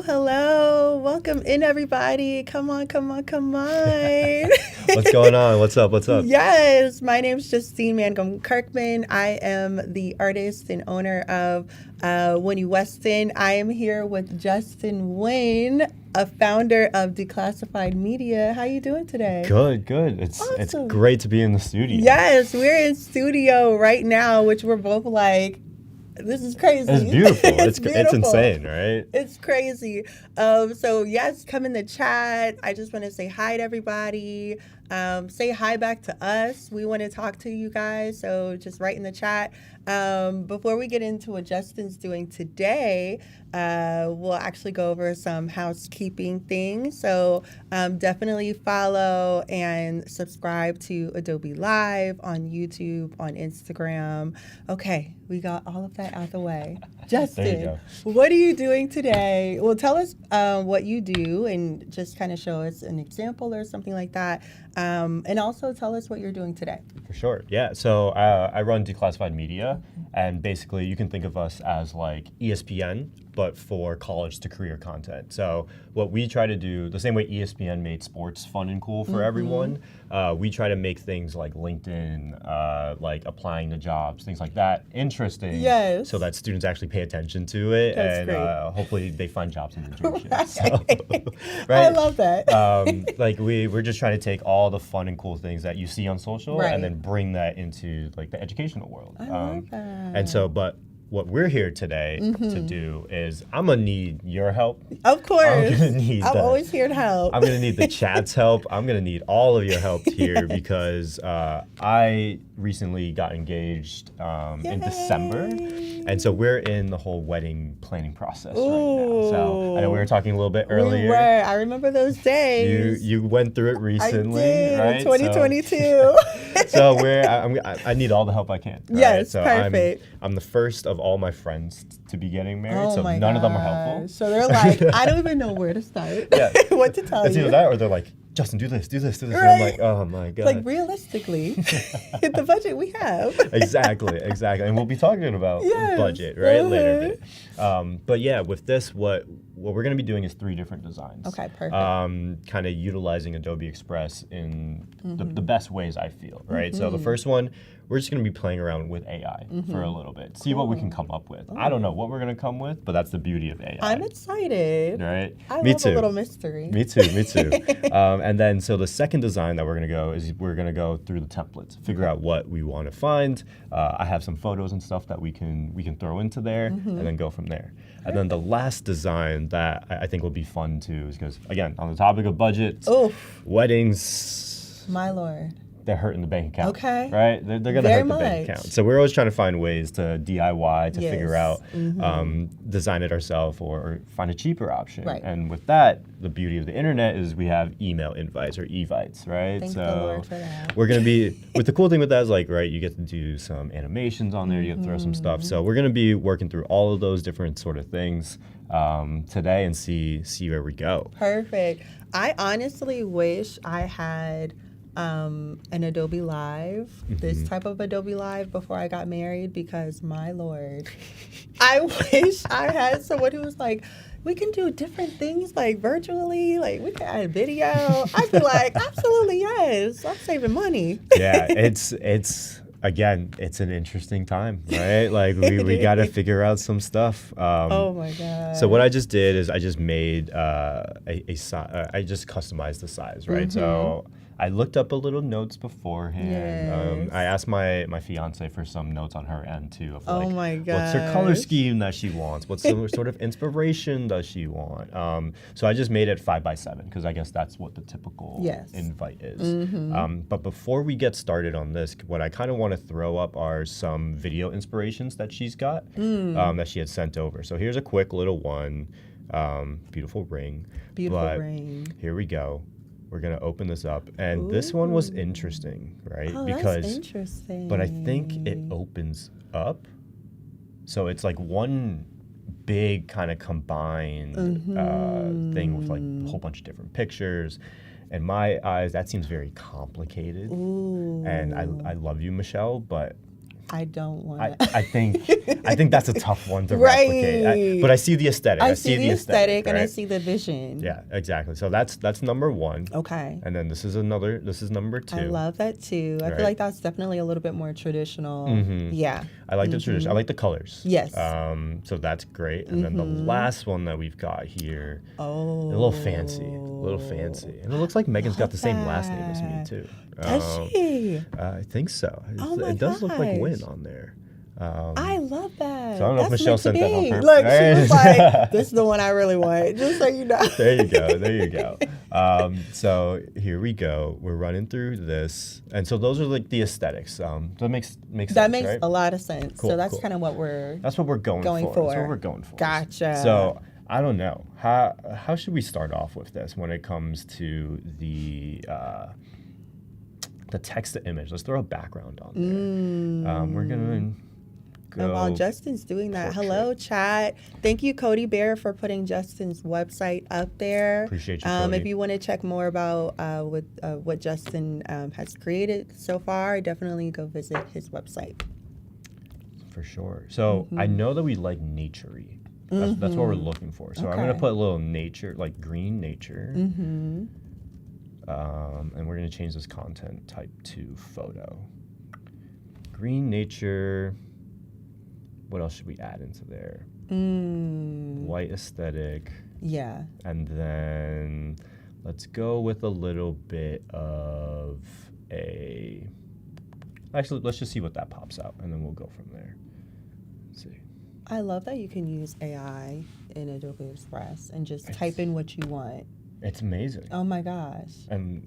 Hello, hello. Welcome in, everybody. Come on, come on, come on. What's going on? What's up? What's up? Yes, my name's Justine Mangum Kirkman. I am the artist and owner of Winnie, Weston. I am here with Justin Wayne, a founder of Declassified Media. How you doing today? Good. It's great to be in the studio. Yes, we're in studio right now, which we're both like, this is crazy. It's beautiful. It's beautiful. It's insane, right? It's crazy. So yes, come in the chat. I just want to say hi to everybody. Say hi back to us. We want to talk to you guys. So just write in the chat. Before we get into what Justin's doing today, we'll actually go over some housekeeping things. So definitely follow and subscribe to Adobe Live on YouTube, on Instagram. Okay, we got all of that out the way. Justin, what are you doing today? Well, tell us what you do and just kind of show us an example or something like that. And also tell us what you're doing today. For sure, yeah. So I run Declassified Media, and basically you can think of us as like ESPN, but for college to career content. So what we try to do, the same way ESPN made sports fun and cool for everyone, we try to make things like LinkedIn, like applying to jobs, things like that, interesting, so that students actually pay attention to it. That's and hopefully they find jobs in internship. Right. So, right? I love that. Like we're just trying to take all the fun and cool things that you see on social and then bring that into like the educational world. I love that. And so, but what we're here today to do is I'm gonna need your help. Of course. I'm always here to help. I'm gonna need the chat's help. I'm gonna need all of your help here because I recently got engaged in December. And so we're in the whole wedding planning process right now. So I know we were talking a little bit earlier. We were. I remember those days. You went through it recently, I did, right? 2022. So I need all the help I can. Yes, so perfect. I'm the first of all my friends to be getting married, so none of them are helpful. So they're like, I don't even know where to start. What to tell you. It's either that or they're like, Justin, do this. Right. And I'm like, oh my God. Like realistically, hit the budget we have. Exactly. And we'll be talking about budget, right, later. But yeah, with this, what we're going to be doing is 3 different designs. Okay, perfect. Kind of utilizing Adobe Express in the best ways, I feel, right? So the first one, we're just going to be playing around with AI for a little bit, see what we can come up with. I don't know what we're going to come with, but that's the beauty of AI. I'm excited. Right? I Me love too. a little mystery. Me too. And then, so the second design that we're going to go is we're going to go through the templates, figure out what we want to find. I have some photos and stuff that we can throw into there and then go from there. And then the last design that I think will be fun too is because, again, on the topic of budget, weddings. My Lord. They're hurting the bank account. Okay. Right? They're going to hurt the bank account. So we're always trying to find ways to DIY, to figure out, design it ourselves or find a cheaper option. Right. And with that, the beauty of the internet is we have email invites or evites, right? Thank the Lord for that. We're going to be, with the cool thing with that is like, right, you get to do some animations on there, you get to throw some stuff. So we're going to be working through all of those different sort of things today and see where we go. Perfect. I honestly wish I had an Adobe Live, this type of Adobe Live before I got married, because my Lord, I wish I had someone who was like, we can do different things like virtually, like we can add video. I'd be like, absolutely yes, I'm saving money. Yeah, it's again, it's an interesting time, right? Like we got to figure out some stuff. Oh my God. So what I just did is I just made I just customized the size, right? So I looked up a little notes beforehand. I asked my fiance for some notes on her end too of like, oh my what's her color scheme that she wants? What sort of inspiration does she want? So I just made it 5x7 because I guess that's what the typical invite is. But before we get started on this, what I kind of want to throw up are some video inspirations that she's got that she had sent over. So here's a quick little one. Beautiful ring. Beautiful ring. Here we go. We're going to open this up. And this one was interesting, right? Oh, because, that's interesting. But I think it opens up. So it's like one big kind of combined thing with like a whole bunch of different pictures. In my eyes, that seems very complicated. And I love you, Michelle, but I don't want I think that's a tough one to replicate. But I see the aesthetic. I see the aesthetic and right? I see the vision. Yeah, exactly. So that's number one. Okay. And then this is number two. I love that too. I feel like that's definitely a little bit more traditional. Yeah. I like the tradition. I like the colors. Yes. So that's great. And then the last one that we've got here, a little fancy. And it looks like Megan's got the same last name as me too. Does she? I think so. My it does look like gosh. Win on there. I love that. So I don't know if Michelle sent that on purpose. Look, she was like, this is the one I really want, just so you know. There you go. So here we go. We're running through this. And so those are like the aesthetics. That makes sense, That makes right? a lot of sense. Cool, so that's cool. kind of what we're going for. That's what we're going for. Gotcha. So I don't know. How should we start off with this when it comes to the text to image? Let's throw a background on there. We're going to go. And while Justin's doing that, hello, chat. Thank you, Cody Bear, for putting Justin's website up there. Appreciate you, Cody. If you want to check more about what Justin has created so far, definitely go visit his website. For sure. So I know that we like nature-y. That's what we're looking for. So I'm going to put a little nature, like green nature. And we're going to change this content type to photo. Green nature. What else should we add into there? White aesthetic. Yeah. And then let's go with a little bit of a... Actually, let's just see what that pops out, and then we'll go from there. Let's see. I love that you can use AI in Adobe Express and just type in what you want. It's amazing. Oh my gosh. And,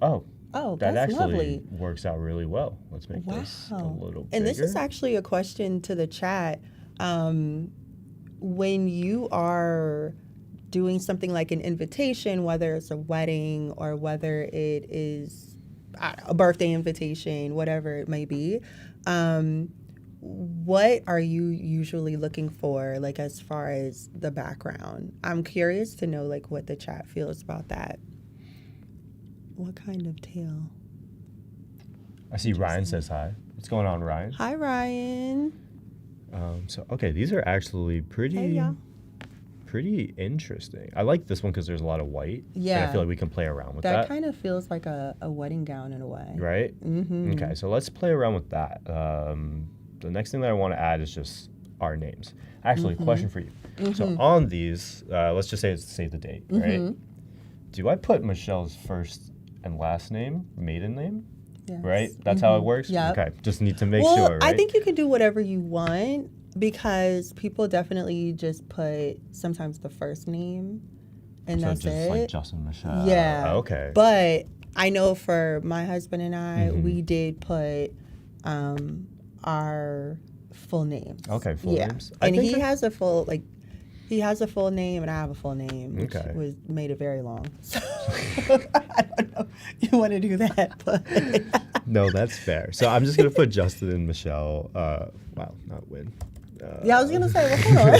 that that's actually lovely. Works out really well. Let's make this a little bigger. And this is actually a question to the chat. When you are doing something like an invitation, whether it's a wedding or whether it is a birthday invitation, whatever it may be, what are you usually looking for, like as far as the background? I'm curious to know like what the chat feels about that. What kind of tail? I see Ryan says hi. What's going on, Ryan? Hi, Ryan. These are actually pretty Hey, y'all. pretty interesting. I like this one because there's a lot of white. Yeah. And I feel like we can play around with that. That kind of feels like a wedding gown in a way. Right? Mm-hmm. Okay, so let's play around with that. The next thing that I want to add is just our names. Actually, question for you. So on these, let's just say it's save the date, right? Do I put Michelle's first and last name, maiden name? Yes. Right? That's how it works? Yep. Okay, just need to make Well, sure, right? I think you can do whatever you want because people definitely just put sometimes the first name and so that's just it. like Justin Michelle. Yeah. Okay. But I know for my husband and I, we did put our full names. Okay, full names. And he has a full name and I have a full name, which Okay. was made it very long. So I don't know if you want to do that, but No, that's fair. So I'm just going to put Justin and Michelle. Not Win. yeah, I was gonna say, well, hold on.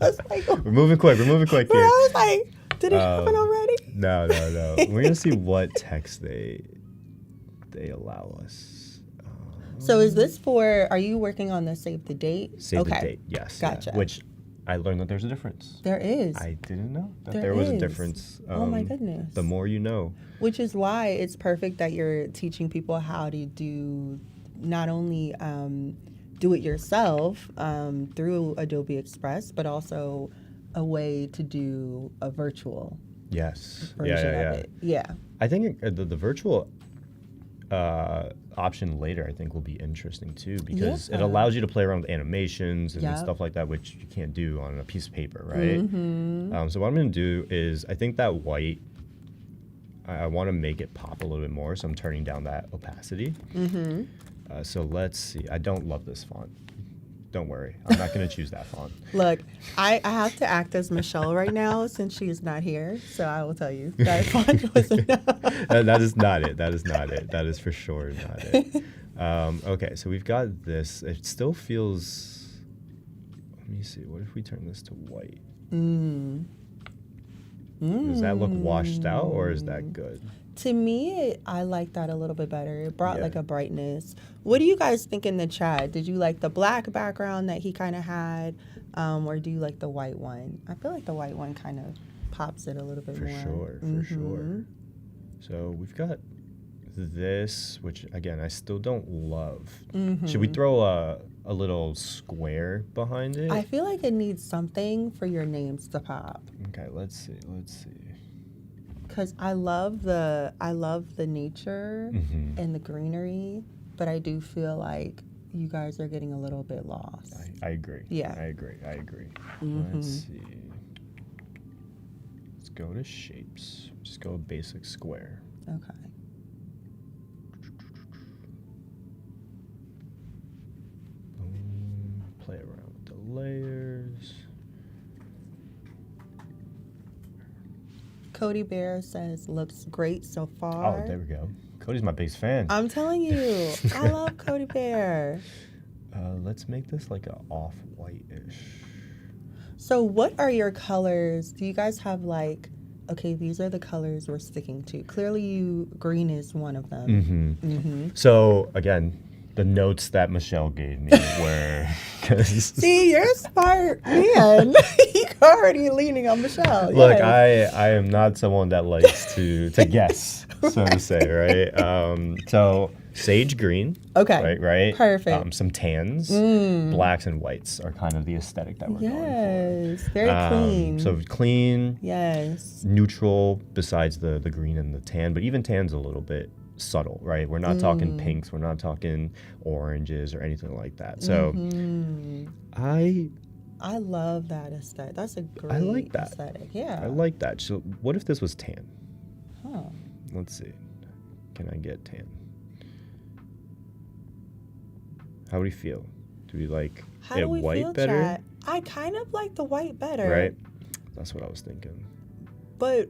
I was like, We're moving quick here. I was like, did it happen already? No. We're going to see what text they allow us. So is this are you working on the save the date? Save the date, yes. Gotcha. Yeah. Which I learned that there's a difference. There is. I didn't know that There there was a is. difference. Oh my goodness. The more you know. Which is why it's perfect that you're teaching people how to do not only do it yourself through Adobe Express, but also a way to do a virtual Yes. version of it. Yeah. I think the virtual option later, I think, will be interesting too because it allows you to play around with animations and stuff like that, which you can't do on a piece of paper, right? So what I'm going to do is, I think that white, I want to make it pop a little bit more, so I'm turning down that opacity. So let's see. I don't love this font. Don't worry. I'm not going to choose that font. Look, I have to act as Michelle right now since she's not here, so I will tell you that font was enough. That is not it. That is not it. That is for sure not it. Okay, so we've got this. It still feels... Let me see. What if we turn this to white? Does that look washed out, or is that good? To me, I like that a little bit better. It brought Yeah. like a brightness. What do you guys think in the chat? Did you like the black background that he kind of had, or do you like the white one? I feel like the white one kind of pops it a little bit For more. sure. So we've got this, which again I still don't love. Should we throw a little square behind it? I feel like it needs something for your names to pop. Okay, let's see. Because I love the nature and the greenery, but I do feel like you guys are getting a little bit lost. I agree. Yeah. I agree. Let's see. Let's go to shapes. Just go basic square. Okay. Play around with the layers. Cody Bear says, looks great so far. Oh, there we go. Cody's my biggest fan. I'm telling you, I love Cody Bear. Let's make this like a off-white-ish. So what are your colors? Do you guys have like, okay, these are the colors we're sticking to. Clearly green is one of them. So again, the notes that Michelle gave me were... See, you're a smart man. You're already leaning on Michelle. Look, yes. I am not someone that likes to guess, so to say, right? So sage green. Okay. Right. Perfect. Some tans, blacks and whites are kind of the aesthetic that we're going for. Yes. Very clean. So clean. Yes. Neutral besides the green and the tan, but even tan's a little bit subtle, right? We're not talking pinks, we're not talking oranges or anything like that. So I love that aesthetic. That's a great I like that. aesthetic. Yeah. I like that. So what if this was tan? Huh. Let's see. Can I get tan? How do we feel? Do we like How do we white feel, better? chat? I kind of like the white better. Right? That's what I was thinking. But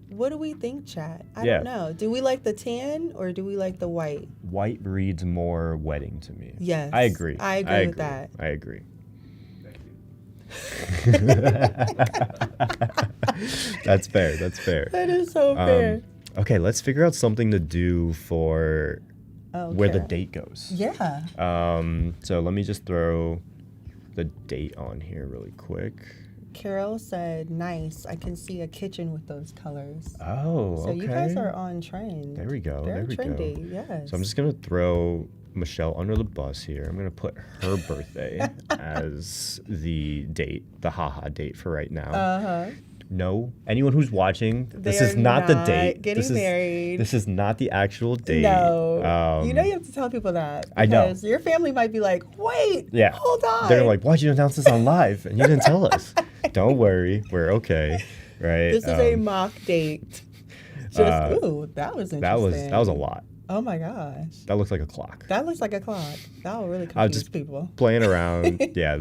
what do we think, chat? I don't know. Do we like the tan or do we like the white? White reads more wedding to me. Yes. I agree. I agree with that. I agree. That's fair. That is so fair. Okay, let's figure out something to do for where the date goes. Yeah. So let me just throw the date on here really quick. Carol said, nice. I can see a kitchen with those colors. Oh, so you guys are on trend. There we go. Very trendy, yes. So I'm just going to throw Michelle under the bus here. I'm going to put her birthday as the date, the haha date for right now. Uh-huh. No, anyone who's watching, this They is are not the date. Getting married. This is not the actual date. No. You have to tell people that. I know. Because your family might be like, wait, hold on. They're like, why'd you announce this on live? And you didn't tell us. Don't worry. We're okay. Right? This is a mock date. Ooh, that was interesting. That was a lot. Oh my gosh. That looks like a clock. That looks like a clock. That will really confuse people. Playing around. Yeah,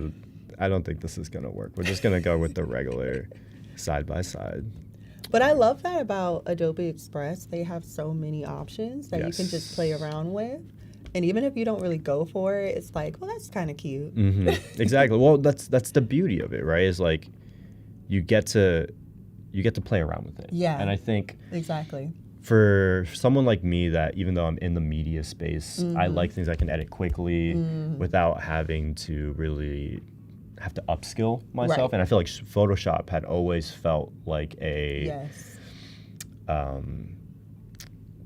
I don't think this is going to work. We're just going to go with the regular side by side. But I love that about Adobe Express. They have so many options that you can just play around with. And even if you don't really go for it, it's like, well, that's kind of cute. Exactly. Well, that's the beauty of it, right? Is like you get to play around with it. Yeah. And I think exactly for someone like me that even though I'm in the media space, I like things I can edit quickly without having to really have to upskill myself. Right. And I feel like Photoshop had always felt like a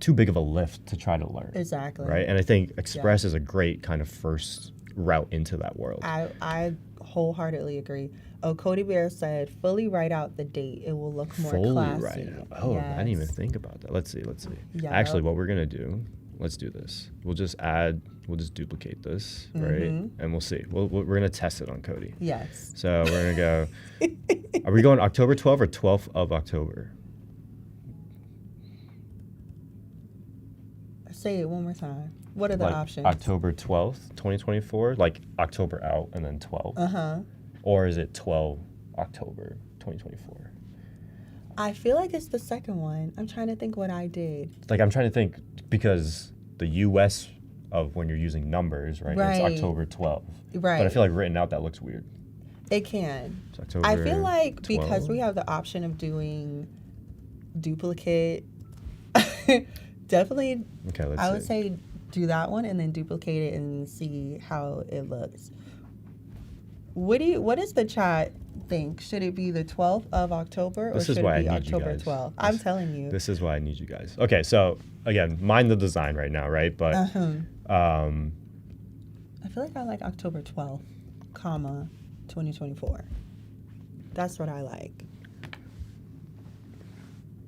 too big of a lift to try to learn. Exactly. Right? And I think Express is a great kind of first route into that world. I wholeheartedly agree. Oh, Cody Bear said, fully write out the date. It will look more classy. Write out. Oh, yes. I didn't even think about that. Let's see. Yeah. Actually, what we're going to do, let's do this. We'll just duplicate this, right? And we'll see. We're going to test it on Cody. Yes. So we're going to go, are we going October 12th or 12th of October? Say it one more time. What are the options? October 12th, 2024, like October out and then 12. Or is it 12 October 2024? I feel like it's the second one. I'm trying to think what I did. Like I'm trying to think because the US of when you're using numbers, right? It's October 12th. Right. But I feel like written out that looks weird. It can. It's October I feel like 12th. because we have the option of doing duplicate Definitely, Okay, let's I see. would say do that one and then duplicate it and see how it looks. What does the chat think? Should it be the 12th of October or This is should why it be I need you October guys. 12th? I'm telling you. This is why I need you guys. Okay, so again, mind the design right now, right? But I feel like I like October 12th, comma, 2024. That's what I like.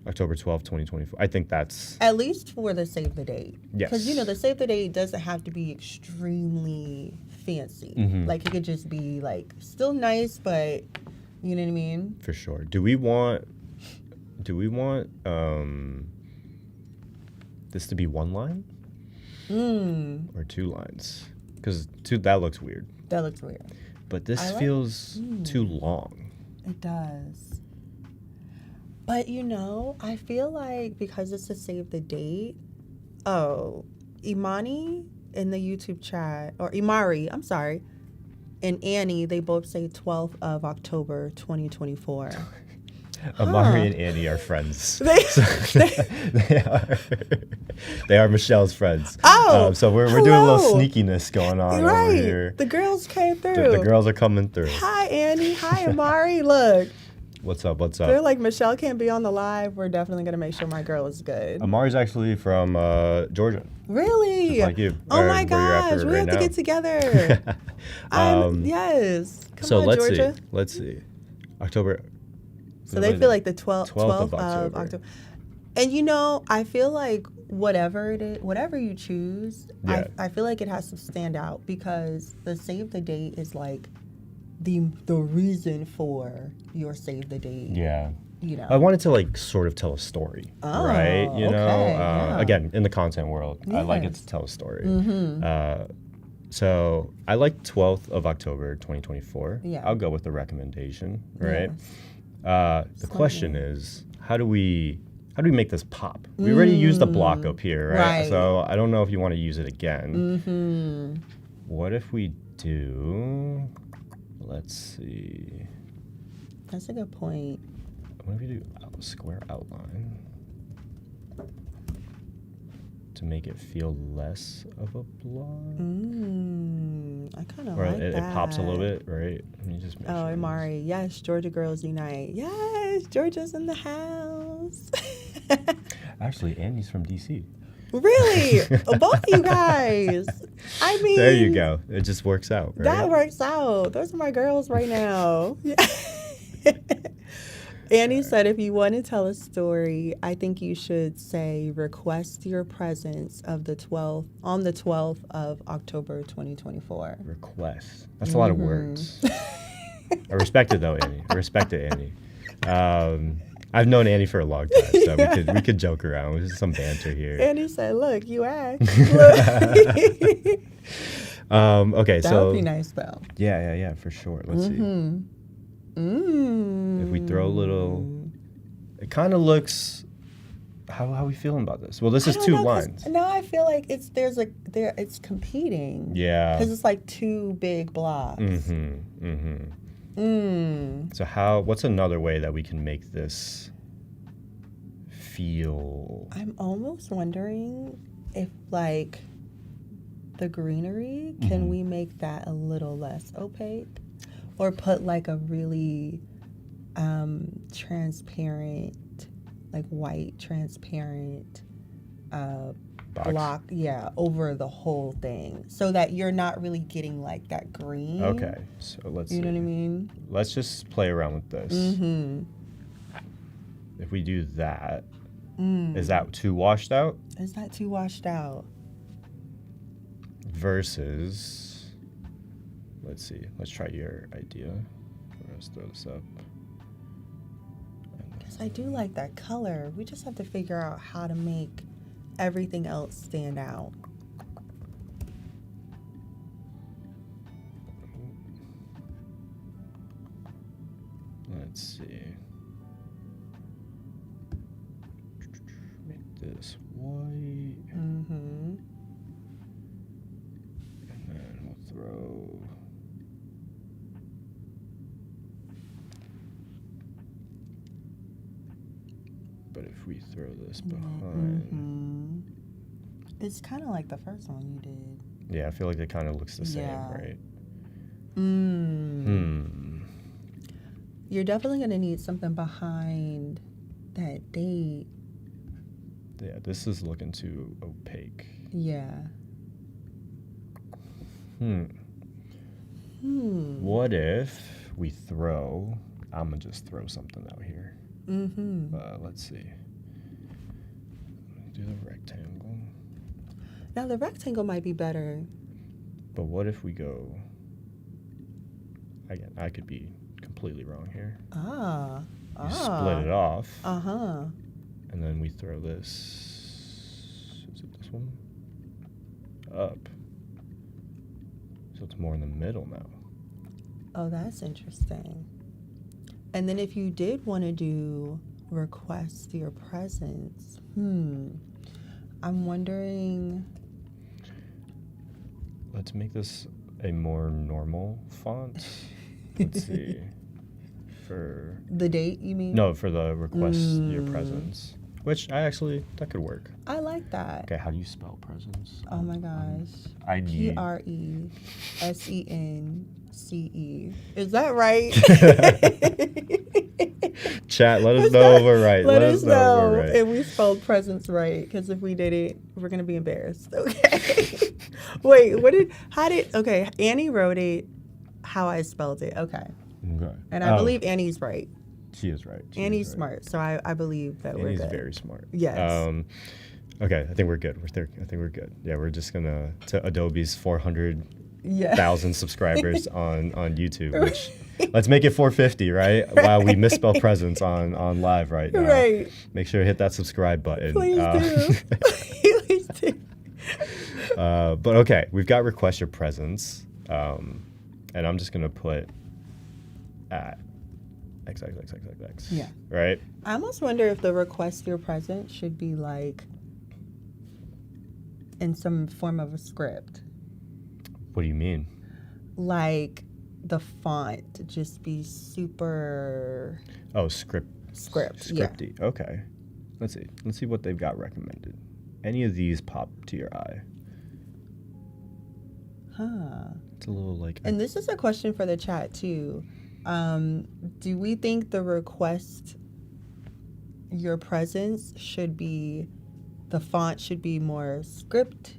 October 12th, 2024. I think that's... At least for the save the date. Yes. Because, you know, the save the date doesn't have to be extremely fancy. Like, it could just be, like, still nice, but, you know what I mean? For sure. Do we want this to be one line? Or 2 lines? Because that looks weird. That looks weird. But this feels too long. It does. But, you know, I feel like because it's a save the date, Imani in the YouTube chat, or Imari, I'm sorry, and Annie, they both say 12th of October, 2024. Amari and Annie are friends. They are Michelle's friends. So we're doing a little sneakiness going on over here. The girls came through. The girls are coming through. Hi, Annie. Hi, Amari. Look. What's up? They're like, Michelle can't be on the live. We're definitely going to make sure my girl is good. Amari's actually from Georgia. Really? Just like you. Oh my gosh. We have to get together. Yes. Come on, Georgia. Let's see. October. So they feel like the 12th of October. And you know, I feel like whatever it is, whatever you choose, I feel like it has to stand out because the save the date is like the reason for your save the date. Yeah. You know. I wanted to like sort of tell a story, right? You know, again, in the content world, I like it to tell a story. So I like 12th of October, 2024. Yeah. I'll go with the recommendation, right? Yes. The question is, how do we make this pop? We already used the block up here, right? So I don't know if you want to use it again. What if we do, let's see. That's a good point. What if we do a square outline to make it feel less of a block? I kind of like that. It pops a little bit, right? Let me just make sure. Amari, yes, Georgia girls unite. Yes, Georgia's in the house. Actually, Annie's from DC. Really? Both of you guys. I mean, there you go. It just works out, right? That works out. Those are my girls right now. Annie said, if you want to tell a story, I think you should say, request your presence of the 12th on the 12th of October, 2024. Request. That's a lot of words. I respect it though, Annie. I respect it, Annie. I've known Annie for a long time, so we could joke around. There's some banter here. Annie said, "Look, you asked." Okay, that would be nice, though. Yeah, for sure. Let's see. If we throw a little, it kind of looks. How are we feeling about this? Well, this is 2 lines. No, I feel like it's competing. Yeah. Because it's like 2 big blocks. So what's another way that we can make this feel? I'm almost wondering if like the greenery, can we make that a little less opaque? Or put like a really transparent, like white transparent block, over the whole thing, so that you're not really getting like that green. Okay, so let's see. You know what I mean? Let's just play around with this. If we do that, is that too washed out? Is that too washed out? Versus, let's see. Let's try your idea. Let's throw this up. Because I do like that color. We just have to figure out how to make everything else stand out. Let's see. Make this white. And then we'll throw. but if we throw this behind... It's kind of like the first one you did. Yeah, I feel like it kind of looks the same, right? You're definitely going to need something behind that date. Yeah, this is looking too opaque. Yeah. What if we throw... I'm going to just throw something out here. Let's see. Do the rectangle. Now, the rectangle might be better. But what if we go... Again, I could be completely wrong here. You split it off. And then we throw this... Is it this one? Up. So it's more in the middle now. Oh, that's interesting. And then if you did want to do request your presence, I'm wondering... Let's make this a more normal font. Let's see. For... The date, you mean? No, for the request your presence. Which that could work. I like that. Okay, how do you spell presence? Oh my gosh. Presence. Is that right? Chat, let us know if we're right. Let us know if we spelled presence right, because if we did it, we're going to be embarrassed. Okay. Wait, okay, Annie wrote it how I spelled it. Okay. And I believe Annie's right. She is right. Annie's smart, so I believe that we're good. Annie's very smart. Yes. Okay, I think we're good. I think we're good. Yeah, we're just to Adobe's 400,000 subscribers on YouTube, which let's make it 450, right? Wow, we misspell presence on live right now. Right. Make sure to hit that subscribe button. Please do. Please do. But okay, we've got request your presence, and I'm just gonna put at XXXXX. Yeah. Right? I almost wonder if the request your presence should be like in some form of a script. What do you mean? Like the font to just be super... Oh, scripty. Yeah. Okay. Let's see what they've got recommended. Any of these pop to your eye? It's a little like... And this is a question for the chat too. Do we think the request your presence should be... The font should be more script,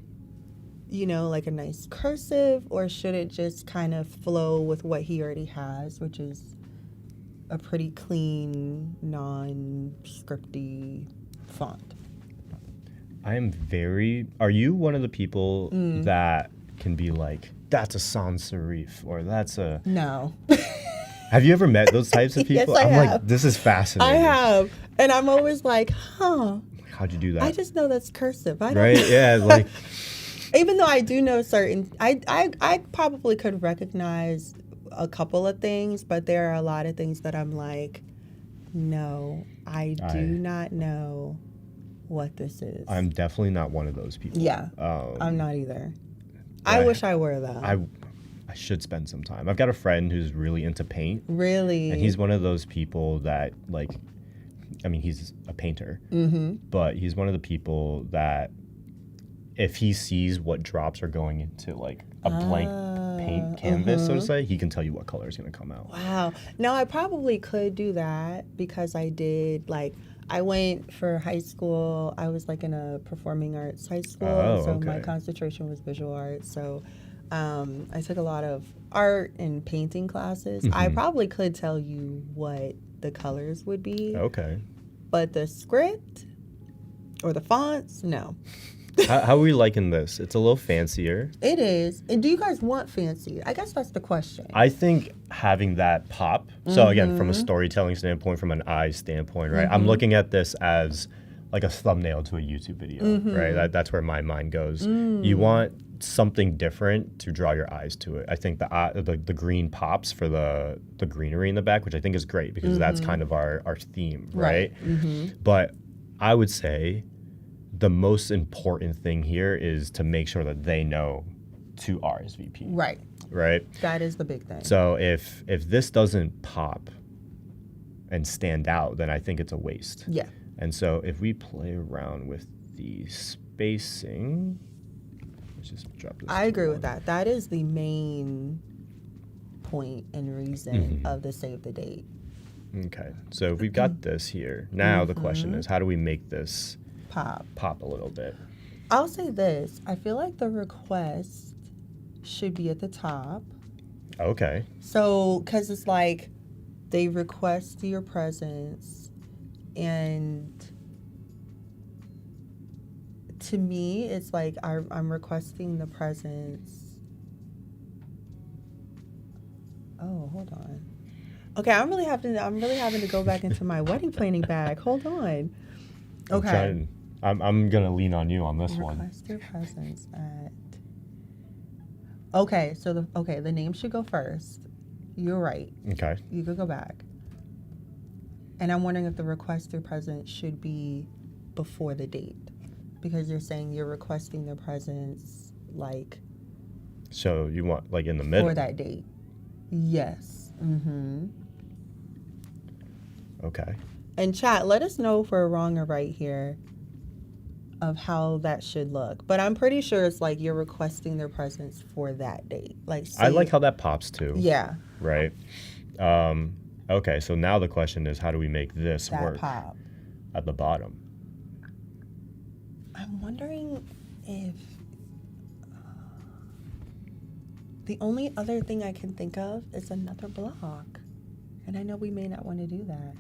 like a nice cursive, or should it just kind of flow with what he already has, which is a pretty clean, non-scripty font? Are you one of the people that can be like, that's a sans serif, or that's a... No. Have you ever met those types of people? Yes, I have. Like, this is fascinating. I have. And I'm always like, how'd you do that? I just know that's cursive. I don't right? know. Yeah, like... Even though I do know certain... I probably could recognize a couple of things, but there are a lot of things that I'm like, no, I do not know what this is. I'm definitely not one of those people. Yeah, I'm not either. I wish I were, though. I should spend some time. I've got a friend who's really into paint. Really? And he's one of those people that, like... I mean, he's a painter, but he's one of the people that if he sees what drops are going into like a blank paint canvas, so to say, he can tell you what color is going to come out. Wow. Now, I probably could do that because I did, I went for high school. I was in a performing arts high school, so my concentration was visual arts. So I took a lot of art and painting classes. I probably could tell you what the colors would be. Okay. But the script or the fonts, no. How are we liking this? It's a little fancier. It is. And do you guys want fancy? I guess that's the question. I think having that pop. So again, from a storytelling standpoint, from an eye standpoint, right? I'm looking at this as like a thumbnail to a YouTube video, right? That's where my mind goes. You want something different to draw your eyes to it. I think the green pops for the greenery in the back, which I think is great because that's kind of our theme, right? But I would say the most important thing here is to make sure that they know to RSVP. Right. Right? That is the big thing. So if this doesn't pop, and stand out, then I think it's a waste. Yeah. And so if we play around with the spacing, let's just drop this. I agree with that. That is the main point and reason of the save the date. Okay, so if we've got this here. Now the question is, how do we make this pop a little bit? I'll say this. I feel like the request should be at the top. Okay. So, because it's like they request your presence, and to me, it's like I'm requesting the presence. Oh, hold on. Okay, I'm really having to go back into my wedding planning bag. Hold on. Okay. I'm gonna lean on you on this one. Request your presence at. Okay, so the name should go first. You're right. Okay. You could go back. And I'm wondering if the request your presence should be before the date, because you're saying you're requesting their presence like. So you want like in the middle. For that date. Yes. Mm-hmm. Okay. And chat, let us know if we're wrong or right here of how that should look. But I'm pretty sure it's like you're requesting their presence for that date. Like, I like how that pops too. Yeah. Right. Okay, so now the question is, how do we make this that work pop at the bottom? I'm wondering if the only other thing I can think of is another block. And I know we may not want to do that.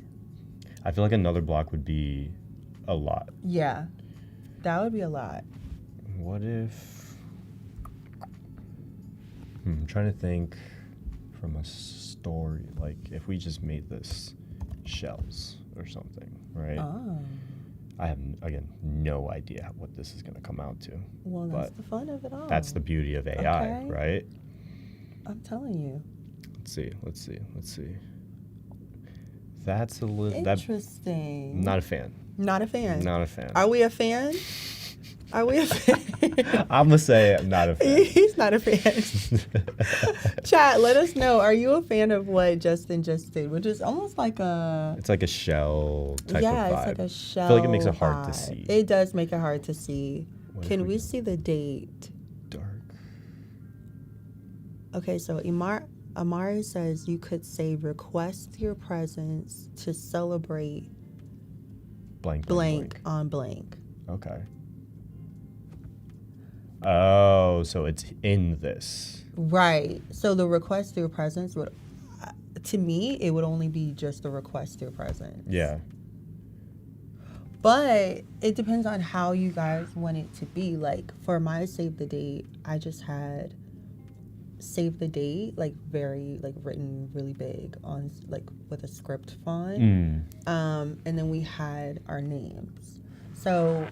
I feel like another block would be a lot. Yeah, that would be a lot. What if... I'm trying to think from a story, like if we just made this shells or something, right? Oh. I have, again, no idea what this is going to come out to. Well, that's the fun of it all. That's the beauty of AI, right? I'm telling you. Let's see. That's a little... Interesting. Not a fan. Not a fan. Not a fan. Are we a fan? Are we a fan? I'm going to say I'm not a fan. He's not a fan. Chat, let us know. Are you a fan of what Justin just did? Which is almost like a... It's like a shell type of vibe. Yeah, it's like a shell I feel like it makes it hard to see. It does make it hard to see. Can we see the date? Dark. Okay, so Amari says you could say request your presence to celebrate blank on blank. Okay. Oh, so it's in this. Right. So the request your presence would, to me, it would only be just the request your presence. Yeah. But it depends on how you guys want it to be. Like for my save the date, I just had save the date like very like written really big on like with a script font. And then we had our names. So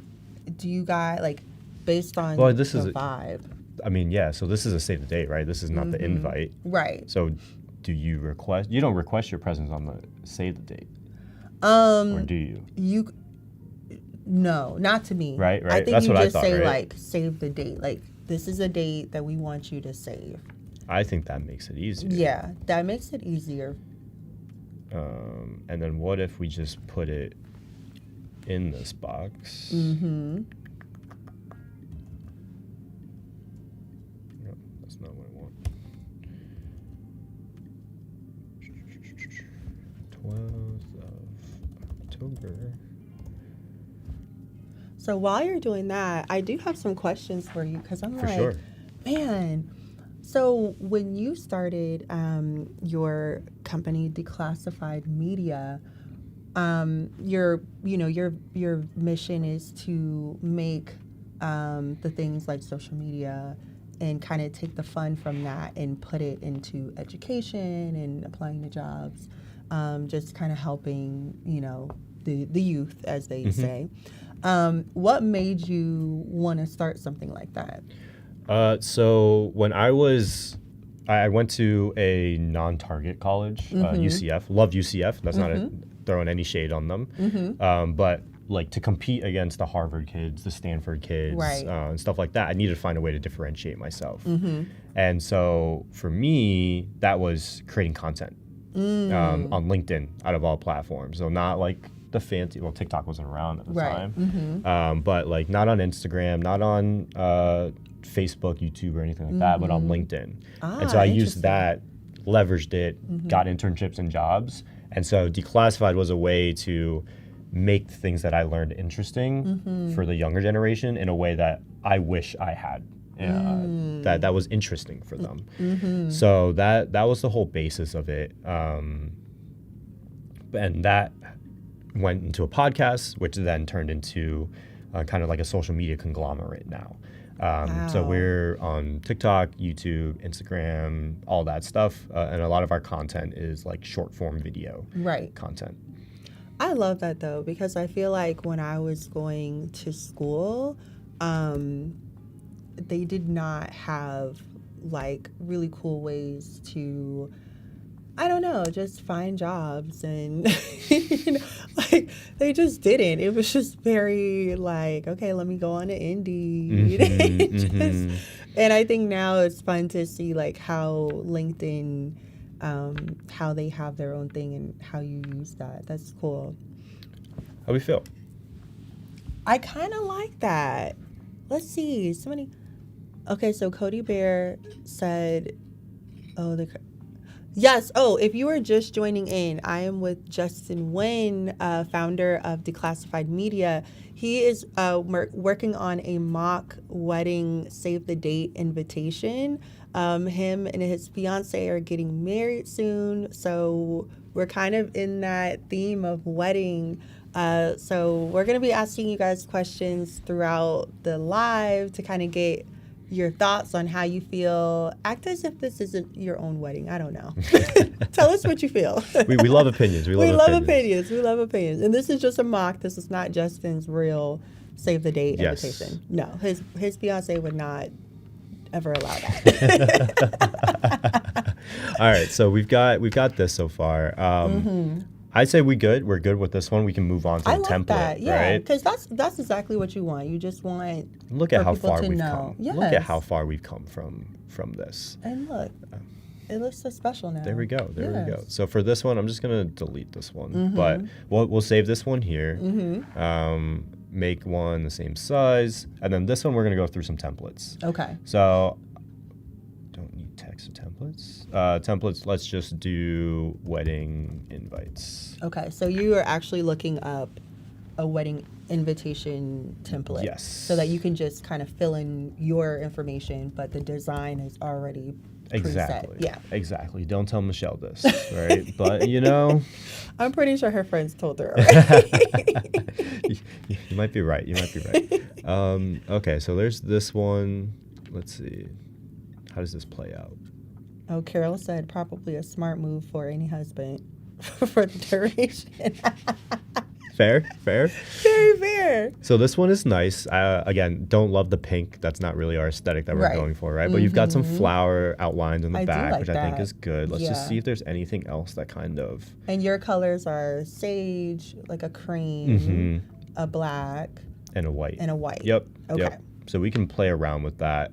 do you guys like based on this is vibe? I mean, yeah, so this is a save the date, right? This is not the invite. Right. So do you request, you don't request your presence on the save the date. Or do you? No, not to me. Right. I think That's you what just I thought, say right? like save the date. Like this is a date that we want you to save. I think that makes it easier. Yeah, that makes it easier. And then what if we just put it in this box? Mm-hmm. No, that's not what I want. 12th of October. So while you're doing that, I do have some questions for you because I'm sure. Man. So when you started your company, Declassified Media, your mission is to make the things like social media and kind of take the fun from that and put it into education and applying to jobs, just kind of helping the youth, as they say. What made you want to start something like that? So when I went to a non-target college, UCF. Love UCF. That's not throwing any shade on them. But like to compete against the Harvard kids, the Stanford kids, and stuff like that, I needed to find a way to differentiate myself. And so for me, that was creating content. on LinkedIn out of all platforms. So not like the fancy, well, TikTok wasn't around at the time, but like not on Instagram, not on Facebook, YouTube, or anything like that, but on LinkedIn. And so I used that, leveraged it, got internships and jobs. And so Declassified was a way to make things that I learned interesting for the younger generation in a way that I wish I had. That was interesting for them. So that was the whole basis of it. And that went into a podcast, which then turned into kind of like a social media conglomerate now. So we're on TikTok, YouTube, Instagram, all that stuff. And a lot of our content is like short form video content. I love that though, because I feel like when I was going to school, they did not have like really cool ways to, I don't know, just find jobs and like they just didn't. It was just very like, okay, let me go on to Indeed. And I think now it's fun to see like how LinkedIn, how they have their own thing and how you use that. That's cool. How do we feel? I kind of like that. Let's see. Okay, so Cody Bear said, yes. Oh, if you are just joining in, I am with Justin Wynn, founder of Declassified Media. He is working on a mock wedding save the date invitation. Him and his fiance are getting married soon, so we're kind of in that theme of wedding. So we're going to be asking you guys questions throughout the live to kind of get your thoughts on how you feel. Act as if this isn't your own wedding. I don't know. Tell us what you feel. We love opinions. We love opinions. We love opinions. And this is just a mock. This is not Justin's real save the date invitation. No, his fiance would not ever allow that. All right, so we've got this so far. I'd say we're good with this one. We can move on to the template, that. Yeah, right? because that's exactly what you want. You just want look at how far we've know. come. Yes. Look at how far we've come from this. And look, it looks so special now. There we go. We go. So for this one, I'm just gonna delete this one, but we'll save this one here. Make one the same size, and then this one we're gonna go through some templates. Okay. So don't need text or templates. Templates. Let's just do wedding invites. Okay. So you are actually looking up a wedding invitation template. Yes. So that you can just kind of fill in your information, but the design is already exactly. preset. Yeah. Exactly. Don't tell Michelle this, right? But I'm pretty sure her friends told her already. You might be right. Okay, so there's this one. Let's see. How does this play out? Oh, Carol said probably a smart move for any husband for the duration. Fair. Very fair. So this one is nice. Again, don't love the pink. That's not really our aesthetic that we're going for, right? But you've got some flower outlines in the back, which I think is good. Let's just see if there's anything else that kind of... And your colors are sage, like a cream, a black... And a white. Yep. Okay. Yep. So we can play around with that.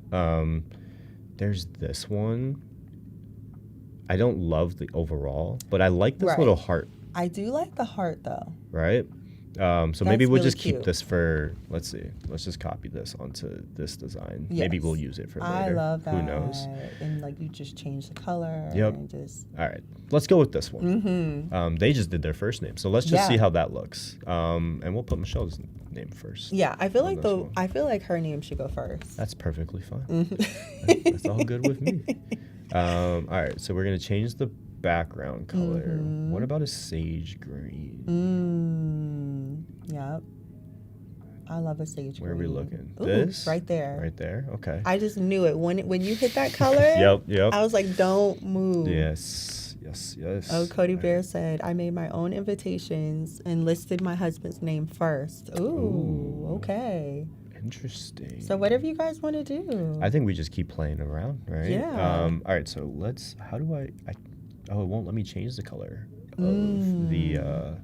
There's this one. I don't love the overall, but I like this little heart. I do like the heart though. Right? So maybe we'll really just keep this for, let's see. Let's just copy this onto this design. Yes. Maybe we'll use it for later. I love that. Who knows? And like you just change the color. Yep. And just... All right. Let's go with this one. They just did their first name. So let's just see how that looks. And we'll put Michelle's name first. Yeah, I feel like her name should go first. That's perfectly fine. That's all good with me. All right, so we're gonna change the background color. What about a sage green? Yep. I love a sage green. Where are we looking? Ooh, this? right there. Right there? Okay. I just knew it. When you hit that color, yep. I was like, don't move. Yes. Oh, Cody Bear said, I made my own invitations and listed my husband's name first. Ooh. Okay. Interesting. So whatever you guys want to do. I think we just keep playing around, right? Yeah. All right, so how do I it won't let me change the color of the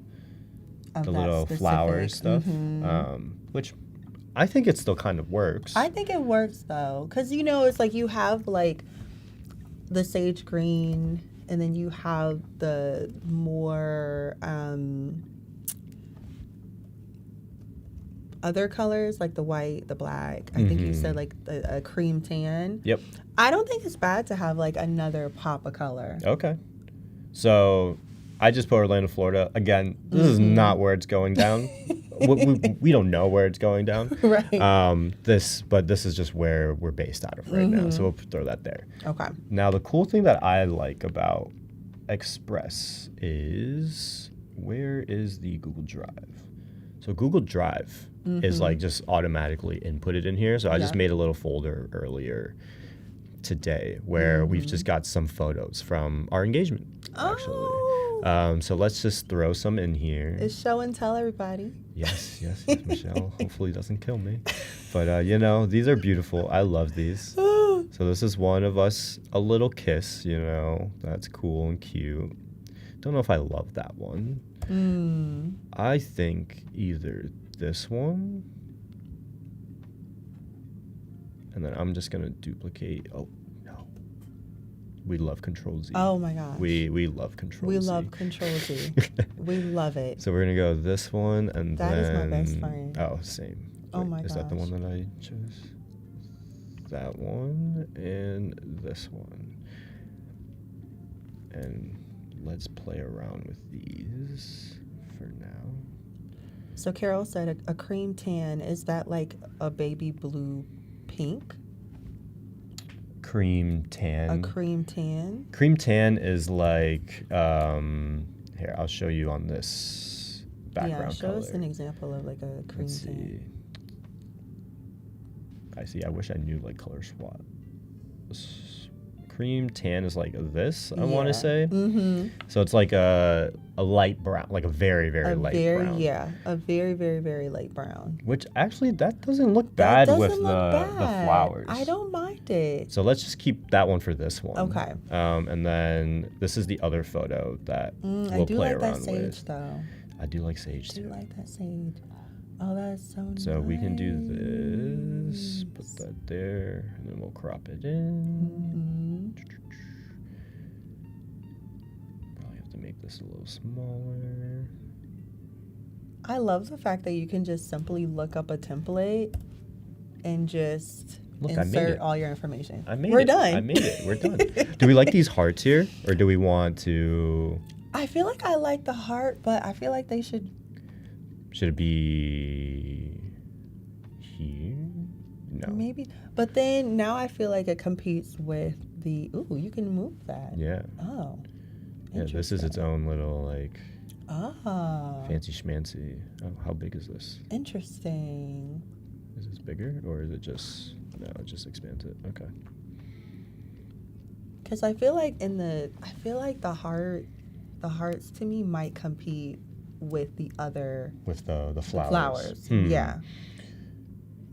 little flower stuff, which I think it still kind of works. I think it works though, because it's like you have like the sage green and then you have the more other colors like the white, the black. I think you said like a cream tan. Yep. I don't think it's bad to have like another pop of color. Okay. So I just put Orlando, Florida. Again, this is not where it's going down. we don't know where it's going down. Right. This is just where we're based out of right now. So we'll throw that there. Okay. Now, the cool thing that I like about Express is, where is the Google Drive? So Google Drive is like just automatically inputted in here. So I just made a little folder earlier today where we've just got some photos from our engagement, actually. So let's just throw some in here. It's show and tell, everybody. Yes, Michelle. Hopefully doesn't kill me. But, these are beautiful. I love these. So this is one of us, a little kiss, That's cool and cute. Don't know if I love that one. I think either this one, and then I'm just going to duplicate. Oh, no. We love Control Z. Oh, my gosh. We love Control Z. We love Control Z. We love it. So we're going to go this one, and that then... is my best friend. Oh, same. Oh, my gosh. Is that the one that I chose? That one and this one. And let's play around with these for now. So Carol said a cream tan. Is that like a baby blue pink? Cream tan. A cream tan? Cream tan is like, here, I'll show you on this background color. Yeah, show us an example of like a cream Let's tan. see. I wish I knew like color swap. Cream tan is like this, I want to say. So it's like a light brown, like a very, very light brown. Yeah, a very, very, very light brown. Which actually, that doesn't look bad with the flowers. I don't mind it. So let's just keep that one for this one. Okay. And then this is the other photo that we'll play around with. I do like that sage, though. I do like sage, too. I do like that sage. Oh, that's so nice. So we can do this, put that there, and then we'll crop it in. Probably have to make this a little smaller. I love the fact that you can just simply look up a template and just insert all your information. We're done. I made it. We're done. Do we like these hearts here, or do we want to... I feel like I like the heart, but I feel like they should... Should it be here? No. Maybe. But then now I feel like it competes with the... Ooh, you can move that. Yeah. Oh. Yeah, this is its own little, like... Ah. Fancy schmancy. Oh, how big is this? Interesting. Is this bigger, or is it just... No, it just expands it. Okay. Because I feel like the hearts to me might compete with the other... With the flowers. Flowers, yeah.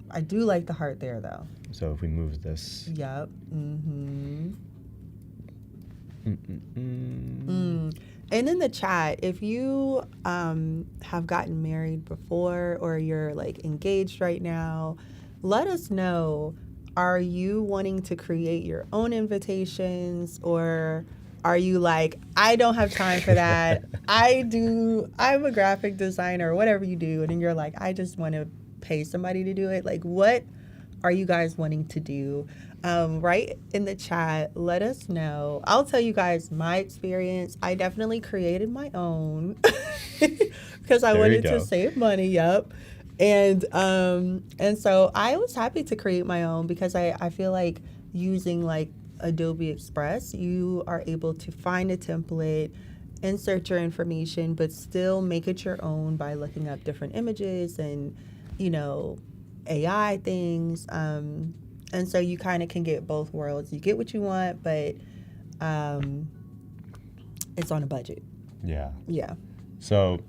I do like the heart there, though. So if we move this... Yep. And in the chat, if you have gotten married before or you're like engaged right now, let us know. Are you wanting to create your own invitations, or are you like, I don't have time for that. I'm a graphic designer, or whatever you do. And then you're like, I just want to pay somebody to do it. Like, what are you guys wanting to do? Right in the chat, let us know. I'll tell you guys my experience. I definitely created my own because I wanted to save money. Yep. And so I was happy to create my own because I feel like using like Adobe Express, you are able to find a template, insert your information, but still make it your own by looking up different images and, AI things. And so you kind of can get both worlds. You get what you want, but it's on a budget. Yeah. Yeah. So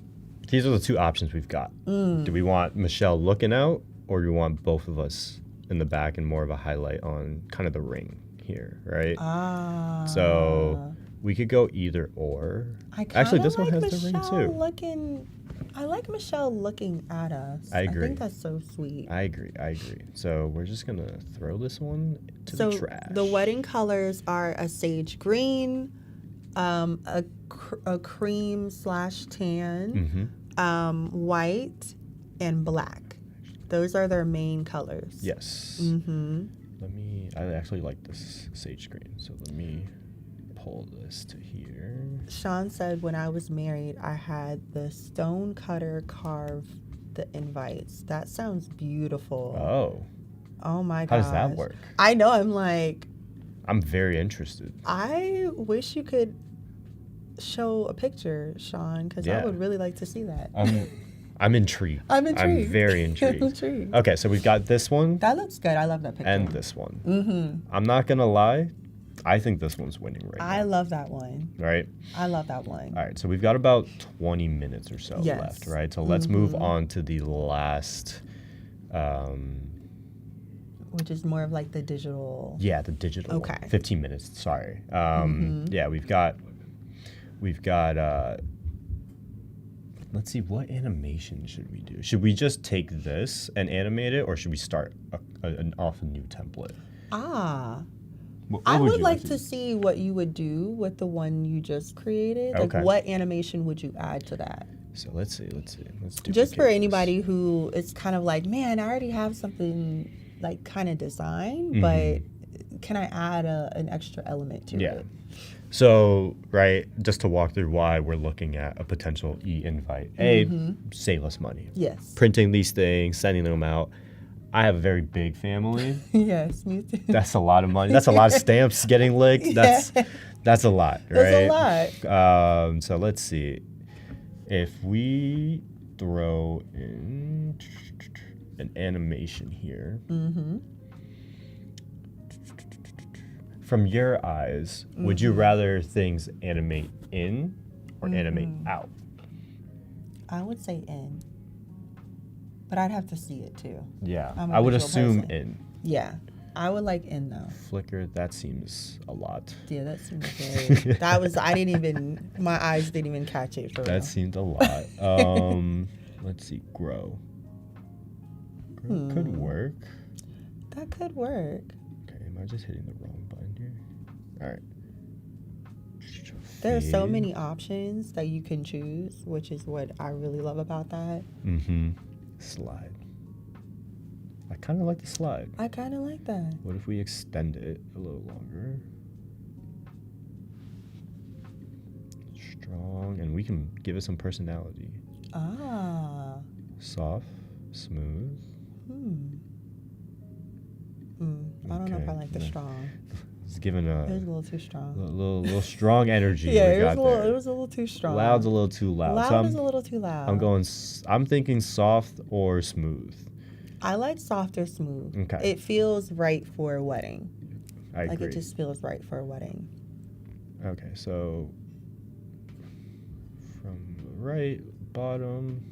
these are the two options we've got. Do we want Michelle looking out, or do we want both of us in the back and more of a highlight on kind of the ring here, right? So we could go either or. Actually, this one has the ring too. I like Michelle looking at us. I agree. I think that's so sweet. I agree. So we're just going to throw this one to the trash. The wedding colors are a sage green, A cream / tan, white, and black. Those are their main colors. Yes. I actually like this sage green, so let me pull this to here. Sean said when I was married, I had the stone cutter carve the invites. That sounds beautiful. Oh my gosh. How does that work? I know. I'm very interested. I wish you could show a picture, Sean, because I would really like to see that. I'm intrigued. I'm very intrigued. I'm intrigued. Okay, so we've got this one. That looks good. I love that picture. And this one. I'm not going to lie. I think this one's winning right now. I love that one. Right? I love that one. All right, so we've got about 20 minutes or so left, right? So let's move on to the last... which is more of like the digital... Yeah, the digital Okay. one. 15 minutes, sorry. Yeah, we've got... Let's see, what animation should we do? Should we just take this and animate it, or should we start off a new template? I would like to see what you would do with the one you just created. Okay. Like, what animation would you add to that? So let's see. Let's Just for anybody who is kind of like, man, I already have something like kind of designed, but can I add an extra element to it? So, right, just to walk through why we're looking at a potential e-invite. Save us money. Yes. Printing these things, sending them out. I have a very big family. Yes, me too. That's a lot of money. That's a lot of stamps getting licked. That's a lot, right? That's a lot. So let's see. If we throw in an animation here, from your eyes, would you rather things animate in or animate out? I would say in. But I'd have to see it too. Yeah, I would assume person. in. Yeah, I would like in though. Flicker, that seems a lot. Yeah, that seems very. My eyes didn't even catch it for real. That seemed a lot. Let's see, grow. Could work. That could work. Okay, am I just hitting the wrong button here? All right. There are so many options that you can choose, which is what I really love about that. Slide. I kind of like the slide. I kind of like that. What if we extend it a little longer? Strong, and we can give it some personality. Soft, smooth. I don't know if I like the strong. It's given It was a little too strong. Little strong energy. Yeah, it was a little too strong. Loud's a little too loud. Loud is a little too loud. I'm thinking soft or smooth. I like soft or smooth. Okay. It feels right for a wedding. I agree. Like, it just feels right for a wedding. Okay, so from the right, bottom.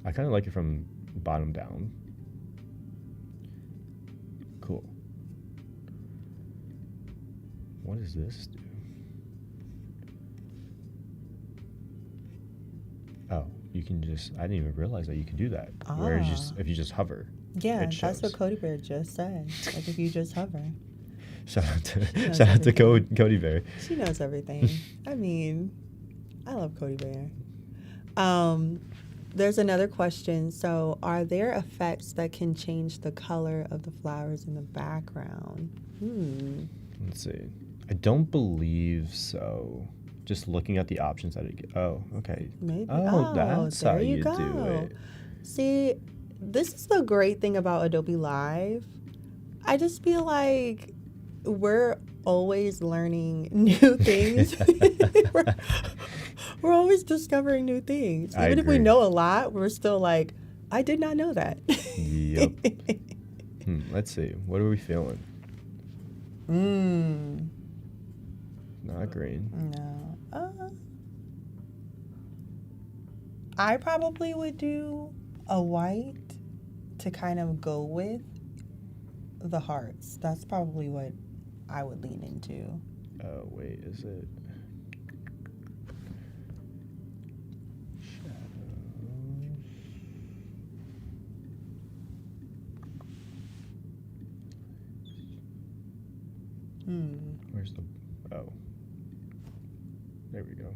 I kind of like it from bottom down. Cool. What does this do? Oh, you can just, I didn't even realize that you could do that. Where it's just, if you just hover. Yeah, that's what Cody Bear just said. Like, if you just hover. Shout out to Cody Bear. She knows everything. I mean, I love Cody Bear. There's another question. So, are there effects that can change the color of the flowers in the background? Let's see. I don't believe so. Just looking at the options that it gives. Oh, okay. Maybe. Oh, that's how you do it. See, this is the great thing about Adobe Live. I just feel like we're always learning new things. We're always discovering new things. Even if we know a lot, we're still like, I did not know that. Yep. Let's see. What are we feeling? Not green. No. I probably would do a white to kind of go with the hearts. That's probably what I would lean into. Oh, wait, is it? Where's the... Oh. There we go.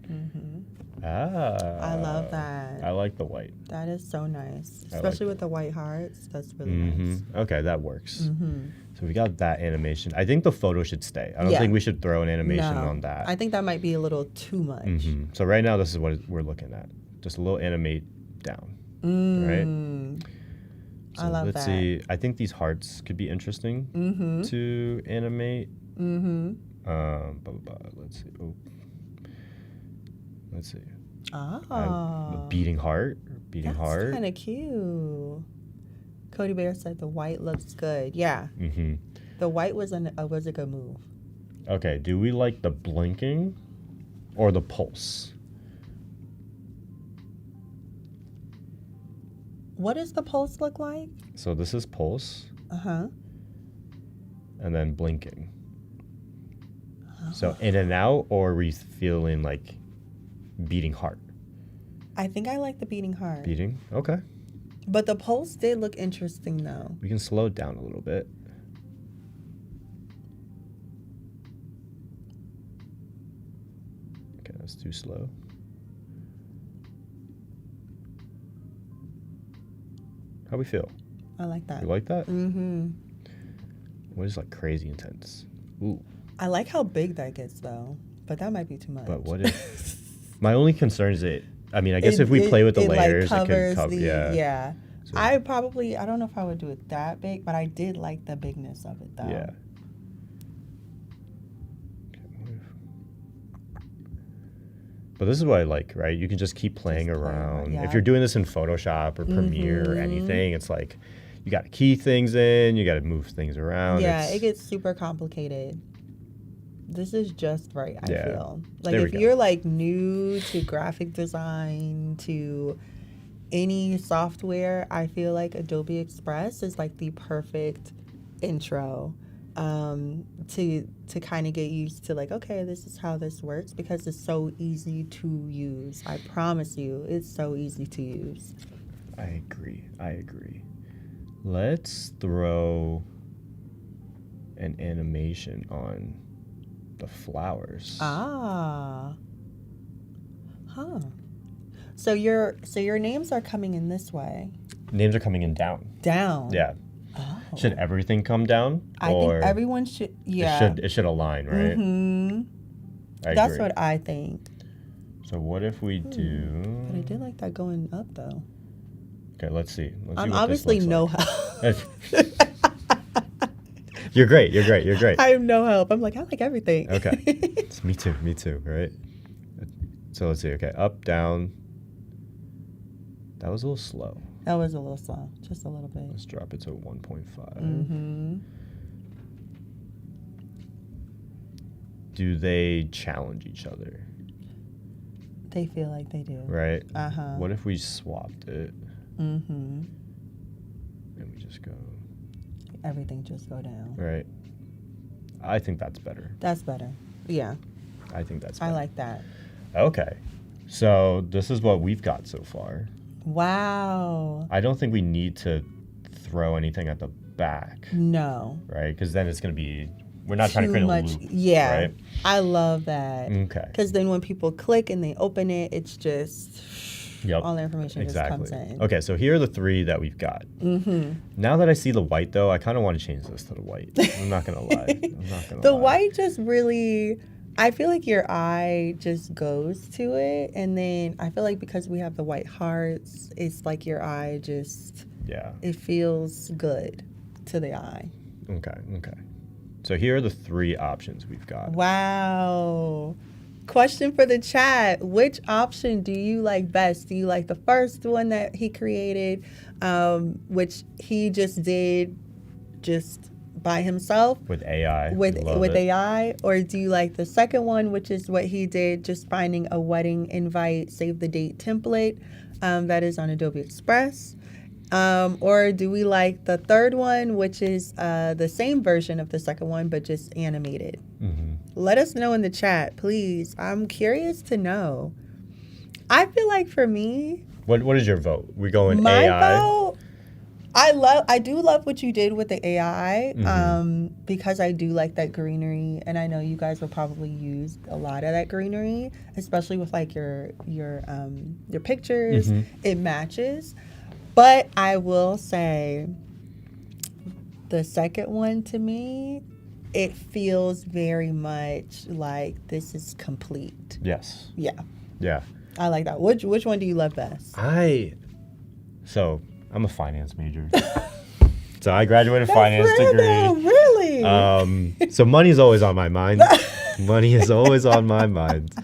Mm-hmm. I love that. I like the white. That is so nice, especially with the white hearts. That's really nice. Okay, that works. Mm-hmm. So we got that animation. I think the photo should stay. I don't think we should throw an animation on that. I think that might be a little too much. So right now, this is what we're looking at. Just a little animate down, right? So I love that. Let's see. I think these hearts could be interesting to animate. Let's see. Oh. Let's see. Oh. A beating heart. Beating heart. That's kind of cute. Cody Bear said the white looks good. Yeah. The white was a good move. Okay. Do we like the blinking or the pulse? What does the pulse look like? So this is pulse. And then blinking. So in and out, or are we feeling like beating heart? I think I like the beating heart. Beating? Okay. But the pulse did look interesting, though. We can slow it down a little bit. Okay, that's too slow. How we feel? I like that. You like that? Mm-hmm. What is like crazy intense? Ooh. I like how big that gets, though. But that might be too much. But what if... My only concern is I guess if we play with the layers, it could cover... Yeah. So, I don't know if I would do it that big, but I did like the bigness of it, though. Yeah. But this is what I like, right? You can just keep playing around. If you're doing this in Photoshop or Premiere or anything, it's like you got to key things in, you got to move things around. Yeah, it gets super complicated. This is just right, I feel. Like there if you're like new to graphic design, to any software, I feel like Adobe Express is like the perfect intro to kind of get used to, like, okay, this is how this works, because it's so easy to use. I promise you, it's so easy to use. I agree. Let's throw an animation on the flowers. Huh. So your names are coming in this way. Names are coming in down. Down. Yeah. Oh. Should everything come down? I think everyone should. Yeah. It should align, right? That's what I think. So what if we do? But I did like that going up, though. Okay, let's see. I'm obviously no help. You're great. I have no help. I'm like, I like everything. Okay. It's me too, right? So let's see. Okay, up, down. That was a little slow. That was a little slow. Just a little bit. Let's drop it to 1.5. Do they challenge each other? They feel like they do. Right? What if we swapped it? And we just go... Everything just go down. Right. I think that's better. That's better. Yeah. I think that's better. I like that. Okay. So this is what we've got so far. Wow. I don't think we need to throw anything at the back. No. Right? Because then it's going to be... We're not trying to create a loop. Yeah. Right? I love that. Okay. Because then when people click and they open it, it's just... all the information just comes in. Okay, so here are the three that we've got. Now that I see the white, though, I kind of want to change this to the white. I'm not going to lie. The white just really... I feel like your eye just goes to it. And then I feel like because we have the white hearts, it's like your eye just... Yeah. It feels good to the eye. Okay. So here are the three options we've got. Wow. Question for the chat. Which option do you like best? Do you like the first one that he created, which he just did just by himself? With AI. With AI? Or do you like the second one, which is what he did, just finding a wedding invite, save the date template that is on Adobe Express? Or do we like the third one, which is the same version of the second one, but just animated? Let us know in the chat, please. I'm curious to know. I feel like for me... What is your vote? We going my AI? vote, I do love what you did with the AI, because I do like that greenery, and I know you guys will probably use a lot of that greenery, especially with like your pictures. It matches, but I will say the second one to me, it feels very much like this is complete. Yes. Yeah, Yeah. I like that. Which one do you love best? So I'm a finance major. So I graduated finance degree. Really? So money is always on my mind. Money is always on my mind.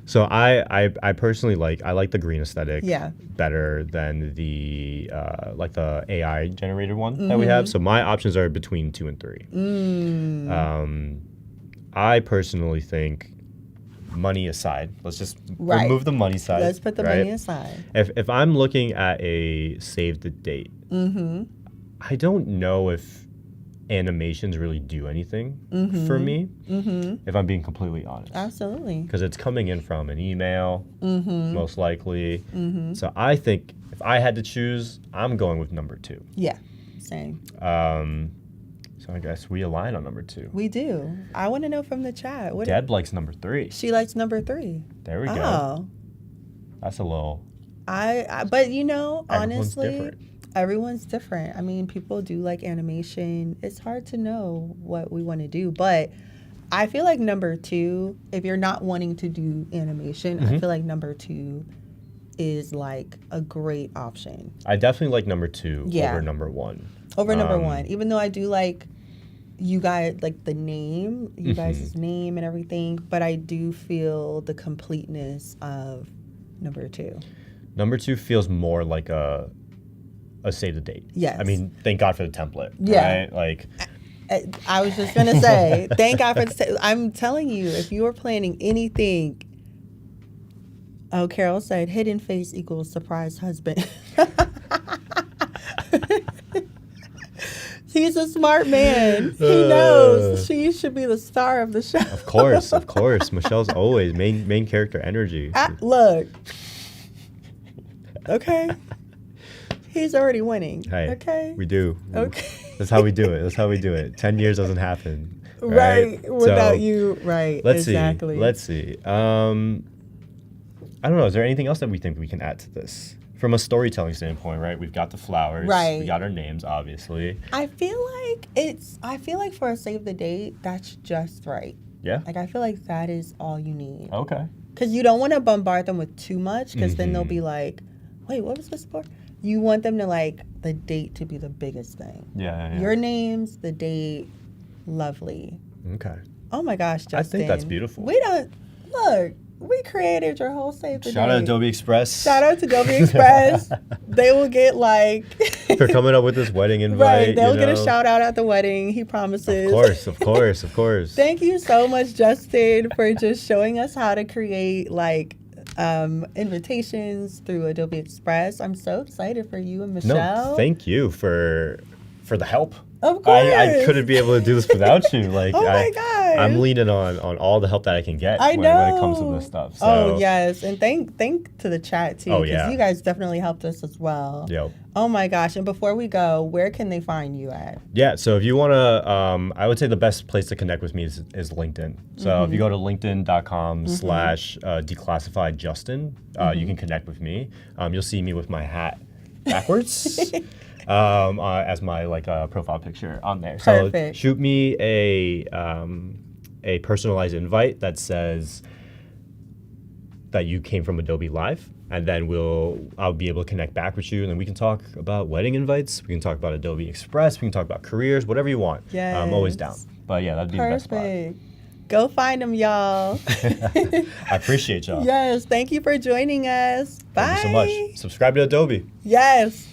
So I personally like the green aesthetic better than the like the AI generated one that we have. So my options are between 2 and 3. I personally think, money aside, let's just remove the money side. Let's put the money aside. If I'm looking at a save the date, I don't know if animations really do anything for me, if I'm being completely honest. Absolutely. Because it's coming in from an email, most likely. So I think if I had to choose, I'm going with number 2. Yeah, same. So I guess we align on number 2. We do. I want to know from the chat. Deb likes number 3. She likes number 3. There we go. That's a little... But you know, honestly, everyone's different. Everyone's different. I mean, people do like animation. It's hard to know what we want to do, but I feel like number 2, if you're not wanting to do animation, I feel like number 2 is like a great option. I definitely like number 2 over number 1. Over number 1, even though I do like you guys, like the name, you guys' name and everything, but I do feel the completeness of number 2. Number 2 feels more like a save the date. Yes. I mean, thank God for the template. Yeah. Right? Like, I was just gonna say, thank God for the I'm telling you, if you are planning anything. Oh, Carol said hidden face equals surprise husband. He's a smart man. He knows she should be the star of the show. Of course. Michelle's always main character energy. Look. Okay. He's already winning. Hey, okay. We do. Okay. That's how we do it. 10 years doesn't happen. Right. Without you. Right. Let's see. I don't know. Is there anything else that we think we can add to this? From a storytelling standpoint, right? We've got the flowers. Right. We got our names, obviously. I feel like for a save the date, that's just right. Yeah. Like, I feel like that is all you need. Okay. Because you don't want to bombard them with too much, because then they'll be like, wait, what was this for? You want them to like the date to be the biggest thing. Yeah. Your names, the date, lovely. Okay. Oh my gosh, Justin. I think that's beautiful. We created your whole save the date. Shout out Adobe Express. Shout out to Adobe Express. They will get like for coming up with this wedding invite. Right, they'll get a shout out at the wedding. He promises. Of course. Thank you so much, Justin, for just showing us how to create like invitations through Adobe Express. I'm so excited for you and Michelle. No, thank you for the help. Of course. I couldn't be able to do this without you. Like, oh my God. I'm leaning on all the help that I can get when it comes to this stuff. So. Oh, yes. And thank to the chat, too. Because you guys definitely helped us as well. Yep. Oh, my gosh. And before we go, where can they find you at? Yeah. So if you want to, I would say the best place to connect with me is LinkedIn. So if you go to linkedin.com/declassifiedjustin, you can connect with me. You'll see me with my hat backwards. As my profile picture on there. Perfect. So shoot me a personalized invite that says that you came from Adobe Live, and then I'll be able to connect back with you, and then we can talk about wedding invites. We can talk about Adobe Express. We can talk about careers, whatever you want. Yes. I'm always down. But yeah, that'd be the best spot. Go find them, y'all. I appreciate y'all. Yes. Thank you for joining us. Bye. Thank you so much. Subscribe to Adobe. Yes.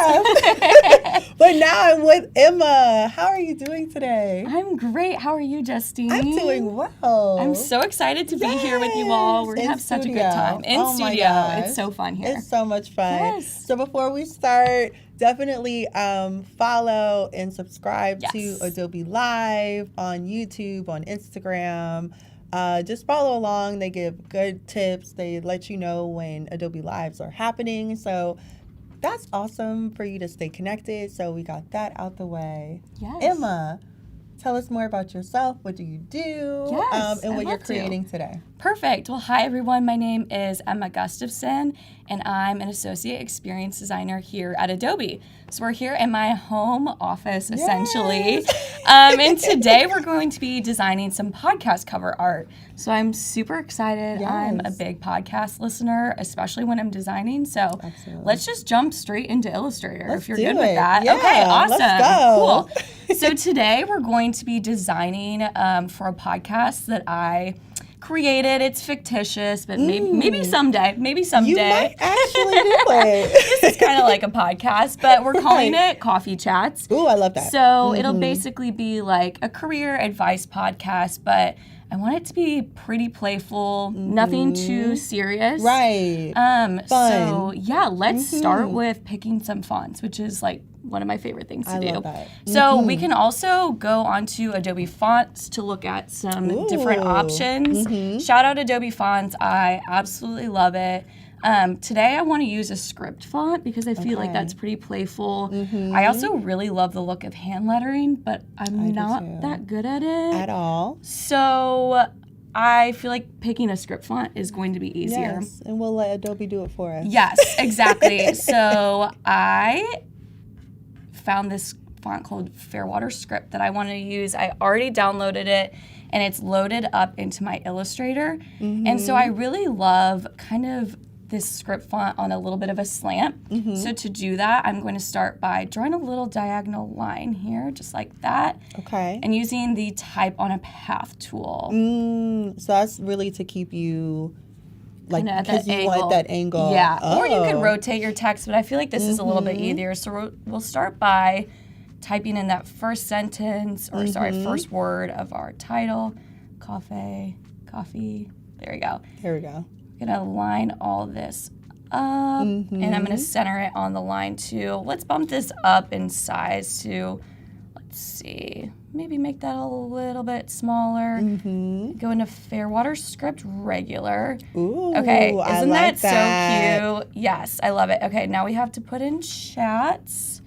laugh. But now I'm with Emma. How are you doing today? I'm great. How are you, Justine? I'm doing well. I'm so excited to be here with you all. We're going to have such a good time. In studio. It's so fun here. It's so much fun. Yes. So before we start, definitely follow and subscribe to Adobe Live on YouTube, on Instagram. Just follow along. They give good tips. They let you know when Adobe Lives are happening. So that's awesome for you to stay connected. So we got that out the way. Yes. Emma, tell us more about yourself. What do you do? Yes, and what I'd you're love creating to. today. Perfect. Well, hi, everyone. My name is Emma Gustafson, and I'm an associate experience designer here at Adobe. So we're here in my home office, essentially. And today we're going to be designing some podcast cover art. So I'm super excited. Yes. I'm a big podcast listener, especially when I'm designing. So Absolutely. let's just jump straight into Illustrator Let's if you're do good with it. that. Yeah, okay, awesome. let's go. Cool. So today we're going to be designing for a podcast that I created. It's fictitious, but maybe someday. You might actually do it. This is kind of like a podcast, but we're calling it Coffee Chats. Ooh, I love that. So it'll basically be like a career advice podcast, but I want it to be pretty playful, nothing too serious. Right. So yeah, let's start with picking some fonts, which is like one of my favorite things to do. Love that. So we can also go onto Adobe Fonts to look at some different options. Shout out Adobe Fonts. I absolutely love it. Today I want to use a script font because I feel like that's pretty playful. I also really love the look of hand lettering, but I'm not that good at it. At all. So I feel like picking a script font is going to be easier. Yes, and we'll let Adobe do it for us. Yes, exactly. So I found this font called Fairwater Script that I want to use. I already downloaded it and it's loaded up into my Illustrator. And so I really love kind of this script font on a little bit of a slant. So to do that, I'm going to start by drawing a little diagonal line here, just like that. Okay. And using the Type on a Path tool. So that's really to keep you like, because you angle. want that angle. Yeah, Oh. or you could rotate your text, but I feel like this is a little bit easier. So we'll start by typing in that first sentence, or first word of our title. Coffee. There we go. There we go. I'm gonna line all this up, and I'm gonna center it on the line too. Let's bump this up in size to, let's see, maybe make that a little bit smaller. Go into Fairwater Script regular. Ooh, okay, isn't I like that so cute? Yes, I love it. Okay, now we have to put in chats.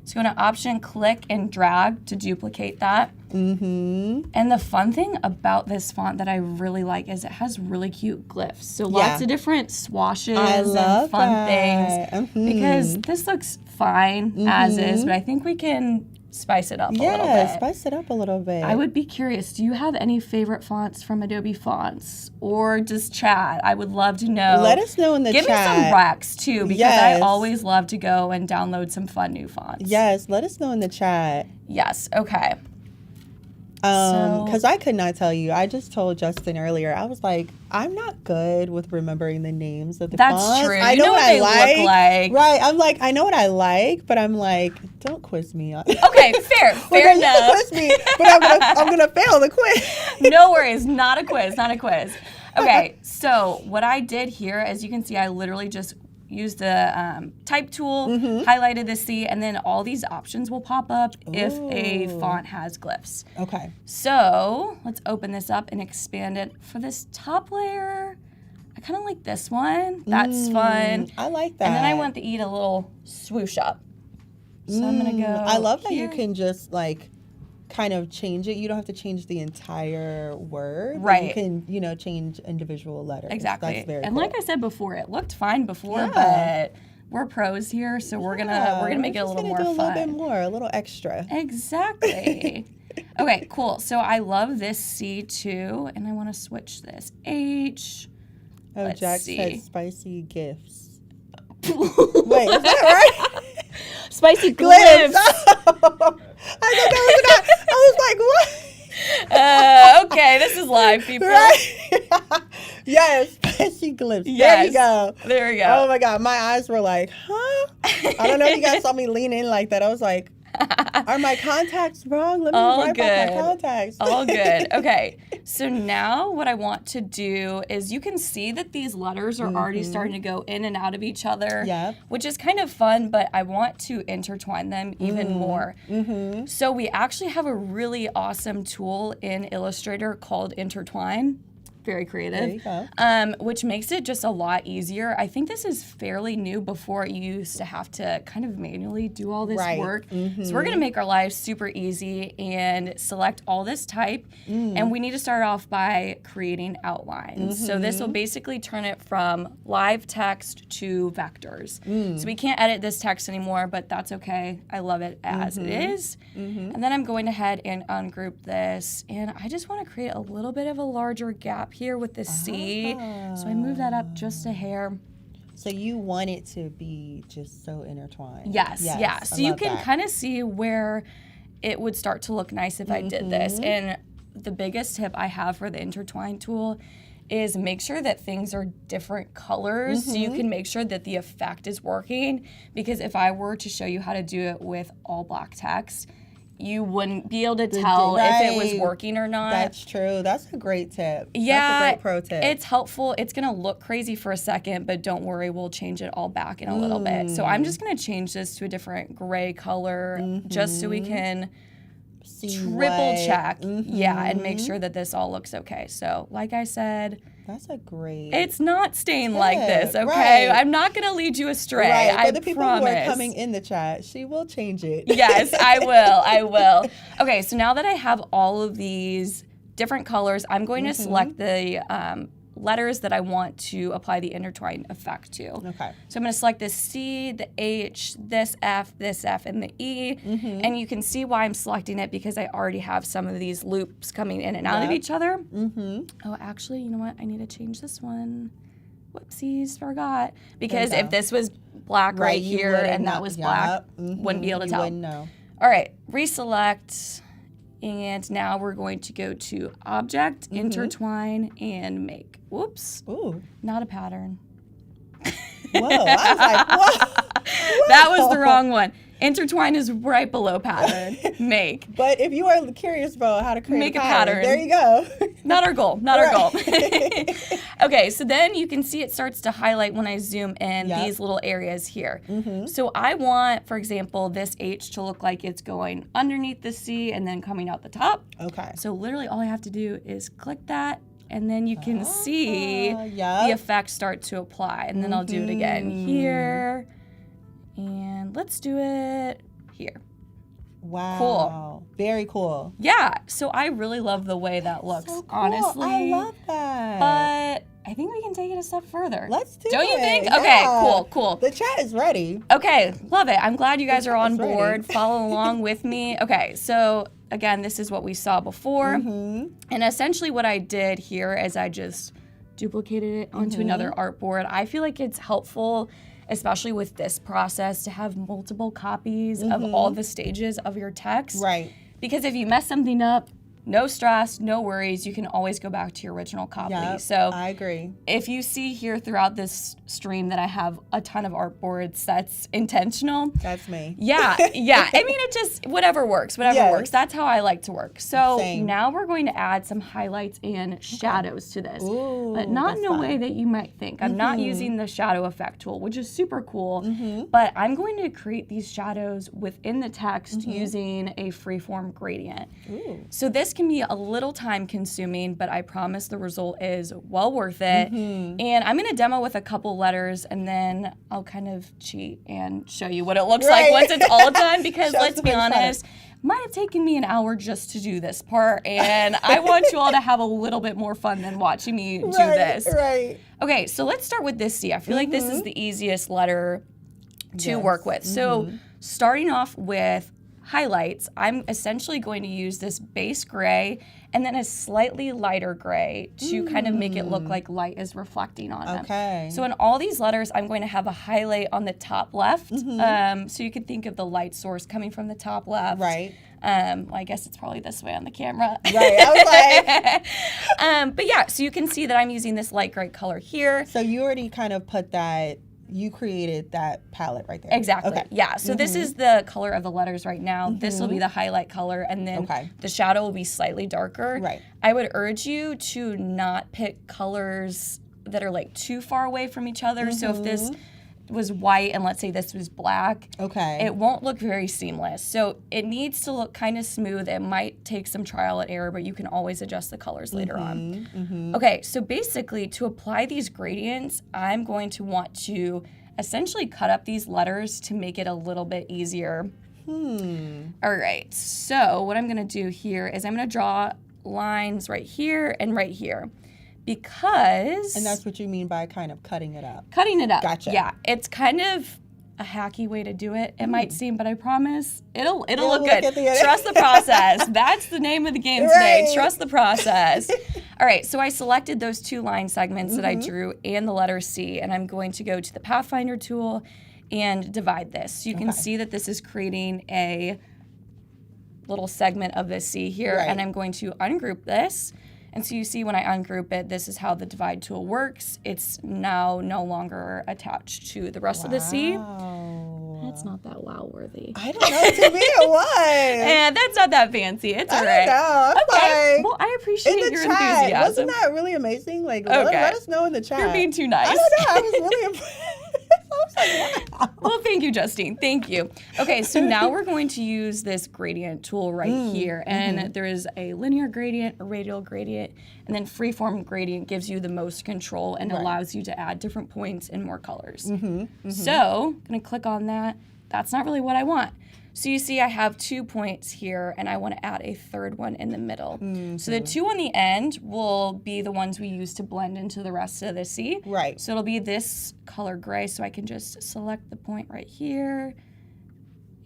So go to Option, click, and drag to duplicate that. And the fun thing about this font that I really like is it has really cute glyphs. So lots of different swashes and fun things. Because this looks fine as is, but I think we can spice it up a little bit. Yeah, spice it up a little bit. I would be curious, do you have any favorite fonts from Adobe Fonts? Or just chat? I would love to know. Let us know in the chat. Give me some recs too, because I always love to go and download some fun new fonts. Yes, let us know in the chat. Yes, okay. Because I could not tell you. I just told Justin earlier. I was like, I'm not good with remembering the names of the fonts. That's true. I know what they look like. Right. I'm like, I know what I like, but I'm like, don't quiz me on. Okay, fair enough. You can quiz me, but I'm gonna fail the quiz. No worries, not a quiz. Okay, so what I did here, as you can see, I literally just used the type tool, highlighted the C, and then all these options will pop up if a font has glyphs. Okay. So let's open this up and expand it. For this top layer, I kind of like this one. That's fun. I like that. And then I want to eat a little swoosh up. So I'm gonna go. I love that here. you can just like kind of change it. You don't have to change the entire word. Right. You can, change individual letters. Exactly. That's very and cool. like I said before, it looked fine before, but we're pros here, so we're gonna make it a little more fun. A little bit more, a little extra. Exactly. Okay, cool. So I love this C too, and I want to switch this H. Oh, Let's Jack see. said spicy gifts. Wait, is that right? Spicy Glyphs. glyphs. Oh, I thought that was not. I was like, what? Okay, this is live, people. Right? Yes, She glyphs. Yes. There you go. There we go. Oh my God, my eyes were like, huh? I don't know if you guys saw me lean in like that. I was like, are my contacts wrong? Let me write back my contacts. All good. Okay. So now what I want to do is you can see that these letters are already starting to go in and out of each other, which is kind of fun, but I want to intertwine them even more. So we actually have a really awesome tool in Illustrator called Intertwine. Very creative, which makes it just a lot easier. I think this is fairly new. Before you used to have to kind of manually do all this work. So we're gonna make our lives super easy and select all this type. And we need to start off by creating outlines. So this will basically turn it from live text to vectors. So we can't edit this text anymore, but that's okay. I love it as it is. And then I'm going ahead and ungroup this. And I just wanna create a little bit of a larger gap here with the C. So I move that up just a hair. So you want it to be just so intertwined. Yes. Yeah. So you can kind of see where it would start to look nice if I did this. And the biggest tip I have for the intertwine tool is make sure that things are different colors so you can make sure that the effect is working. Because if I were to show you how to do it with all black text, you wouldn't be able to tell if it was working or not. That's true. That's a great tip. Yeah, that's a great pro tip. It's helpful. It's going to look crazy for a second, but don't worry, we'll change it all back in a little bit. So I'm just going to change this to a different gray color just so we can triple check. Yeah, and make sure that this all looks okay. So like I said, that's a great. It's not staying like this, okay? I'm not going to lead you astray. Right, but the people promise. who are coming in the chat, she will change it. Yes, I will. I will. Okay, so now that I have all of these different colors, I'm going to select the letters that I want to apply the intertwine effect to. Okay. So I'm going to select this C, the H, this F, and the E. And you can see why I'm selecting it because I already have some of these loops coming in and out of each other. Oh, actually, you know what? I need to change this one. Whoopsies, forgot. Because if this was black right here and that was black, wouldn't be able to tell. Wouldn't know. All right, reselect. And now we're going to go to Object, Intertwine, and Make. Whoops. Ooh. Not a pattern. Whoa. I was like, whoa. That was the wrong one. Intertwine is right below pattern. Make. But if you are curious about how to create Make a pattern, there you go. Not our goal. Not our goal. Okay, so then you can see it starts to highlight when I zoom in these little areas here. So I want, for example, this H to look like it's going underneath the C and then coming out the top. Okay. So literally all I have to do is click that, and then you can see the effect start to apply. And then I'll do it again here. And let's do it here. Wow. Cool. Very cool. Yeah. So I really love the way that looks, So cool. honestly. I love that. But I think we can take it a step further. Let's do it. Don't you think? Yeah. Okay, cool. The chat is ready. Okay, love it. I'm glad you guys are on ready. board. Follow along with me. Okay, so again, this is what we saw before. And essentially what I did here is I just duplicated it onto another artboard. I feel like it's helpful, especially with this process, to have multiple copies of all the stages of your text. Right. Because if you mess something up, no stress, no worries. You can always go back to your original copy. Yep, So I agree. if you see here throughout this stream that I have a ton of artboards, that's intentional. That's me. Yeah. I mean, it just, whatever works. That's how I like to work. So Same. now we're going to add some highlights and shadows to this. Ooh, but not in a way that you might think. I'm not using the shadow effect tool, which is super cool. But I'm going to create these shadows within the text using a freeform gradient. Ooh. So this can be a little time consuming, but I promise the result is well worth it. And I'm going to demo with a couple letters, and then I'll kind of cheat and show you what it looks like once it's all done, because let's be honest, might have taken me an hour just to do this part, and I want you all to have a little bit more fun than watching me do this. Right. Okay, so let's start with this C. I feel like this is the easiest letter to work with. So starting off with highlights, I'm essentially going to use this base gray and then a slightly lighter gray to kind of make it look like light is reflecting on them. Okay. So in all these letters, I'm going to have a highlight on the top left. So you could think of the light source coming from the top left. Right. Well, I guess it's probably this way on the camera. Right, I was like. But yeah, so you can see that I'm using this light gray color here. So you already kind of put that, you created that palette right there. Exactly. Okay. Yeah. So this is the color of the letters right now. This will be the highlight color, and then the shadow will be slightly darker. Right. I would urge you to not pick colors that are like too far away from each other. So if this was white and let's say this was black, it won't look very seamless. So it needs to look kind of smooth. It might take some trial and error, but you can always adjust the colors later on. Okay, so basically to apply these gradients, I'm going to want to essentially cut up these letters to make it a little bit easier. All right, so what I'm gonna do here is I'm gonna draw lines right here and right here. Because... And that's what you mean by kind of cutting it up. Cutting it up. Gotcha. Yeah, it's kind of a hacky way to do it. It might seem, but I promise it'll look good. Trust the process. That's the name of the game today. Trust the process. All right, so I selected those 2 line segments that I drew and the letter C, and I'm going to go to the Pathfinder tool and divide this. So you can see that this is creating a little segment of this C here, and I'm going to ungroup this. And so you see when I ungroup it, this is how the divide tool works. It's now no longer attached to the rest of the C. That's not that wow-worthy. I don't know. To me it was. And that's not that fancy. It's all right. I don't know. Okay. Like, well, I appreciate in the your chat, enthusiasm. wasn't that really amazing? Like, let us know in the chat. You're being too nice. I don't know. I was really impressed. I was like, wow. Well, thank you, Justine. Thank you. Okay, so now we're going to use this gradient tool right here. And there is a linear gradient, a radial gradient, and then freeform gradient gives you the most control and allows you to add different points and more colors. So I'm going to click on that. That's not really what I want. So you see I have 2 points here, and I want to add a third one in the middle. So the 2 on the end will be the ones we use to blend into the rest of the C. Right. So it'll be this color gray, so I can just select the point right here.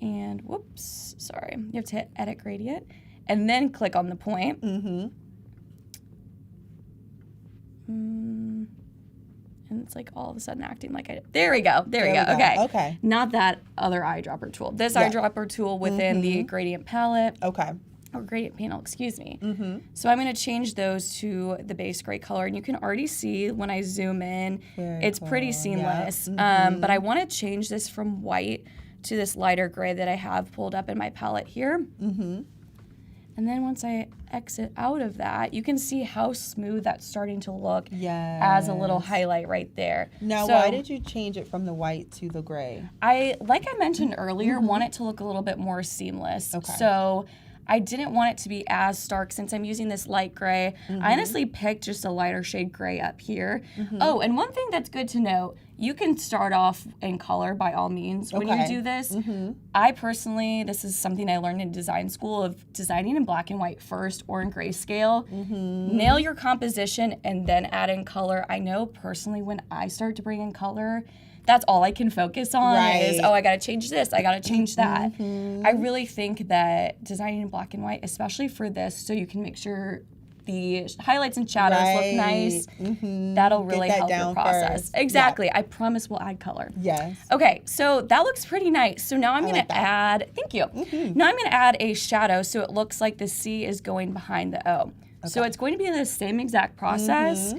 And whoops, sorry. You have to hit edit gradient, and then click on the point. And it's like all of a sudden acting like I did. There we go. There we go. Okay. Not that other eyedropper tool. This eyedropper tool within the gradient palette. Or gradient panel, excuse me. So I'm going to change those to the base gray color. And you can already see when I zoom in, it's pretty seamless. But I want to change this from white to this lighter gray that I have pulled up in my palette here. And then once I exit out of that, you can see how smooth that's starting to look as a little highlight right there. Now, why did you change it from the white to the gray? Like I mentioned earlier, want it to look a little bit more seamless. So I didn't want it to be as stark since I'm using this light gray. I honestly picked just a lighter shade gray up here. Oh, and one thing that's good to note, you can start off in color by all means when you do this. I personally, this is something I learned in design school of designing in black and white first or in grayscale. Nail your composition and then add in color. I know personally when I start to bring in color, that's all I can focus on is, oh, I gotta change this, I gotta change that. I really think that designing in black and white, especially for this, so you can make sure the highlights and shadows look nice, that'll really help your process. Exactly. I promise we'll add color. Okay, so that looks pretty nice. So now I'm gonna add, thank you. Now I'm gonna add a shadow so it looks like the C is going behind the O. So it's going to be the same exact process.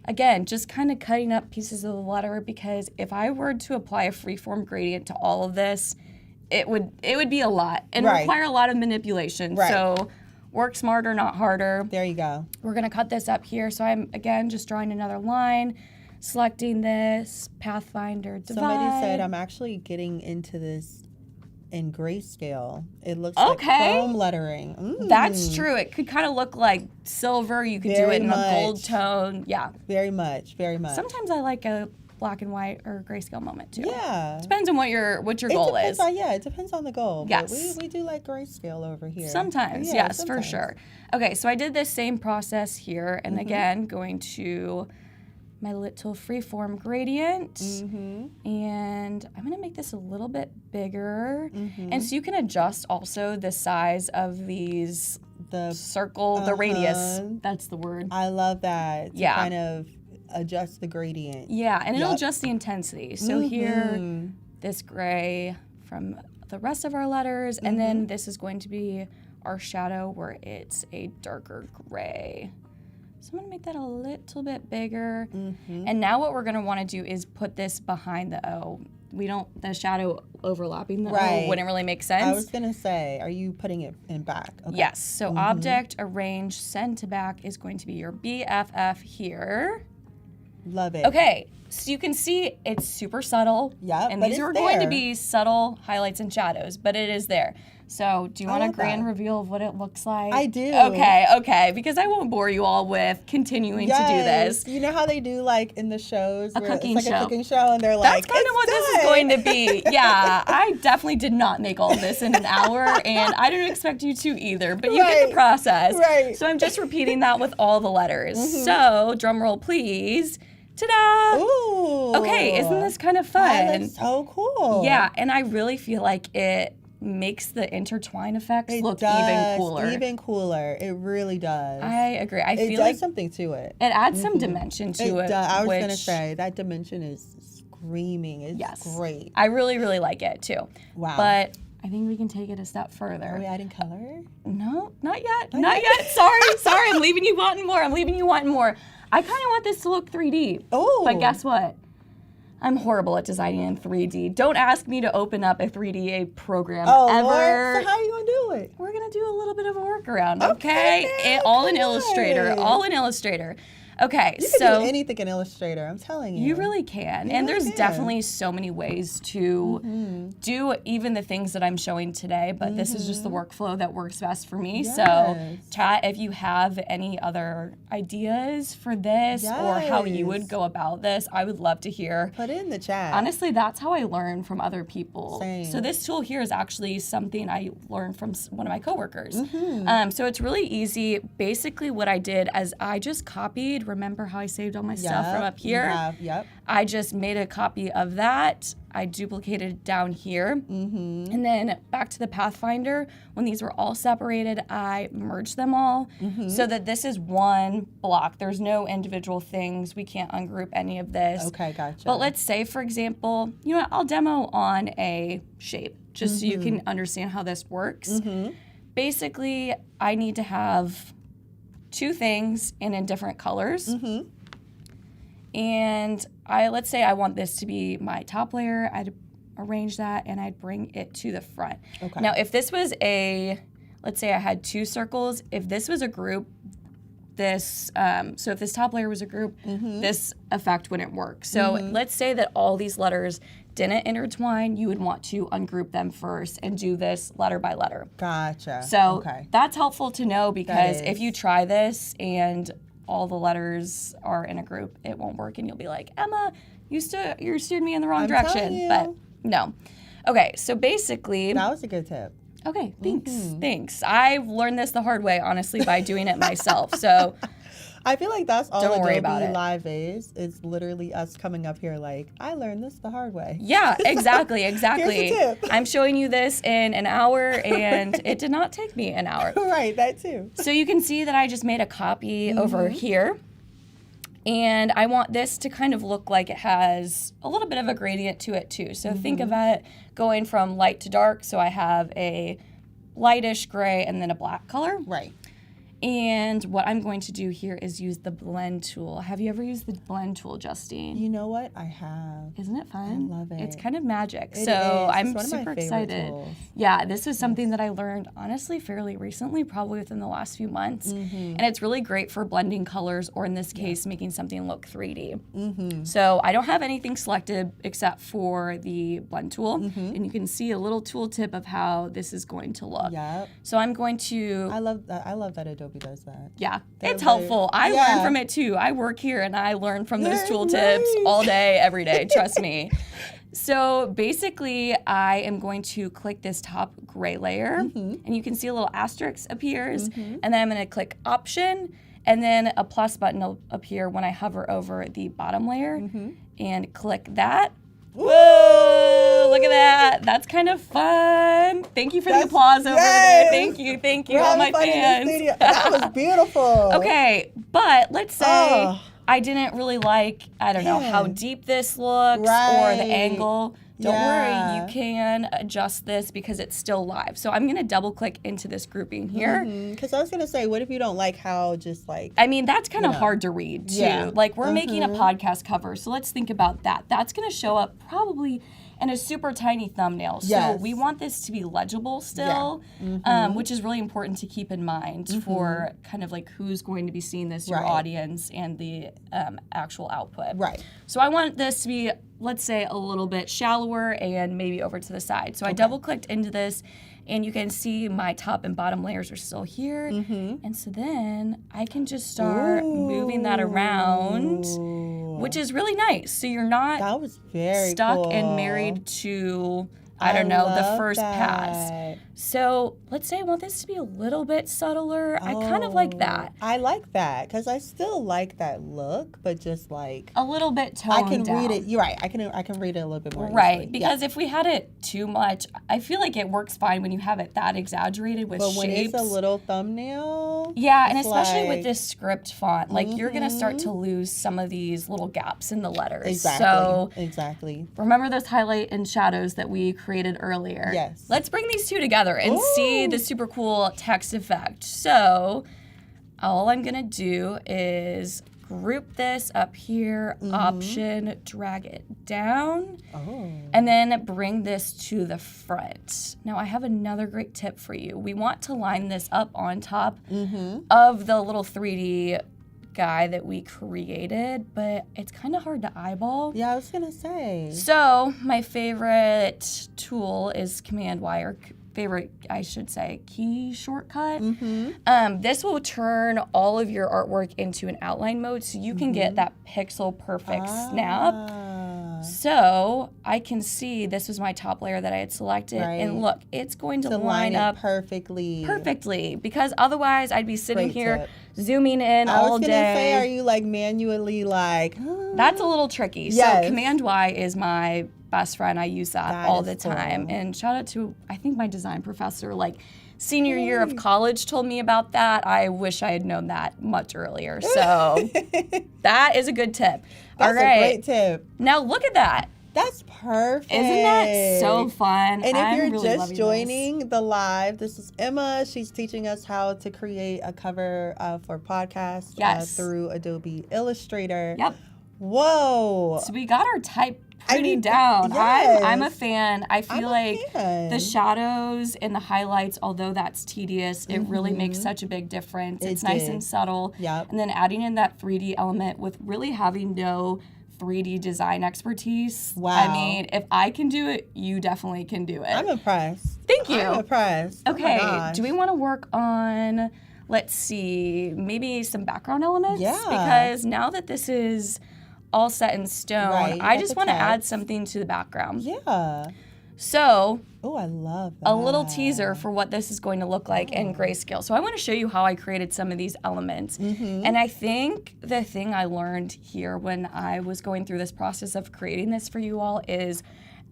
Again, just kind of cutting up pieces of the letter because if I were to apply a freeform gradient to all of this, it would be a lot and require a lot of manipulation. So work smarter, not harder. There you go. We're gonna cut this up here. So I'm, again, just drawing another line, selecting this, Pathfinder divide. Somebody said I'm actually getting into this in grayscale. It looks like chrome lettering. That's true. It could kind of look like silver. You could do it in a gold tone. Yeah. Very much. Sometimes I like a black and white or grayscale moment too. Yeah. Depends on what your goal is. It depends on the goal. Yes. But we do like grayscale over here. Sometimes, yes, for sure. Okay, so I did this same process here, and again, going to my little freeform gradient, and I'm gonna make this a little bit bigger. And so you can adjust also the size of these, the circle, the radius, that's the word. I love that. To kind of adjust the gradient. Yeah, and it'll adjust the intensity. So here, this gray from the rest of our letters. And then this is going to be our shadow where it's a darker gray. So I'm going to make that a little bit bigger. And now what we're going to want to do is put this behind the O. The shadow overlapping the O wouldn't really make sense. I was going to say, are you putting it in back? Okay. Yes. So object, arrange, send to back is going to be your BFF here. Love it. Okay. So you can see it's super subtle. Yeah, And but these it's are going to there. be subtle highlights and shadows, but it is there. So do you want a love grand that. reveal of what it looks like? I do. Okay, because I won't bore you all with continuing to do this. You know how they do like in the shows? Where cooking it's like show. a cooking show and they're like, That's kind of what this is going to be. Yeah, I definitely did not make all of this in an hour, and I don't expect you to either, but you get the process. Right. So I'm just repeating that with all the letters. So, drum roll please. Ta-da! Ooh. Okay, isn't this kind of fun? That looks so cool. Yeah, and I really feel like it makes the intertwine effects It look does, even cooler. Even cooler. It really does. I agree. I it feel does like something to it. it adds some dimension to it. does. I was going to which say, that dimension is screaming. It's great. I really, really like it too. Wow. But I think we can take it a step further. Are we adding color? No, not yet. Not yet. Sorry. I'm leaving you wanting more. I kind of want this to look 3D. Oh. But guess what? I'm horrible at designing in 3D. Don't ask me to open up a 3D program ever. Lord. So how are you going to do it? We're going to do a little bit of a workaround, okay? All in Illustrator. Okay, You can so do anything in Illustrator, I'm telling you. you really can. And there's definitely so many ways to do even the things that I'm showing today, but this is just the workflow that works best for me. So Yes. chat if you have any other ideas for this or how you would go about this. I would love to hear. Put it in the chat. Honestly, that's how I learn from other people. Same. So this tool here is actually something I learned from one of my coworkers. So it's really easy. Basically what I did is I just copied, remember how I saved all my stuff from up here? Yep. I just made a copy of that. I duplicated it down here. And then back to the Pathfinder, when these were all separated, I merged them all so that this is one block. There's no individual things. We can't ungroup any of this. Okay, gotcha. But let's say, for example, you know what, I'll demo on a shape just so you can understand how this works. Basically, I need to have two things in different colors. And let's say I want this to be my top layer. I'd arrange that and I'd bring it to the front. Okay. Now, if this was let's say I had two circles, if this was a group, so if this top layer was a group, this effect wouldn't work. So let's say that all these letters didn't intertwine, you would want to ungroup them first and do this letter by letter. Gotcha. So that's helpful to know because That if is. you try this and all the letters are in a group, it won't work and you'll be like, Emma, you steered me in the wrong direction. telling you. But no. Okay, so basically, That was a good tip. okay, thanks. I've learned this the hard way, honestly, by doing it myself. So I feel like that's all Don't worry Adobe about it. Live is. It's literally us coming up here like, I learned this the hard way. yeah, exactly. Here's a tip. I'm showing you this in an hour and it did not take me an hour. Right, that too. So you can see that I just made a copy over here. And I want this to kind of look like it has a little bit of a gradient to it too. So think of it going from light to dark. So I have a lightish gray and then a black color. Right. And what I'm going to do here is use the blend tool. Have you ever used the blend tool, Justine? You know what? I have. Isn't it fun? I love it. It's kind of magic. It So is. I'm It's one of my super favorite excited. tools. Yeah, this is something that I learned honestly fairly recently, probably within the last few months. And it's really great for blending colors or in this case, making something look 3D. So I don't have anything selected except for the blend tool. And you can see a little tool tip of how this is going to look. Yep. So I'm going to I love that Adobe does that. yeah, They're it's helpful. I learn yeah. from it too. I work here and I learn from those They're tool tips nice. all day, every day. Trust me. So basically, I am going to click this top gray layer, and you can see a little asterisk appears, and then I'm going to click Option, and then a plus button will appear when I hover over the bottom layer, and click that. Whoa! Look at that. That's kind of fun. Thank you for the applause over there. Thank you, We're all my having fun in the fans. studio. That was beautiful. Okay, but let's say Oh. I didn't really like, I don't know, how deep this looks or the Right. angle. Don't worry, you can adjust this because it's still live. So I'm going to double click into this grouping here. Because I was going to say, what if you don't like how just like... I mean, that's kind of hard to read too. Yeah. Like we're making a podcast cover. So let's think about that. That's going to show up probably in a super tiny thumbnail. So we want this to be legible still, which is really important to keep in mind for kind of like who's going to be seeing this, your audience, and the actual output. Right. So I want this to be, let's say, a little bit shallower and maybe over to the side. So I double clicked into this, and you can see my top and bottom layers are still here. And so then I can just start moving that around, which is really nice. So you're not that was very stuck cool. and married to, I don't know, the first pass. So let's say I want this to be a little bit subtler. I kind of like that. I like that because I still like that look, but just like a little bit toned I can down. read it. You're right. I can read it a little bit more. Right, easily. because if we had it too much, I feel like it works fine when you have it that exaggerated with shapes. But when it's a little thumbnail, yeah, and especially with this script font, like you're gonna start to lose some of these little gaps in the letters. Exactly. So remember those highlight and shadows that we created earlier? Yes. Let's bring these two together and see the super cool text effect. So all I'm gonna do is group this up here, option, drag it down, and then bring this to the front. Now I have another great tip for you. We want to line this up on top of the little 3D guy that we created, but it's kind of hard to eyeball. Yeah, I was gonna say. So my favorite tool is Command Y, or favorite, I should say, key shortcut. This will turn all of your artwork into an outline mode so you can get that pixel perfect snap. So I can see this was my top layer that I had selected, and look, it's going to line up perfectly, because otherwise I'd be sitting Great here tip. zooming in all day. I was gonna say, are you like manually like? That's a little tricky. Yes. So Command Y is my best friend. I use that all the time. Cool. And shout out to, I think, my design professor, like senior year of college, told me about that. I wish I had known that much earlier. So that is a good tip. That's all right. a great tip. Now look at that. That's perfect. Isn't that so fun? And if I'm you're really just loving joining the live, this is Emma. She's teaching us how to create a cover for podcasts through Adobe Illustrator. Yep. Whoa. So we got our type pretty down. Yes. I'm a fan. I feel like fan. the shadows and the highlights, although that's tedious, it really makes such a big difference. It's nice and subtle. Yep. And then adding in that 3D element with really having no 3D design expertise. Wow. I mean, if I can do it, you definitely can do it. I'm impressed. Thank you. I'm impressed. Okay, Oh my gosh. do we want to work on, let's see, maybe some background elements? Yeah. Because now that this is all set in stone, Right, I got just the want to add text. something to the background. Yeah. So Oh, I love that. a little teaser for what this is going to look like in grayscale. So I want to show you how I created some of these elements. And I think the thing I learned here when I was going through this process of creating this for you all is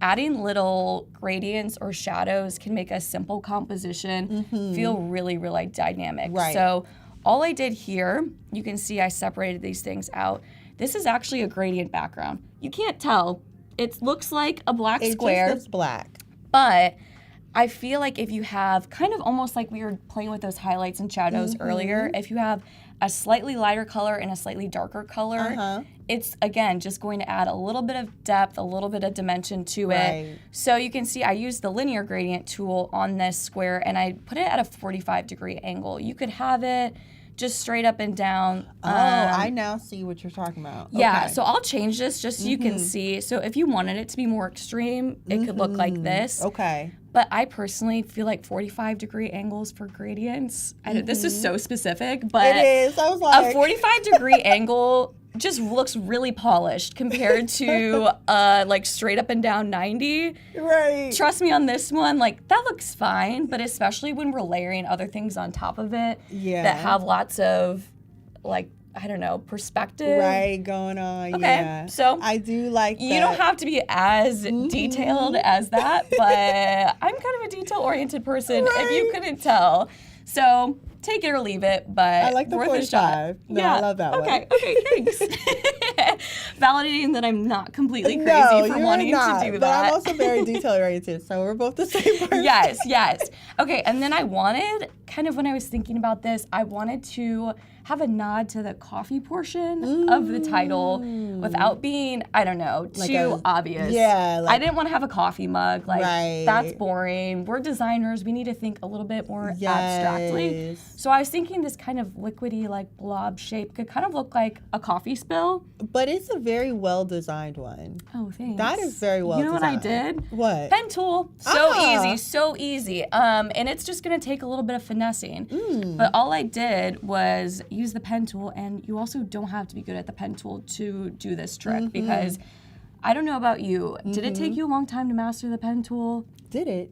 adding little gradients or shadows can make a simple composition feel really, really dynamic. Right. So all I did here, you can see I separated these things out. This is actually a gradient background. You can't tell. It looks like a black square. It just looks black. But I feel like if you have kind of almost like we were playing with those highlights and shadows earlier, if you have a slightly lighter color and a slightly darker color, it's, again, just going to add a little bit of depth, a little bit of dimension to it. So you can see I used the linear gradient tool on this square, and I put it at a 45-degree angle. You could have it just straight up and down. I now see what you're talking about. Yeah, Okay. so I'll change this just so you can see. So if you wanted it to be more extreme, it could look like this. Okay. But I personally feel like 45-degree angles for gradients. This is so specific, but It is. I was like... a 45-degree angle just looks really polished compared to like straight up and down 90. Right. Trust me on this one, like that looks fine, but especially when we're layering other things on top of it that have lots of like, I don't know, perspective. Right, going on. Okay, Yeah. so I do like that. you don't have to be as detailed as that, but I'm kind of a detail-oriented person, if you couldn't tell. So take it or leave it, but I like the worth a shot. 45. No, I love that one. Okay, thanks. Validating that I'm not completely crazy No, for you're wanting not, to do but that. I'm also very detail-oriented, so we're both the same person. Yes. Okay, and then I wanted, kind of when I was thinking about this, I wanted to have a nod to the coffee portion of the title without being, I don't know, too obvious. Yeah. I didn't want to have a coffee mug. Like, Right. that's boring. We're designers. We need to think a little bit more abstractly. Yes. So I was thinking this kind of liquidy, like, blob shape could kind of look like a coffee spill. But it's a very well-designed one. Oh, thanks. That is very well You know designed. what I did? What? Pen tool. So easy. And it's just going to take a little bit of finessing. But all I did was use the pen tool, and you also don't have to be good at the pen tool to do this trick because I don't know about you. Did it take you a long time to master the pen tool? Did it?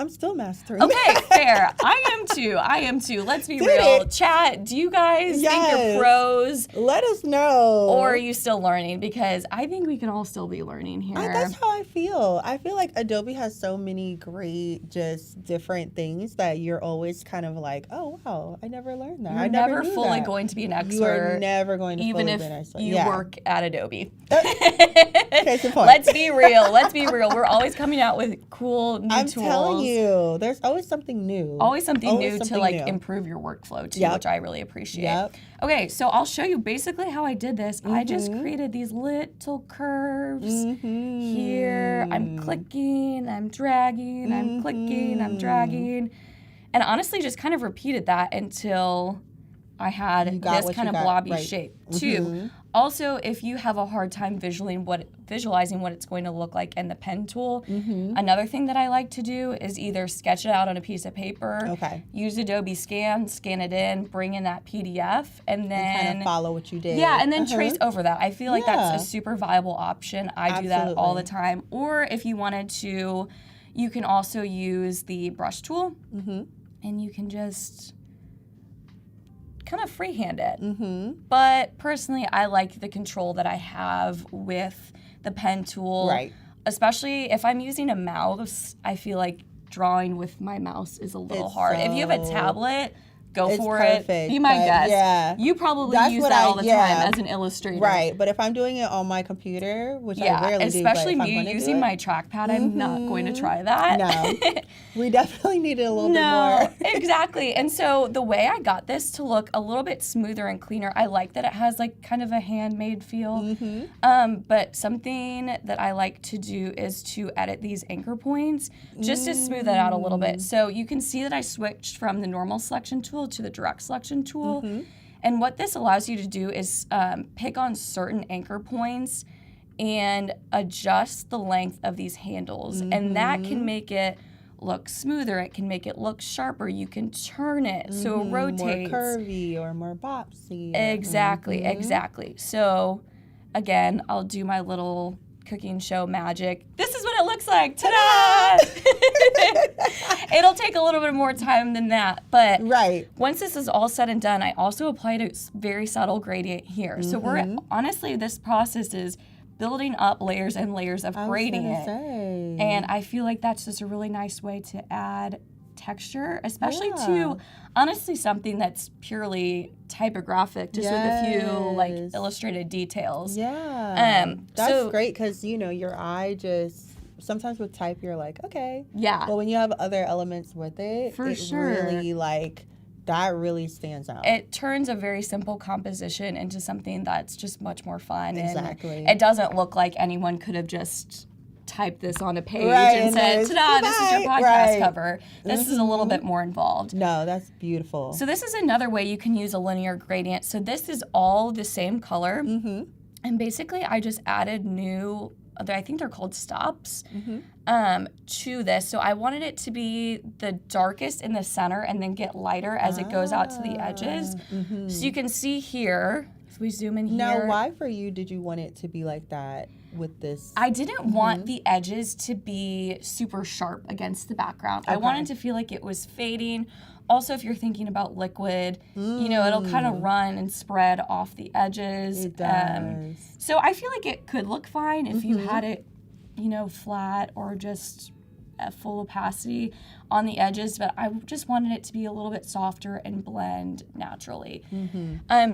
I'm still mastering. Okay, fair. I am too. Let's be real. Chat, do you guys think you're pros? Let us know. Or are you still learning? Because I think we can all still be learning here. That's how I feel. I feel like Adobe has so many great, just different things that you're always kind of like, oh, wow, I never learned that. You're never fully going to be an expert. You are never going to even fully if be an expert. you work at Adobe. Case in point. Let's be real. We're always coming out with cool new tools. I'm telling you, there's always something new. Always something new to like improve your workflow too, which I really appreciate. Okay, so I'll show you basically how I did this. I just created these little curves here. I'm clicking, I'm dragging, I'm clicking, I'm dragging. And honestly just kind of repeated that until I had this kind of blobby shape too. Also, if you have a hard time visualizing what it's going to look like in the pen tool, another thing that I like to do is either sketch it out on a piece of paper, use Adobe scan it in, bring in that PDF, and then kind of follow what you did. Yeah, and then trace over that. I feel like that's a super viable option. I do that all the time. Or if you wanted to, you can also use the brush tool, and you can just kind of freehand it. But personally, I like the control that I have with the pen tool. Right. Especially if I'm using a mouse, I feel like drawing with my mouse is a little hard. If you have a tablet, go for it. Be my guest. Yeah. You probably use that all the time as an illustrator. Right, but if I'm doing it on my computer, which I rarely especially do, but me using my trackpad, I'm not going to try that. No, we definitely need it a little bit more. Exactly. And so the way I got this to look a little bit smoother and cleaner, I like that it has like kind of a handmade feel. But something that I like to do is to edit these anchor points just to smooth it out a little bit. So you can see that I switched from the normal selection tool to the direct selection tool. And what this allows you to do is pick on certain anchor points and adjust the length of these handles. And that can make it look smoother. It can make it look sharper. You can turn it so it rotates. More curvy or more boxy. Exactly. So again, I'll do my little cooking show magic. This is what it looks like. Ta-da! It'll take a little bit more time than that, but once this is all said and done, I also applied a very subtle gradient here. So we're honestly, this process is building up layers and layers of gradient. And I feel like that's just a really nice way to add texture, especially to honestly something that's purely typographic, just with a few like illustrated details. That's great because your eye just sometimes with type you're like, okay, but when you have other elements with it, really like that really stands out. It turns a very simple composition into something that's just much more fun. And it doesn't look like anyone could have just typed this on a page and said, ta-da, this is your podcast cover. This is a little bit more involved. No, that's beautiful. So this is another way you can use a linear gradient. So this is all the same color. And basically I just added new, I think they're called stops, to this. So I wanted it to be the darkest in the center and then get lighter as it goes out to the edges. So you can see here, if we zoom in here. Now, why for you did you want it to be like that with this? I didn't want the edges to be super sharp against the background. I wanted to feel like it was fading. Also, if you're thinking about liquid, it'll kind of run and spread off the edges. It does. So I feel like it could look fine if you had it, flat or just a full opacity on the edges, but I just wanted it to be a little bit softer and blend naturally.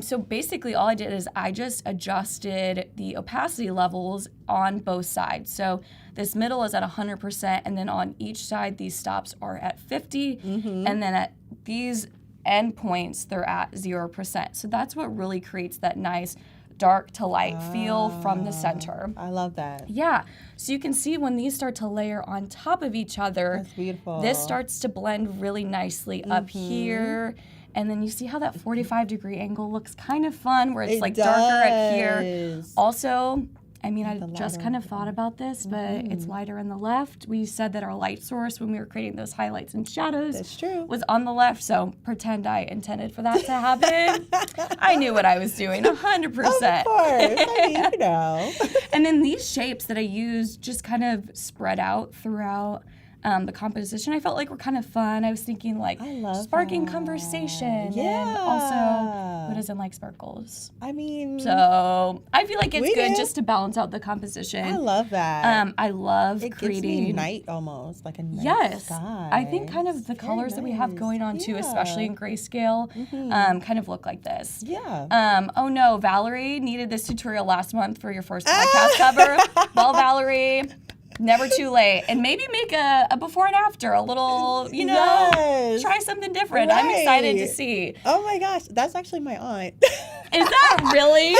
So basically all I did is I just adjusted the opacity levels on both sides. So this middle is at 100%, and then on each side these stops are at 50, and then at these end points they're at 0%. So that's what really creates that nice dark to light feel from the center. I love that. Yeah, so you can see when these start to layer on top of each other, That's beautiful. this starts to blend really nicely up here. And then you see how that 45-degree angle looks kind of fun, where it's like darker up here. Also, I mean, I just kind of thought about this, but it's lighter in the left. We said that our light source when we were creating those highlights and shadows was on the left, so pretend I intended for that to happen. I knew what I was doing, 100%. Of course. I mean, you know. And then these shapes that I used just kind of spread out throughout the composition, I felt like were kind of fun. I was thinking like sparking conversation, and also who doesn't like sparkles? I mean, so I feel like it's good just to balance out the composition. I love that. I love creating. It gives me night almost, like a night sky. I think kind of the colors that we have going on too, especially in grayscale, kind of look like this. Yeah. Oh no, Valerie needed this tutorial last month for your first podcast cover. Well, Valerie, never too late. And maybe make a before and after, a little, you know, try something different. Right. I'm excited to see. Oh my gosh, that's actually my aunt. Is that really? No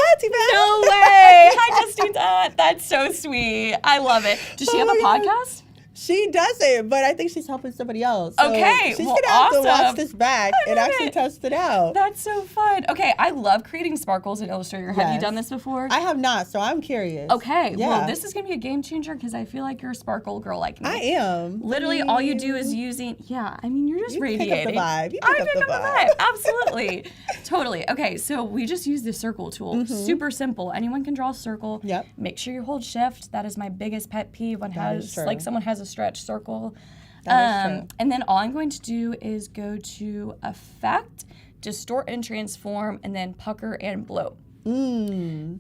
No way. Hi, Justine's aunt. That's so sweet. I love it. Does she have a podcast? She doesn't, but I think she's helping somebody else. So Okay, she's well, gonna have to watch awesome. this back and love actually it. test it out. That's so fun. Okay, I love creating sparkles in Illustrator. Have you Yes. done this before? I have not, so I'm curious. Okay, Yeah. well, this is going to be a game changer because I feel like you're a sparkle girl like me. I am. Literally, all you do is using, I mean, you're just You pick radiating. up the vibe. You I pick up pick the up the vibe. vibe. Absolutely. Totally. Okay, so we just use the circle tool. Super simple. Anyone can draw a circle. Yep. Make sure you hold shift. That is my biggest pet peeve when someone has a stretch circle. That is true. And then all I'm going to do is go to Effect, Distort and Transform, and then Pucker and Bloat.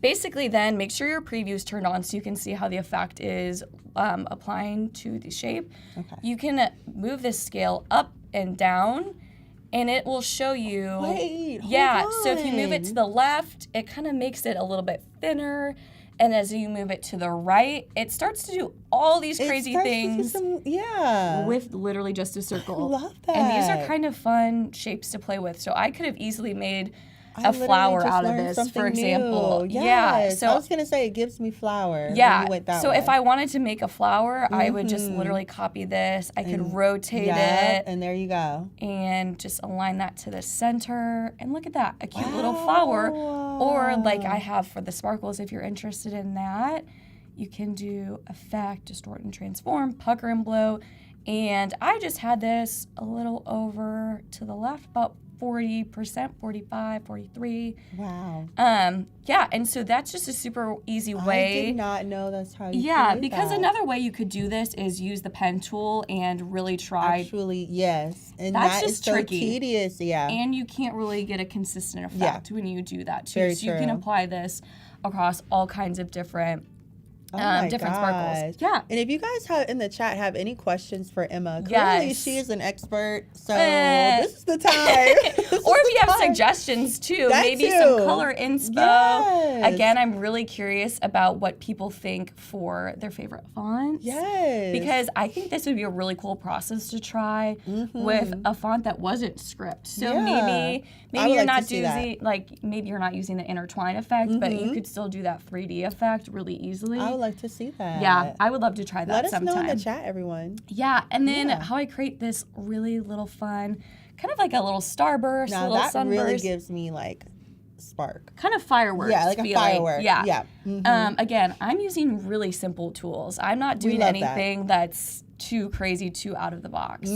Basically then, make sure your preview is turned on so you can see how the effect is applying to the shape. Okay. You can move this scale up and down, and it will show you. Wait, hold so if you move it to the left, it kind of makes it a little bit thinner. And as you move it to the right, it starts to do all these crazy things with literally just a circle. I love that. And these are kind of fun shapes to play with. So I could have easily made a flower out of this, for example. Yes. Yeah. So I was gonna say it gives me flower. yeah. When you went that So way. if I wanted to make a flower, I would just literally copy this. I could rotate it and there you go. and just align that to the center. And look at that, a cute little flower. Or like I have for the sparkles, if you're interested in that, you can do Effect, Distort and Transform, Pucker and Bloat. And I just had this a little over to the left, about 40%, 45, 43. Wow. And so that's just a super easy way. I did not know that's how you Yeah, did because that. another way you could do this is use the pen tool and really try. Actually, yes. And That's that is just so tricky. tedious, yeah. And you can't really get a consistent effect when you do that too. Very so you can true. apply this across all kinds of different different sparkles. Yeah. And if you guys in the chat have any questions for Emma, clearly she is an expert. So this is the time. Or if you have suggestions too, maybe some color inspo. Yes. Again, I'm really curious about what people think for their favorite fonts. Yes. Because I think this would be a really cool process to try with a font that wasn't script. So maybe you're not using maybe you're not using the intertwine effect, but you could still do that 3D effect really easily. I would like to see that. Yeah, I would love to try that sometime. Let us know in the chat, everyone. Yeah, and then how I create this really little fun, kind of like a little starburst, now, a little that sunburst. really gives me like spark. Kind of fireworks. Yeah, like feeling. a firework. Yeah. Mm-hmm. Again, I'm using really simple tools. I'm not doing anything that's too crazy, too out of the box.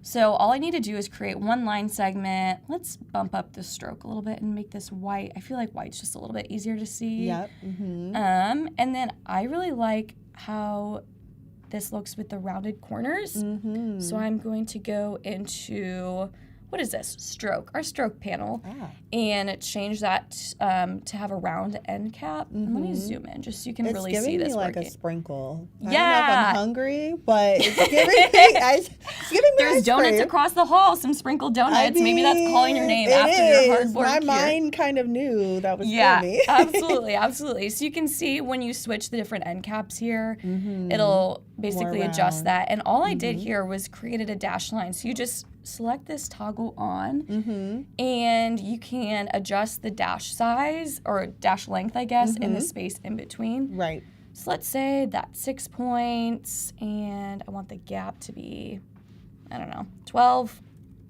So all I need to do is create one line segment. Let's bump up the stroke a little bit and make this white. I feel like white's just a little bit easier to see. Yep. And then I really like how this looks with the rounded corners. So I'm going to go into what is this? Stroke, our stroke panel, Ah. and change that to have a round end cap. And let me zoom in just so you can really see this It's giving me like working. a sprinkle. I Yeah. don't know if I'm hungry, but it's giving me, it's giving me There's ice donuts cream. across the hall, some sprinkled donuts. Maybe that's calling your name it after your hard is. work My here. mind kind of knew that was Yeah, for me. absolutely, absolutely. So you can see when you switch the different end caps here, it'll basically adjust round. that. And all I did here was created a dash line. So you just select this toggle on, and you can adjust the dash size or dash length, I guess, and the space in between. Right. So let's say that's 6 points, and I want the gap to be, I don't know, 12.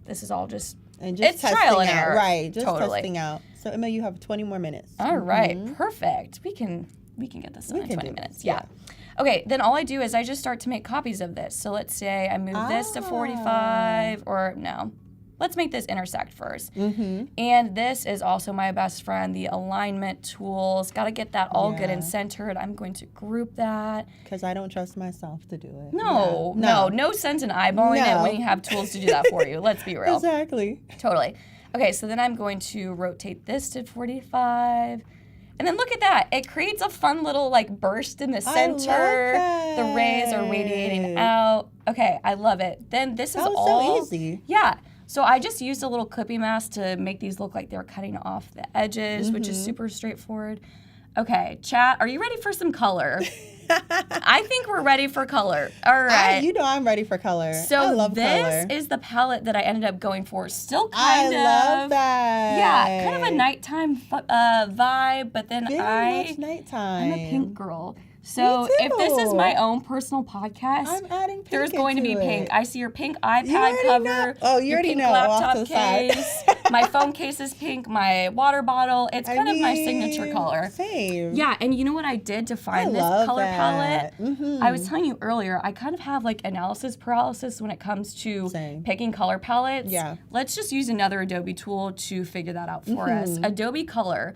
This is all just, And just it's testing trial and out. error. Right. Just Totally. testing out. So Emma, you have 20 more minutes. All right, perfect. We can get this done in can 20 do minutes. this, Yeah. Okay, then all I do is I just start to make copies of this. So let's say I move this to 45, or no. Let's make this intersect first. And this is also my best friend, the alignment tools. Got to get that all good and centered. I'm going to group that. Because I don't trust myself to do it. No sense in eyeballing it when you have tools to do that for you. Let's be real. Exactly. Totally. Okay, so then I'm going to rotate this to 45. And then look at that. It creates a fun little like burst in the center. The rays are radiating out. Okay, I love it. Then this is That was all so easy. Yeah. So I just used a little clippy mask to make these look like they're cutting off the edges, which is super straightforward. Okay, chat, are you ready for some color? I think we're ready for color. All right. You know I'm ready for color. So I love this color. is the palette that I ended up going for. Still kind of. I love that. Yeah, kind of a nighttime vibe, but then Very much nighttime. I'm a pink girl. So if this is my own personal podcast, I'm adding pink there's going to be into pink. it. I see your pink You iPad already cover. know. Oh, you your already pink know. Off laptop to the side. case. My phone case is pink. My water bottle. It's kind of my signature color. Same. Yeah, and you know what I did to find this love color that. palette? I was telling you earlier, I kind of have like analysis paralysis when it comes to Same. picking color palettes. Yeah. Let's just use another Adobe tool to figure that out for us. Adobe Color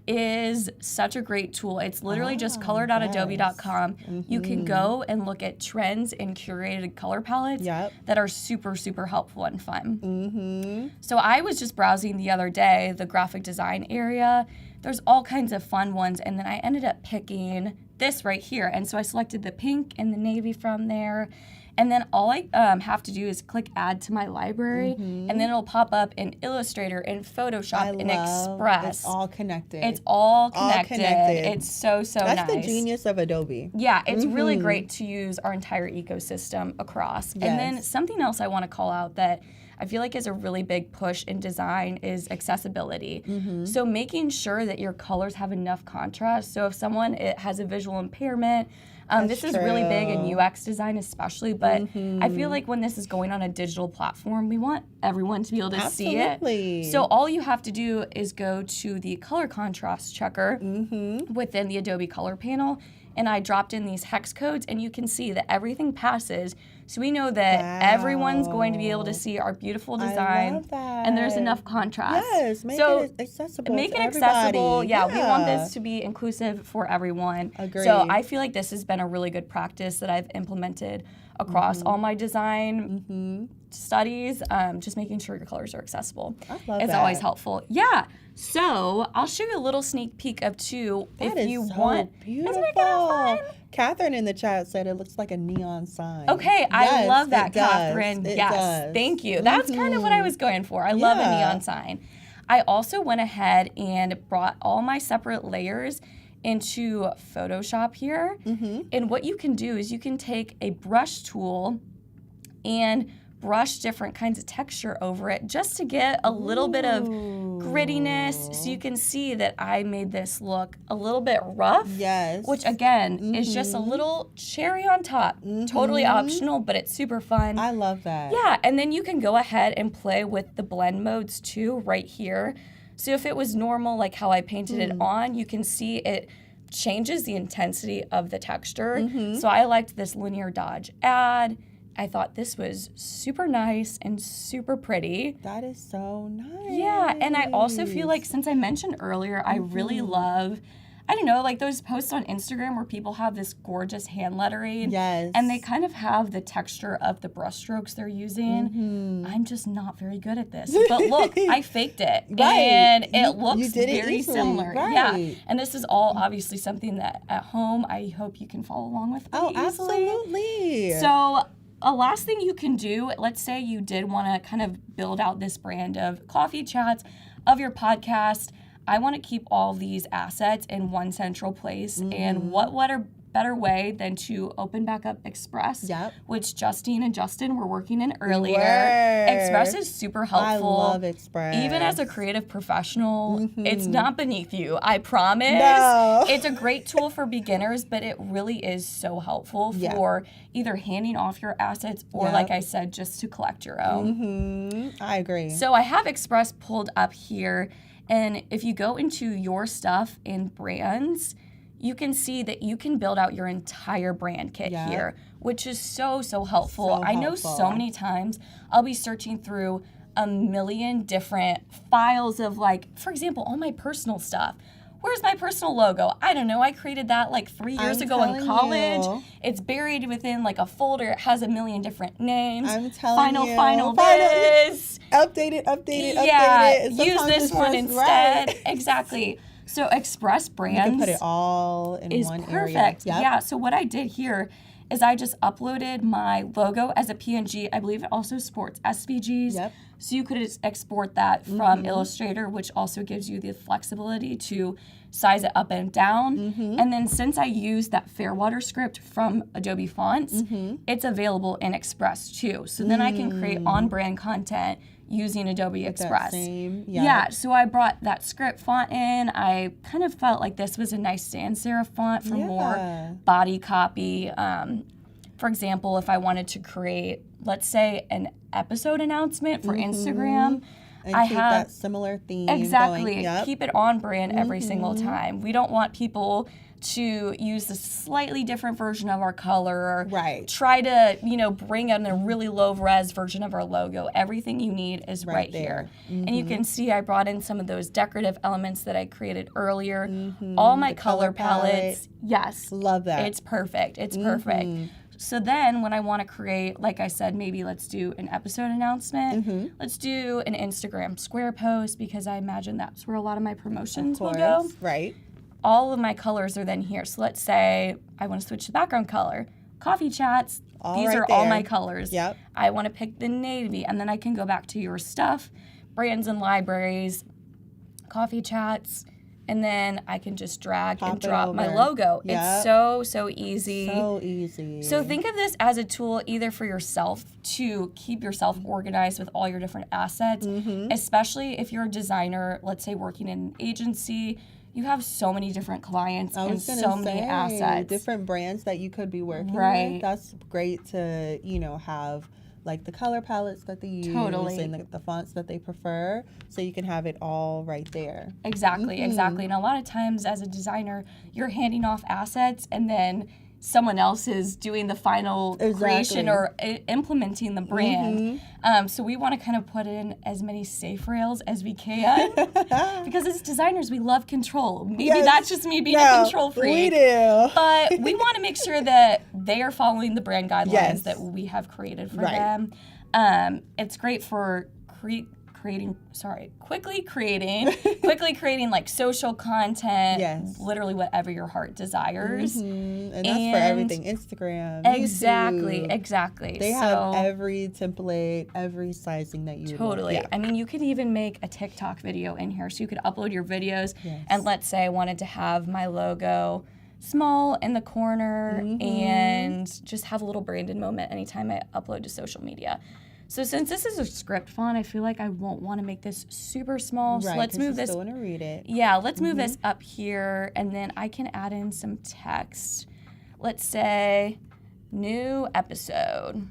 is such a great tool. It's literally just color.adobe.com. You can go and look at trends and curated color palettes that are super, super helpful and fun. So I was just browsing the other day, the graphic design area. There's all kinds of fun ones, and then I ended up picking this right here. And so I selected the pink and the navy from there. And then all I have to do is click add to my library, and then it'll pop up in Illustrator, in Photoshop, in Express. It's all connected. It's all connected. It's so nice. That's the genius of Adobe. Yeah, it's really great to use our entire ecosystem across. And then something else I want to call out that I feel like is a really big push in design is accessibility. So making sure that your colors have enough contrast. So if someone has a visual impairment, this is really big in UX design especially, but I feel like when this is going on a digital platform, we want everyone to be able to see it. So all you have to do is go to the color contrast checker within the Adobe Color panel, and I dropped in these hex codes, and you can see that everything passes. So we know that everyone's going to be able to see our beautiful design, I love that. and there's enough contrast. Yes, make it accessible. Make to it accessible. everybody. Yeah, we want this to be inclusive for everyone. Agreed. So I feel like this has been a really good practice that I've implemented across all my design studies. Just making sure your colors are accessible. I love it's that. always helpful. Yeah. So I'll show you a little sneak peek of two That if is you so want. Beautiful. Isn't it kind of fun? Catherine in the chat said it looks like a neon sign. Okay, I Yes, love that, it does. Catherine. It Yes, does. thank you. That's kind of what I was going for. I love a neon sign. I also went ahead and brought all my separate layers into Photoshop here. And what you can do is you can take a brush tool and brush different kinds of texture over it just to get a little bit of grittiness, so you can see that I made this look a little bit rough. Yes. Which again is just a little cherry on top. Totally optional, but it's super fun. I love that. Yeah, and then you can go ahead and play with the blend modes too right here. So if it was normal, like how I painted it on, you can see it changes the intensity of the texture. So I liked this linear dodge add. I thought this was super nice and super pretty. That is so nice. Yeah, and I also feel like, since I mentioned earlier, I really love, I don't know, like those posts on Instagram where people have this gorgeous hand lettering. Yes. And they kind of have the texture of the brush strokes they're using. I'm just not very good at this. But look, I faked it. Right. And it You looks did it very easily. similar. Right. Yeah. And this is all obviously something that at home I hope you can follow along with me easily. Absolutely. So a last thing you can do, let's say you did want to kind of build out this brand of coffee chats of your podcast. I want to keep all these assets in one central place. And what better way than to open back up Express, which Justine and Justin were working in earlier. Express is super helpful. I love Express. Even as a creative professional, it's not beneath you, I promise. No. It's a great tool for beginners, but it really is so helpful for either handing off your assets or, like I said, just to collect your own. I agree. So I have Express pulled up here, and if you go into your stuff in brands, you can see that you can build out your entire brand kit here, which is so helpful. I know so many times I'll be searching through a million different files of, like, for example, all my personal stuff. Where's my personal logo? I don't know. I created that like 3 years ago in college. It's buried within like a folder. It has a million different names. I'm telling you. Final this. Update it. Yeah, Sometimes use this it's one just instead. right. Exactly. So Express Brands You can put it all in is one perfect. area. Yep. Yeah, so what I did here is I just uploaded my logo as a PNG. I believe it also supports SVGs. Yep. So you could just export that from Illustrator, which also gives you the flexibility to size it up and down. And then since I used that Fairwater script from Adobe Fonts, it's available in Express too. So then I can create on-brand content using Adobe Express. So I brought that script font in. I kind of felt like this was a nice sans serif font for more body copy. For example, if I wanted to create, let's say, an episode announcement for Instagram, and I keep have that similar theme exactly going. Yep. keep it on brand every single time. We don't want people to use a slightly different version of our color or try to bring in a really low res version of our logo. Everything you need is right here. And you can see I brought in some of those decorative elements that I created earlier. All my color palettes, yes, love that. It's perfect. It's perfect. So then when I want to create, like I said, maybe let's do an episode announcement. Let's do an Instagram square post because I imagine that's where a lot of my promotions will go. Right. All of my colors are then here. So let's say I want to switch the background color. Coffee chats, these are all my colors. Yep. I want to pick the navy, and then I can go back to your stuff, brands and libraries, coffee chats, and then I can just drag and drop my logo. Yep. It's so easy. So easy. So think of this as a tool either for yourself to keep yourself organized with all your different assets, especially if you're a designer, let's say working in an agency. You have so many different clients and so many assets. Different brands that you could be working with. That's great to, have like the color palettes that they use and the fonts that they prefer, so you can have it all right there. Exactly. And a lot of times as a designer, you're handing off assets and then someone else is doing the final creation or implementing the brand. So we want to kind of put in as many safe rails as we can because as designers, we love control. Maybe that's just me being a control freak. We do. But we want to make sure that they are following the brand guidelines that we have created for them. It's great for quickly creating like social content, literally whatever your heart desires. And that's for everything, Instagram, YouTube. Exactly. They have every template, every sizing that you want. Yeah. I mean, you could even make a TikTok video in here, so you could upload your videos, and let's say I wanted to have my logo small in the corner and just have a little branded moment anytime I upload to social media. So since this is a script font, I feel like I won't want to make this super small. So let's move this. Still want to read it. Yeah, let's move this up here, and then I can add in some text. Let's say new episode.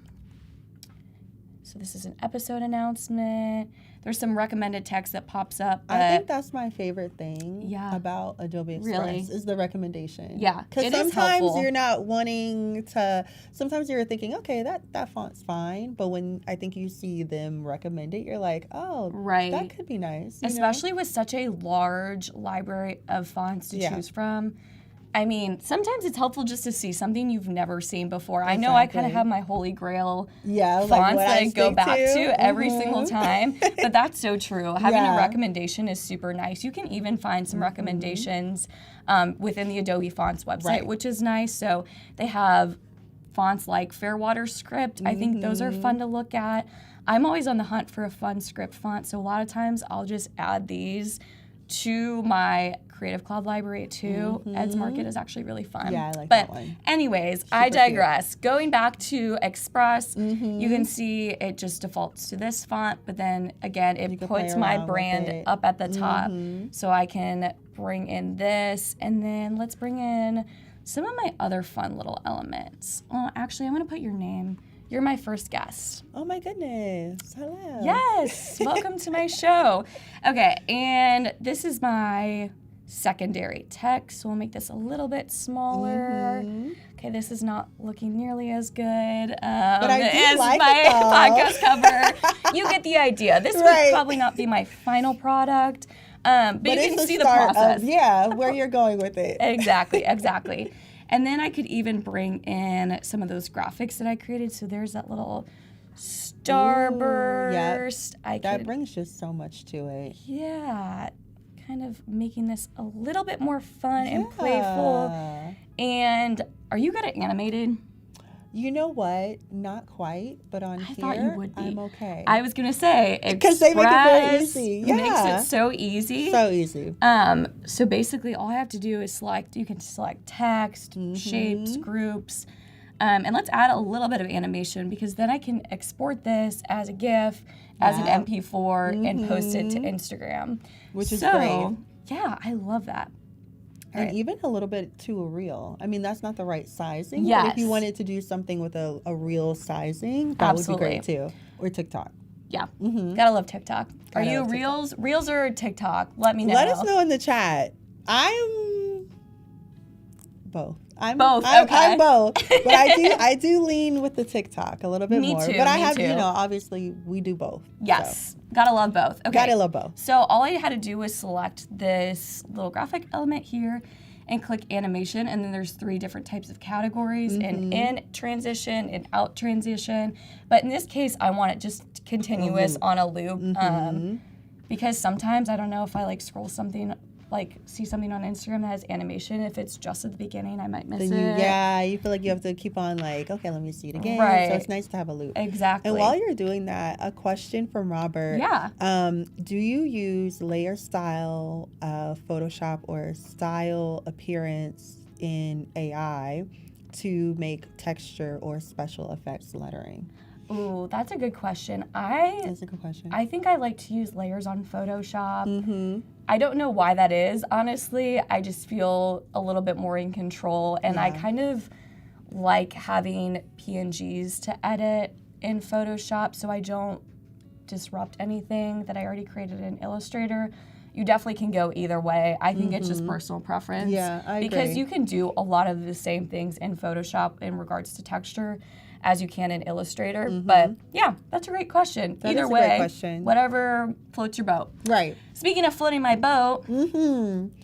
So this is an episode announcement. There's some recommended text that pops up. I think that's my favorite thing about Adobe Express Really? is the recommendation. Yeah, because sometimes you're not wanting to. Sometimes you're thinking, okay, that font's fine, but when I think you see them recommend it, you're like, oh, right, that could be nice. Especially with such a large library of fonts to choose from. I mean, sometimes it's helpful just to see something you've never seen before. Exactly. I know I kind of have my holy grail fonts like that I go back to every single time, but that's so true. Having a recommendation is super nice. You can even find some recommendations within the Adobe Fonts website, which is nice. So they have fonts like Fairwater Script. I think those are fun to look at. I'm always on the hunt for a fun script font, so a lot of times I'll just add these to my Creative Cloud library too. Ed's Market is actually really fun. Yeah, I like that one. Anyways, I digress. Cute. Going back to Express, you can see it just defaults to this font, but then again, it puts my brand up at the top. So I can bring in this, and then let's bring in some of my other fun little elements. Oh, actually, I'm gonna put your name. You're my first guest. Oh my goodness. Hello. Yes, welcome to my show. Okay, and this is my secondary text, so we'll make this a little bit smaller. Okay, this is not looking nearly as good but I do as like my podcast cover. You get the idea. This would probably not be my final product, but you can see the process. Where you're going with it. Exactly. And then I could even bring in some of those graphics that I created. So there's that little starburst. That brings just so much to it. Yeah, kind of making this a little bit more fun and playful. And are you good at animated? You know what? Not quite, but on here, thought you would be. I'm okay. I was gonna say because they make it very easy. Makes it so easy. So easy. So basically, all I have to do is select. You can select text, shapes, groups, and let's add a little bit of animation because then I can export this as a GIF, as an MP4, and post it to Instagram, which is great. Yeah, I love that. And even a little bit to a reel. I mean, that's not the right sizing. Yes. But if you wanted to do something with a real sizing, that would be great too. Or TikTok. Yeah. Gotta love TikTok. Are you Reels? Reels or TikTok? Let me know. Let us know in the chat. I'm both. I'm both. Okay. I'm both. But I do lean with the TikTok a little bit more. Me too. But I have, obviously we do both. Yes. So. Gotta love both. Okay. Gotta love both. So all I had to do was select this little graphic element here and click animation, and then there's 3 different types of categories, an in transition, an out transition. But in this case, I want it just continuous on a loop because sometimes I don't know if I scroll something, see something on Instagram that has animation. If it's just at the beginning, I might miss it. Yeah, you feel like you have to keep on okay, let me see it again. Right. So it's nice to have a loop. Exactly. And while you're doing that, a question from Robert. Yeah. Do you use layer style, Photoshop, or style appearance in AI to make texture or special effects lettering? Ooh, that's a good question. That's a good question. I think I like to use layers on Photoshop. I don't know why that is, honestly. I just feel a little bit more in control, and I kind of like having PNGs to edit in Photoshop so I don't disrupt anything that I already created in Illustrator. You definitely can go either way. I think it's just personal preference. Yeah, I agree. Because you can do a lot of the same things in Photoshop in regards to texture as you can in Illustrator. But yeah, that's a great question. Either way, whatever floats your boat. Right. Speaking of floating my boat,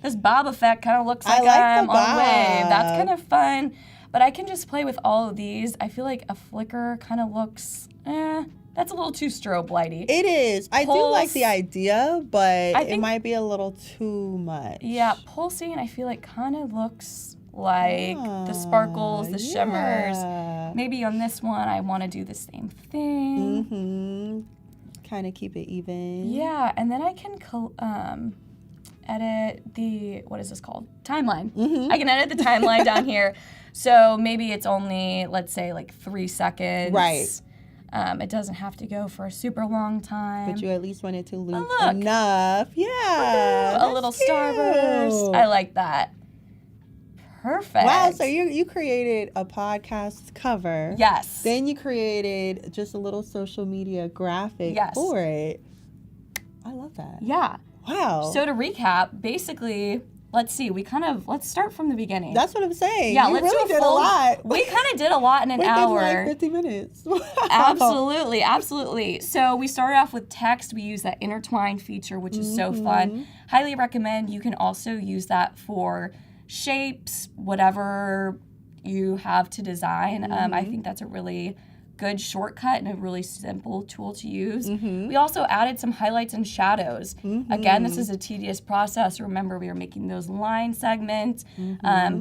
this bob effect kind of looks like I'm on a wave. That's kind of fun. But I can just play with all of these. I feel like a flicker kind of looks, that's a little too strobe lighty. It is. I do like the idea, but it might be a little too much. Yeah, pulsing I feel like kind of looks like the sparkles, the shimmers. Maybe on this one I want to do the same thing. Kind of keep it even. Yeah, and then I can edit the, what is this called? Timeline. I can edit the timeline down here. So maybe it's only, let's say 3 seconds. Right. It doesn't have to go for a super long time. But you at least want it to loop enough. Yeah. A little starburst. I like that. Perfect. Wow, so you created a podcast cover. Yes. Then you created just a little social media graphic for it. I love that. Yeah. Wow. So to recap, basically, let's start from the beginning. That's what I'm saying. Yeah, you let's really do did a lot. We kind of did a lot in an Within hour. like 50 minutes. Wow. Absolutely, absolutely. So we started off with text. We use that Intertwine feature, which is so fun. Highly recommend. You can also use that for shapes, whatever you have to design. I think that's a really good shortcut and a really simple tool to use. We also added some highlights and shadows. Again, this is a tedious process. Remember, we were making those line segments,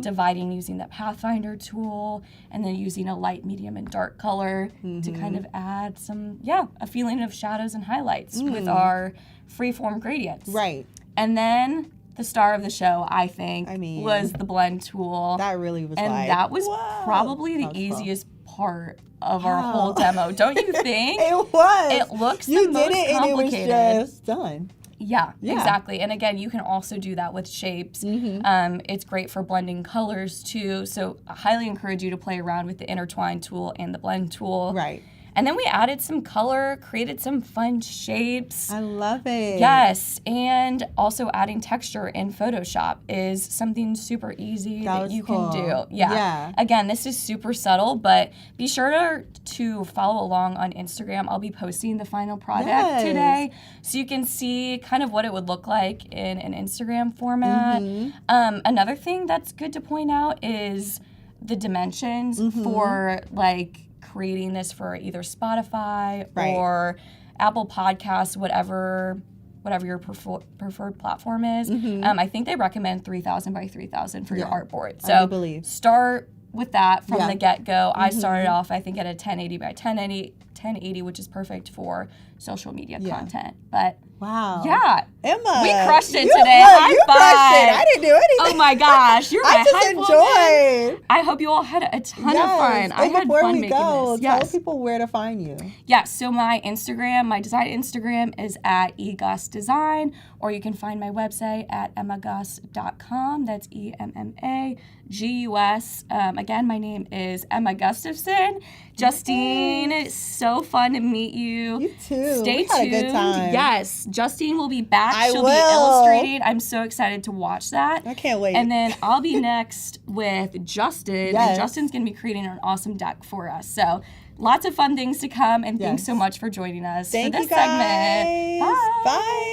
dividing using the Pathfinder tool, and then using a light, medium, and dark color to kind of add some, a feeling of shadows and highlights with our freeform gradients. Right. And then the star of the show, I think, was the blend tool. That really was that was probably the easiest part of our whole demo. Don't you think? It was. It looks you the most did it complicated. And it was just done. Yeah, exactly. And again, you can also do that with shapes. It's great for blending colors too. So I highly encourage you to play around with the Intertwine tool and the blend tool. Right. And then we added some color, created some fun shapes. I love it. Yes, and also adding texture in Photoshop is something super easy that you can do. Yeah. Again, this is super subtle, but be sure to follow along on Instagram. I'll be posting the final product today, so you can see kind of what it would look like in an Instagram format. Another thing that's good to point out is the dimensions for like creating this for either Spotify or Apple Podcasts, whatever your preferred platform is. I think they recommend 3,000 by 3,000 for your artboard. So I believe. Start with that from the get-go. I started off, I think, at a 1080 by 1080, which is perfect for social media content. But wow. Yeah. Emma. We crushed it you, today. Look, High you five. crushed it. I didn't do anything. Oh my gosh. You're my I just hype woman. enjoyed. I hope you all had a ton of fun. I had fun making this. Tell people where to find you. Yeah, so my design Instagram is at egusdesign, or you can find my website at emmagus.com. That's EMMAGUS. Again, my name is Emma Gustafson. Justine, it's so fun to meet you. You too. Stay we had tuned. a good time. Yes, Justine will be back. She'll will. be illustrating. I'm so excited to watch that. I can't wait. And then I'll be next with Justin, and Justin's going to be creating an awesome deck for us. So lots of fun things to come, and thanks so much for joining us for this segment. Bye. Bye.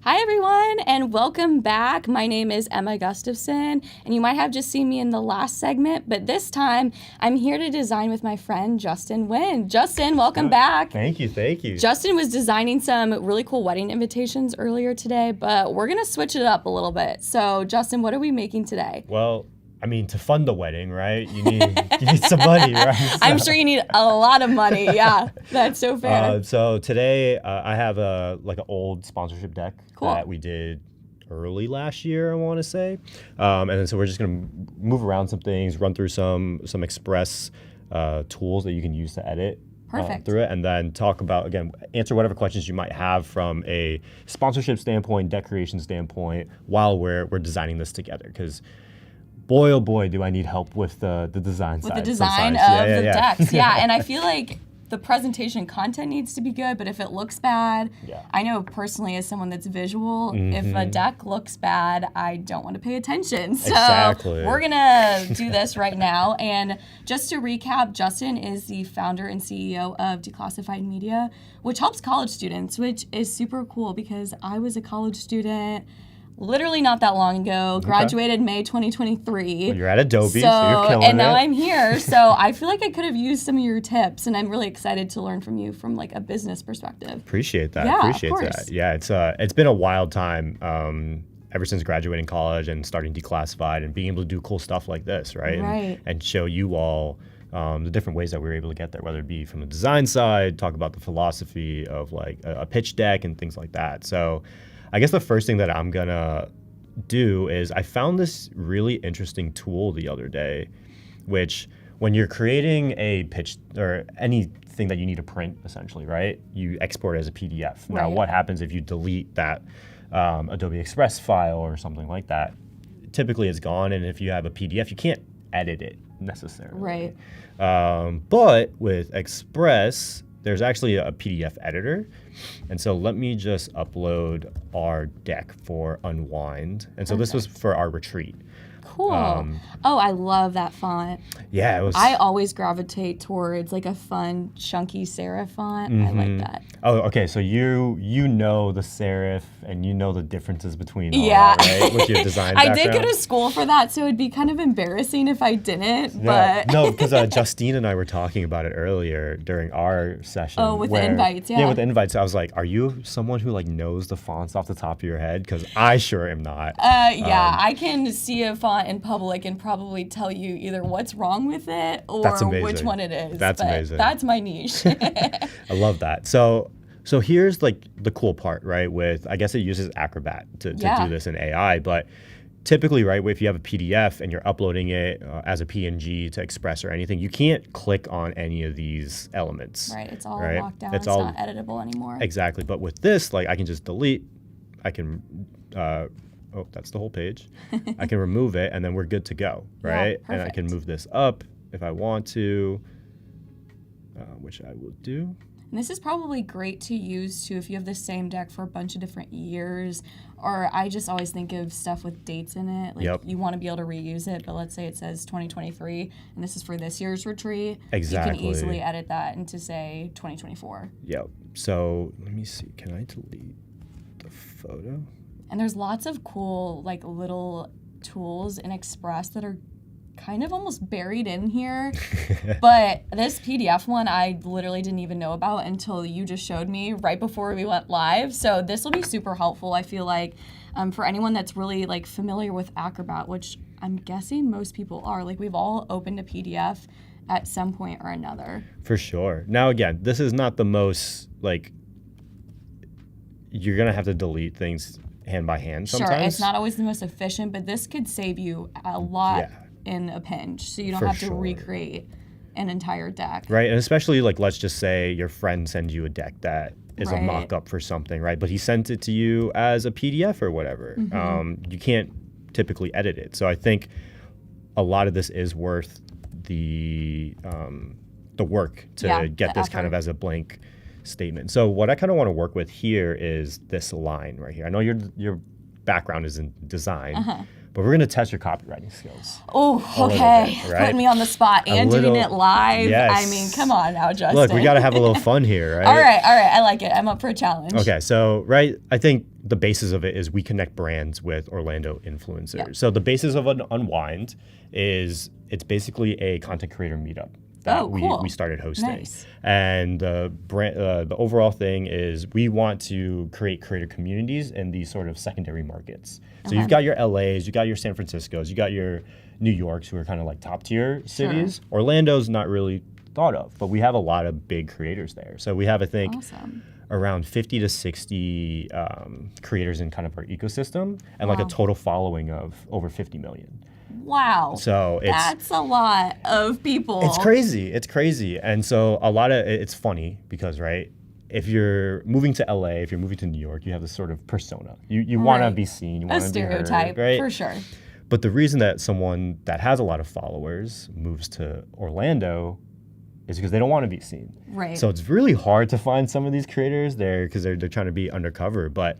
Hi, everyone, and welcome back. My name is Emma Gustafson, and you might have just seen me in the last segment, but this time I'm here to design with my friend Justine Mangum. Justin, welcome back. Thank you. Justin was designing some really cool wedding invitations earlier today, but we're going to switch it up a little bit. So, Justin, what are we making today? Well, I mean, to fund the wedding, right? You need some money, right? So, I'm sure you need a lot of money. Yeah, that's so fair. So today I have an old sponsorship deck Cool. that we did early last year, I want to say, and then so we're just gonna move around some things, run through some Express tools that you can use to edit. Perfect. Through it, and then talk about, again, answer whatever questions you might have from a sponsorship standpoint, deck creation standpoint, while we're designing this together, because boy, oh boy, do I need help with the design side. With the design sometimes. of the decks, yeah. And I feel like the presentation content needs to be good, but if it looks bad, I know personally as someone that's visual, if a deck looks bad, I don't want to pay attention. So Exactly. we're gonna do this right now. And just to recap, Justin is the founder and CEO of Declassified Media, which helps college students, which is super cool because I was a college student literally not that long ago, graduated May 2023. Well, you're at Adobe, so you're killing and now it. I'm here, so I feel like I could have used some of your tips, and I'm really excited to learn from you from like a business perspective. Appreciate that. Yeah, Appreciate of course. that. Yeah, it's been a wild time ever since graduating college and starting Declassified and being able to do cool stuff like this, right? Right. And show you all the different ways that we were able to get there, whether it be from the design side, talk about the philosophy of like a pitch deck and things like that. So I guess the first thing that I'm gonna do is I found this really interesting tool the other day, which when you're creating a pitch or anything that you need to print, essentially, right? You export it as a PDF. Now, Right. what happens if you delete that Adobe Express file or something like that? Typically, it's gone, and if you have a PDF, you can't edit it necessarily. Right. But with Express, there's actually a PDF editor. And so let me just upload our deck for Unwind. And so this was for our retreat. Cool. Oh, I love that font. Yeah, it was. I always gravitate towards like a fun, chunky serif font. I like that. Oh, okay. So you know the serif and you know the differences between all Yeah. that, right? With your design I background. did go to school for that, so it'd be kind of embarrassing if I didn't. Yeah. But No, because Justine and I were talking about it earlier during our session. Oh, with the invites, yeah. Yeah, with the invites. I was like, are you someone who like knows the fonts off the top of your head? Because I sure am not. yeah, I can see a font in public and probably tell you either what's wrong with it or That's amazing. which one it is. That's but amazing. That's my niche. I love that. So here's like the cool part, right? With, I guess it uses Acrobat to Yeah. do this in AI, but typically, right, if you have a PDF and you're uploading it as a PNG to Express or anything, you can't click on any of these elements. Right, it's all right? locked down. It's all not editable anymore. Exactly. But with this, like I can just delete, I can, oh, that's the whole page. I can remove it and then we're good to go, right? And I can perfect. move this up if I want to, which I will do. And this is probably great to use too if you have the same deck for a bunch of different years. Or I just always think of stuff with dates in it. Like you want to be able to reuse it, but let's say it says 2023 and this is for this year's retreat. Exactly. You can easily edit that into say 2024. Yep. So let me see. Can I delete the photo? And there's lots of cool like little tools in Express that are kind of almost buried in here. But this PDF one I literally didn't even know about until you just showed me right before we went live. So this will be super helpful, I feel like, for anyone that's really like familiar with Acrobat, which I'm guessing most people are. Like we've all opened a PDF at some point or another. For sure. Now, again, this is not the most, like, you're going to have to delete things hand by hand sometimes. Sure, it's not always the most efficient, but this could save you a lot in a pinch. So you don't have to recreate an entire deck. Right, and especially, like, let's just say your friend sends you a deck that is a mock-up for something, right? But he sent it to you as a PDF or whatever. You can't typically edit it. So I think a lot of this is worth the work to get this kind of as a blank statement. So what I kind of want to work with here is this line right here. I know your background is in design, but we're gonna test your copywriting skills. Oh, okay. Bit, right? Putting me on the spot and doing it live. Yes. I mean, come on now, Justin. Look, we gotta have a little fun here, right? All right. I like it. I'm up for a challenge. Okay, so I think the basis of it is we connect brands with Orlando influencers. Yep. So the basis of an Unwind is it's basically a content creator meetup that we started hosting. Nice. And the overall thing is we want to create creator communities in these sort of secondary markets. So you've got your LAs, you got your San Franciscos, you got your New Yorks, who are kind of like top tier cities. Sure. Orlando's not really thought of, but we have a lot of big creators there. So we have, I think, around 50 to 60 creators in kind of our ecosystem, and like a total following of over 50 million. Wow. So that's a lot of people. It's crazy. And so it's funny because, right, if you're moving to LA, if you're moving to New York, you have this sort of persona. You want to be seen, you want to be heard, stereotype, right? For sure. But the reason that someone that has a lot of followers moves to Orlando is because they don't want to be seen. Right. So it's really hard to find some of these creators there because they're trying to be undercover. But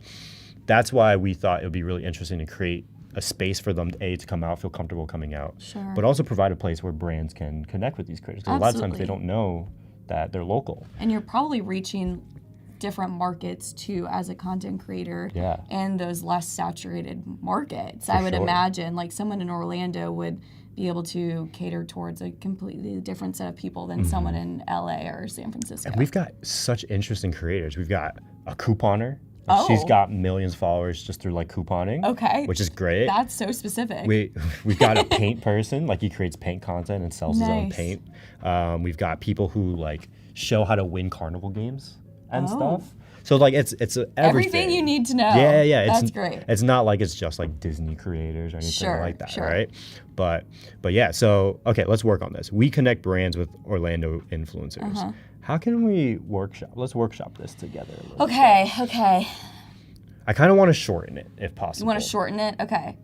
that's why we thought it would be really interesting to create a space for them to come out, feel comfortable coming out, sure, but also provide a place where brands can connect with these creators. Because a lot of times they don't know that they're local. And you're probably reaching different markets too as a content creator in those less saturated markets. I would imagine like someone in Orlando would be able to cater towards a completely different set of people than someone in LA or San Francisco. And we've got such interesting creators. We've got a couponer. She's got millions of followers just through like couponing. Okay. Which is great. That's so specific. We've got a paint person, like he creates paint content and sells his own paint. We've got people who like show how to win carnival games and stuff. So like it's everything you need to know. Yeah. That's great. It's not like it's just like Disney creators or anything like that, right? But yeah, so okay, let's work on this. We connect brands with Orlando influencers. How can we let's workshop this together a little Okay. I kind of want to shorten it if possible. You want to shorten it? Okay.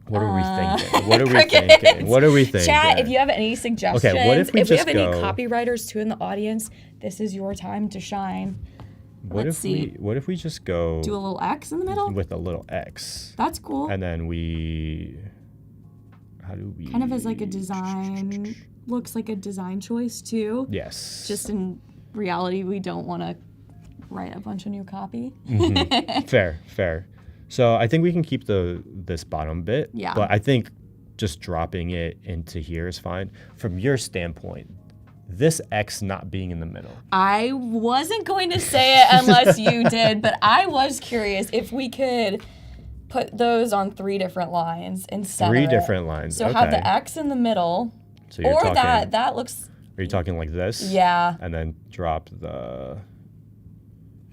What are we thinking? What are we thinking? Chat, if you have any suggestions, okay, what if we have any copywriters too in the audience, this is your time to shine. What if we just go do a little X in the middle? With a little X. That's cool. And then how do we kind of as like a design, looks like a design choice too. Yes. Just in reality, we don't want to write a bunch of new copy. Fair. So I think we can keep this bottom bit. Yeah. But I think just dropping it into here is fine. From your standpoint, this X not being in the middle. I wasn't going to say it unless you did, but I was curious if we could put those on 3 different lines instead of 3 different lines. So have the X in the middle. So you're talking, that looks... Are you talking like this? Yeah. And then drop the...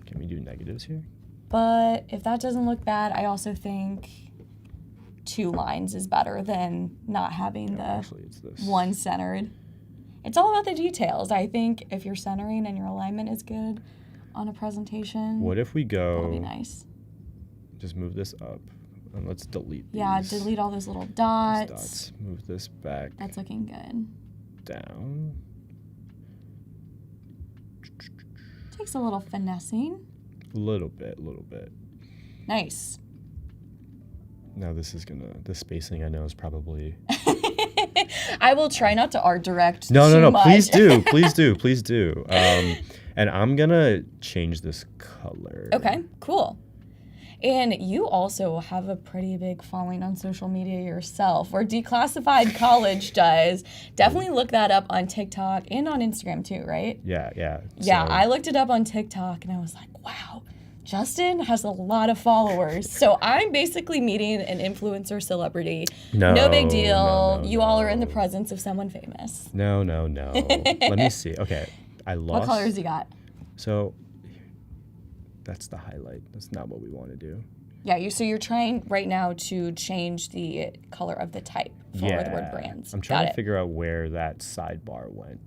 Can we do negatives here? But if that doesn't look bad, I also think 2 lines is better than not having one centered. It's all about the details. I think if you're centering and your alignment is good on a presentation, what if we go... That'll be nice. Just move this up and let's delete these. Yeah, delete all those little dots. Move this back. That's looking good. Down. Takes a little finessing. A little bit. Nice. Now the spacing I know is probably... I will try not to art direct No, much. please do. And I'm gonna change this color. Okay, cool. And you also have a pretty big following on social media yourself, or Declassified College does. Definitely look that up on TikTok and on Instagram too, right? Yeah. Yeah, I looked it up on TikTok and I was like, wow, Justin has a lot of followers. So I'm basically meeting an influencer celebrity. No big deal. You all are in the presence of someone famous. No. Let me see. Okay, I lost. What colors you got? So that's the highlight. That's not what we want to do. Yeah, so you're trying right now to change the color of the type for the word brands. I'm trying to figure out where that sidebar went.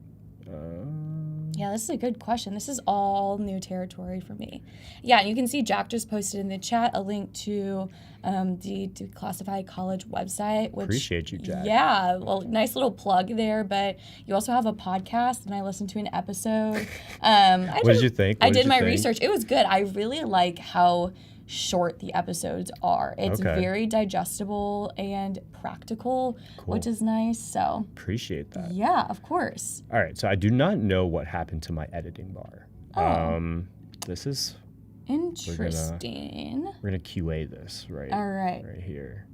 Yeah, this is a good question. This is all new territory for me. Yeah, and you can see Jack just posted in the chat a link to the Declassified College website. Which, appreciate you, Jack. Yeah, well, nice little plug there. But you also have a podcast, and I listened to an episode. What did you think? I did my research. It was good. I really like how short the episodes are. It's very digestible and practical, which is nice. So appreciate that. Yeah, of course. All right, so I do not know what happened to my editing bar. This is interesting. We're gonna QA this right here.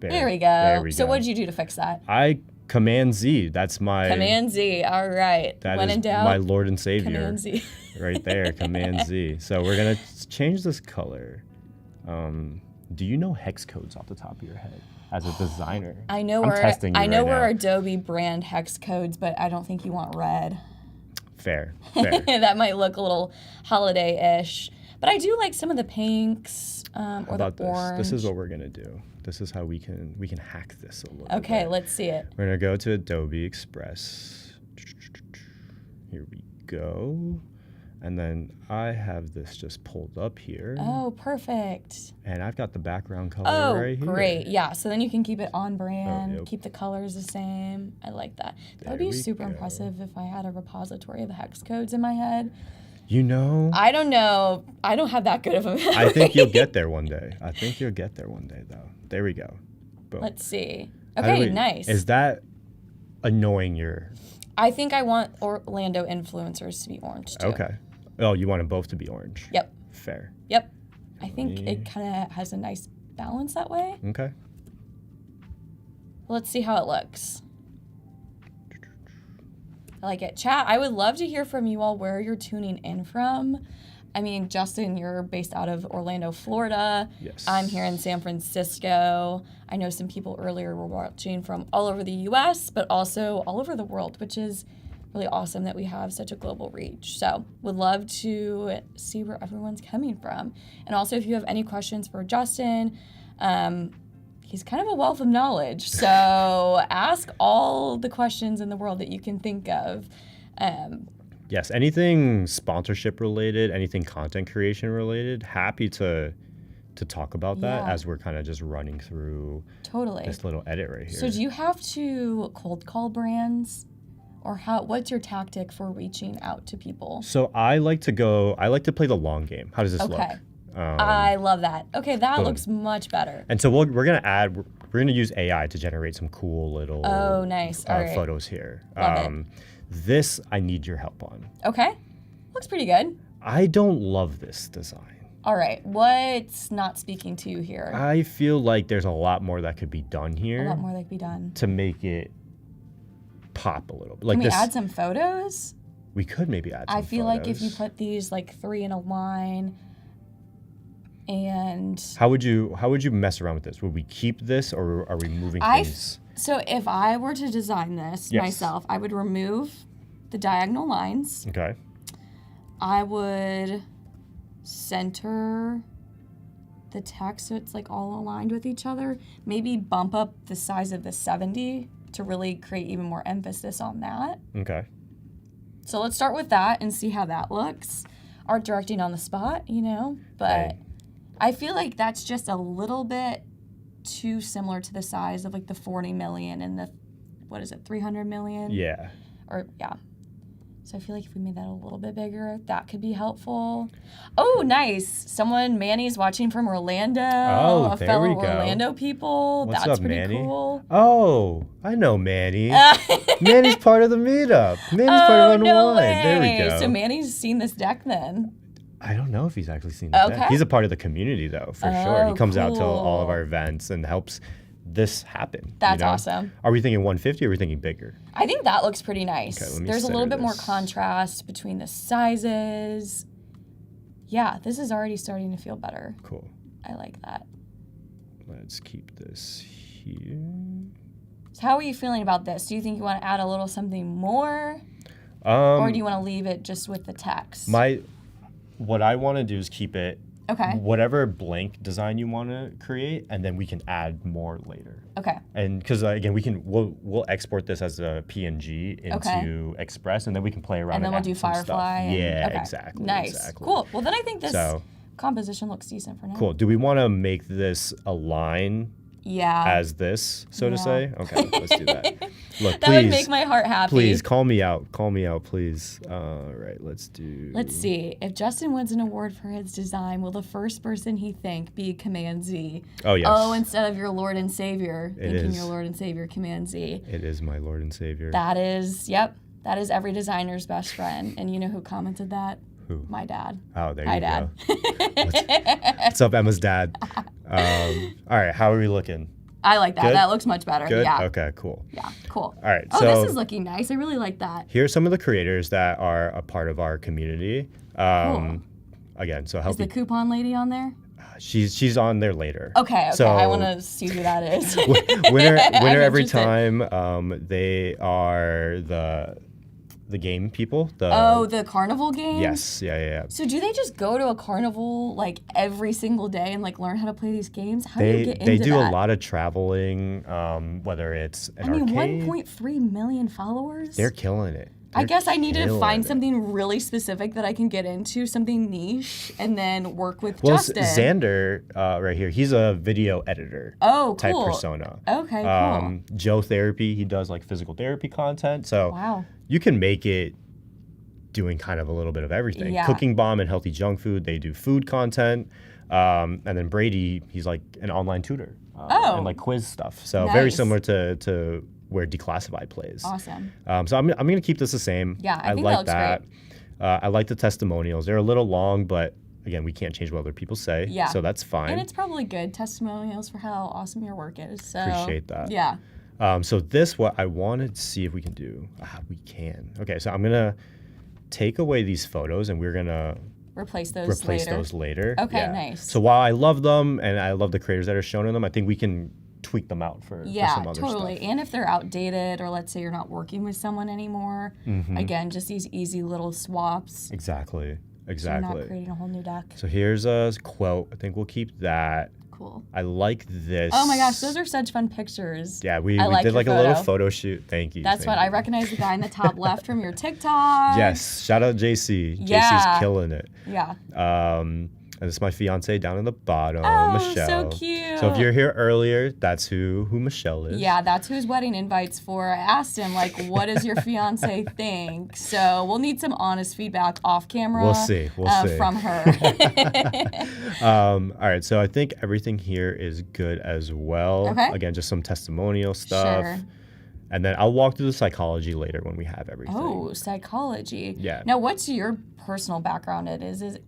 There we go. So what did you do to fix that? I Command Z. That's my Command Z. All right. That when is in doubt, my Lord and Savior. Command Z. Right there, Command Z. So we're gonna change this color. Do you know hex codes off the top of your head as a designer? I know where Adobe brand hex codes, but I don't think you want red. Fair. That might look a little holiday-ish, but I do like some of the pinks or the orange. This is what we're gonna do. This is how we can hack this a little bit. Okay, let's see it. We're gonna go to Adobe Express. Here we go. And then I have this just pulled up here. Oh, perfect. And I've got the background color right here. Oh, great. Yeah, so then you can keep it on brand, keep the colors the same. I like that. That would be super impressive if I had a repository of the hex codes in my head. You know? I don't know. I don't have that good of a memory. I think you'll get there one day. Though. There we go. Boom. Let's see. Okay, nice. Is that annoying your... I think I want Orlando influencers to be orange, too. Okay. Oh, you want them both to be orange? Yep. Fair. Yep. I think it kind of has a nice balance that way. Okay. Let's see how it looks. I like it. Chat, I would love to hear from you all where you're tuning in from. I mean, Justin, you're based out of Orlando, Florida. Yes. I'm here in San Francisco. I know some people earlier were watching from all over the U.S., but also all over the world, which is really awesome that we have such a global reach. So would love to see where everyone's coming from. And also, if you have any questions for Justin, he's kind of a wealth of knowledge. So ask all the questions in the world that you can think of. Yes, anything sponsorship related, anything content creation related, happy to talk about that as we're kind of just running through this little edit right here. So do you have to cold call brands? Or what's your tactic for reaching out to people? So I like to play the long game. How does this look? I love that. Okay, that looks much better. And so we're gonna use AI to generate some cool little photos here. Love it. This I need your help on. Okay, looks pretty good. I don't love this design. All right, what's not speaking to you here? I feel like there's a lot more that could be done here. A lot more that could be done. To make it pop a little bit. Can we add some photos? We could maybe add some I feel photos. like if you put these like 3 in a line and... How would you mess around with this? Would we keep this or are we moving things? So if I were to design this myself, I would remove the diagonal lines. Okay. I would center the text so it's like all aligned with each other. Maybe bump up the size of the 70 to really create even more emphasis on that. Okay. So let's start with that and see how that looks. Art directing on the spot, but I feel like that's just a little bit too similar to the size of like the 40 million and the, 300 million? Yeah. So I feel like if we made that a little bit bigger, that could be helpful. Oh, nice. Manny's watching from Orlando. Oh, a fellow Orlando people. What's That's up, pretty Manny? cool. Oh, I know Manny. Manny's part of the meetup. Manny's part of Runway. There we go. So Manny's seen this deck then. I don't know if he's actually seen the deck. He's a part of the community though, for sure. He comes out to all of our events and helps this happen. That's awesome. Are we thinking 150 or are we thinking bigger? I think that looks pretty nice. Okay, There's a little bit more contrast between the sizes. Yeah, this is already starting to feel better. Cool. I like that. Let's keep this here. So how are you feeling about this? Do you think you want to add a little something more? Or do you want to leave it just with the text? What I want to do is keep it whatever blank design you want to create, and then we can add more later. Okay. And because again, we'll export this as a PNG into Express, and then we can play around. And then we'll do Firefly. Yeah, exactly. Nice. Exactly. Cool. Well, then I think this composition looks decent for now. Cool. Do we want to make this a line as this, so to say? Okay, let's do that. Look, That would make my heart happy. Please, call me out. Call me out, please. All right, let's see. If Justin wins an award for his design, will the first person he thank be Command Z? Oh, yes. Oh, instead of your Lord and Savior, thanking is. your Lord and Savior, Command Z. It is my Lord and Savior. That is every designer's best friend. And you know who commented that? Who? My dad. Oh, there Hi, you Dad. go. What's up, Emma's dad? All right, how are we looking? I like that. Good? That looks much better. Good? Yeah. Okay, cool. Yeah, cool. All right, Oh, so this is looking nice. I really like that. here are some of the creators that are a part of our community. Cool. Again, so Is help the coupon lady on there? she's on there later. Okay. So, I want to see who that is. winner I'm every interested. time. They are the game people. The carnival games? Yes, yeah. So do they just go to a carnival like every single day and like learn how to play these games? How do you get into They do that? a lot of traveling, whether it's an I mean, arcade. 1.3 million followers? They're killing it. I guess I need to killing find it. something really specific that I can get into, something niche, and then work with Well, Justin. Xander, right here, he's a video editor type cool. persona. Okay, cool. Joe Therapy, he does like physical therapy content. So Wow. you can make it doing kind of a little bit of everything. Yeah. Cooking Bomb and Healthy Junk Food, they do food content. And then Brady, he's like an online tutor and like quiz stuff. So very Nice. similar to where Declassified plays. Awesome. So I'm going to keep this the same. Yeah, I think like that looks I like the testimonials. They're a little long, but again, we can't change what other people say. Yeah. So that's fine. And it's probably good testimonials for how awesome your work is. So Appreciate that. Yeah. So this, what I wanted to see if we can do. We can. Okay, so I'm going to take away these photos and we're going to Replace those later. Okay, nice. So while I love them and I love the creators that are shown in them, I think we can tweak them out for some other totally. stuff. And if they're outdated, or let's say you're not working with someone anymore, again, just these easy little swaps. Exactly. So you're not creating a whole new deck. So here's a quote. I think we'll keep that. Cool. I like this. Oh my gosh, those are such fun pictures. Yeah, we like did your like a little photo. photo shoot. Thank you. That's thank what I you. recognize the guy in the top left from your TikTok. Yes, shout out JC. Yeah. JC's killing it. Yeah. And this is my fiance down in the bottom, Oh, Michelle. so cute. So if you're here earlier, that's who Michelle is. Yeah, that's who his wedding invite's for. I asked him, like, what does your fiance think? So we'll need some honest feedback off camera. We'll see. From her. All right, so I think everything here is good as well. Okay. Again, just some testimonial stuff. Sure. And then I'll walk through the psychology later when we have everything. Oh, psychology. Yeah. Now, what's your personal background in? Is it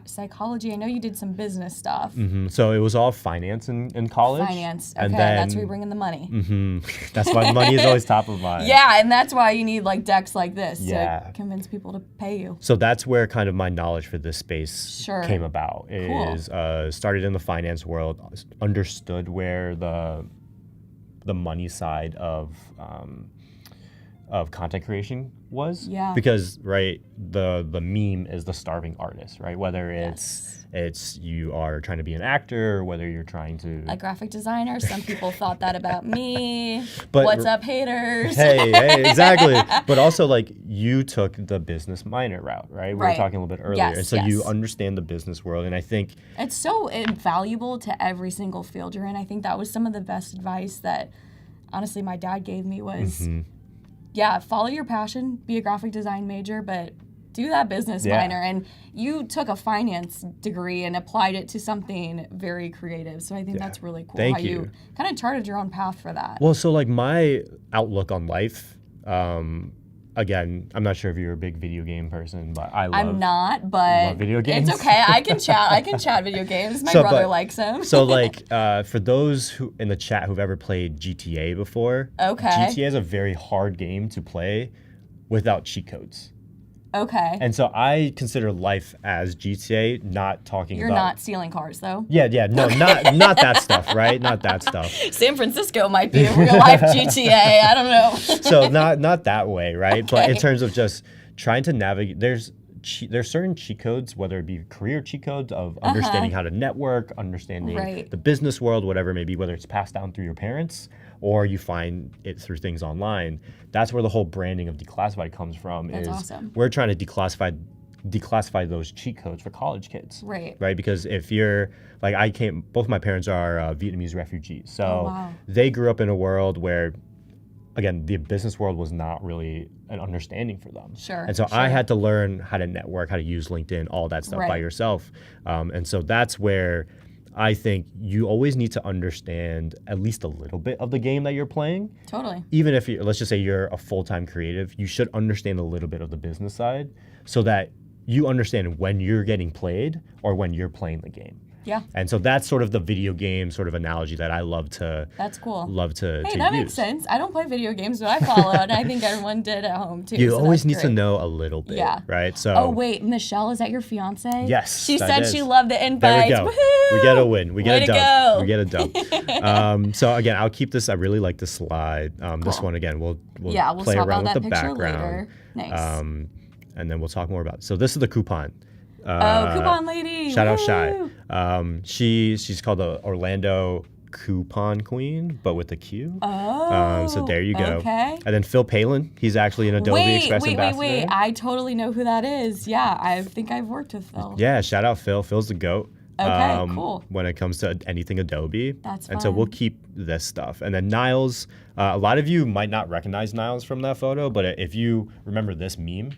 psychology? I know you did some business stuff. So it was all finance in college. Finance. Okay, And then, that's where you bring in the money. That's why money is always top of mind. Yeah, and that's why you need like decks like this Yeah. to convince people to pay you. So that's where kind of my knowledge for this space Sure. came about. Is started in the finance world, understood where the money side of content creation was. Yeah. Because right, the meme is the starving artist, right? Whether it's you are trying to be an actor, or whether you're trying to A graphic designer. Some people thought that about me. But- What's up, haters? hey, exactly. But also, like, you took the business minor route, right? We were Right. talking a little bit earlier. Yes, and so you yes. understand the business world. And I think, It's so invaluable to every single field you're in. I think that was some of the best advice that, honestly, my dad gave me was, yeah, follow your passion, be a graphic design major, but do that business minor. And you took a finance degree and applied it to something very creative. So I think that's really cool Thank how you. you kind of charted your own path for that. well, so like my outlook on life, again, I'm not sure if you're a big video game person, but I love I'm not, but love video games. it's okay. I can chat. I can chat video games. My So, brother but- likes them. So like for those who in the chat who've ever played GTA before, Okay. GTA is a very hard game to play without cheat codes. Okay. And so I consider life as GTA, not talking You're about not stealing cars, though. Yeah, no, not that stuff, right? Not that stuff. San Francisco might be a real life GTA. I don't know. So not that way, right? But in Okay. terms of just trying to navigate, there's certain cheat codes, whether it be career cheat codes of understanding how to network, understanding Right. the business world, whatever it may be, whether it's passed down through your parents or you find it through things online. That's where the whole branding of Declassified comes from. That's is awesome. We're trying to declassify declassify those cheat codes for college kids. Right. Because if you're like, both my parents are Vietnamese refugees. So wow. they grew up in a world where, again, the business world was not really an understanding for them. Sure. And so I had to learn how to network, how to use LinkedIn, all that stuff by Right. yourself. And so that's where I think you always need to understand at least a little bit of the game that you're playing. Totally. Even if let's just say you're a full-time creative, you should understand a little bit of the business side so that you understand when you're getting played or when you're playing the game. Yeah. And so that's sort of the video game sort of analogy that I love to That's cool. Hey, that makes sense. I don't play video games, but I follow, and I think everyone did at home too. You so always that's need great. to know a little bit, Yeah. right? So. Oh wait, Michelle, is that your fiance? Yes, She that said is. she loved the There invites. we go. Woohoo! We get a win. We get Way a to dub. go. We get a dub. So again, I'll keep this. I really like this slide. This Cool. one again, we'll play swap around out with that the picture background. later. Nice. And then we'll talk more about it. So this is the coupon. Coupon lady. Shout out Woo! Shy. She's called the Orlando Coupon Queen, but with a Q. Oh. So there you go. Okay. And then Phil Palin, he's actually an Adobe Express ambassador. Wait. I totally know who that is. Yeah, I think I've worked with Phil. Yeah, shout out Phil. Phil's the GOAT. Okay, cool. When it comes to anything Adobe. That's And so we'll keep this stuff. And then Niles, a lot of you might not recognize Niles from that photo, but if you remember this meme,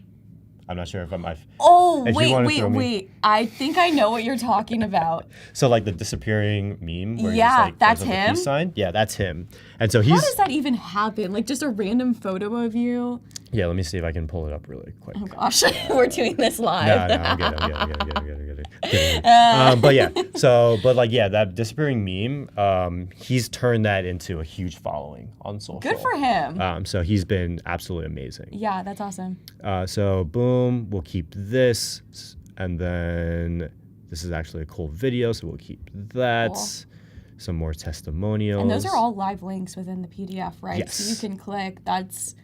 I'm not sure if I'm. Oh, if you wanna throw me- wait. I think I know what you're talking about. So like the disappearing meme where Yeah, he's like, that's throws up the him? peace sign. Yeah, that's him. And so How he's. does that even happen? Like just a random photo of you? Yeah, let me see if I can pull it up really quick. Oh gosh, we're doing this live. No, I'm good. But yeah, that disappearing meme, he's turned that into a huge following on social. Good for him. So he's been absolutely amazing. Yeah, that's awesome. So boom, we'll keep this, and then this is actually a cool video, so we'll keep that. Cool. Some more testimonials. And those are all live links within the PDF, right? Yes. So you can click. That's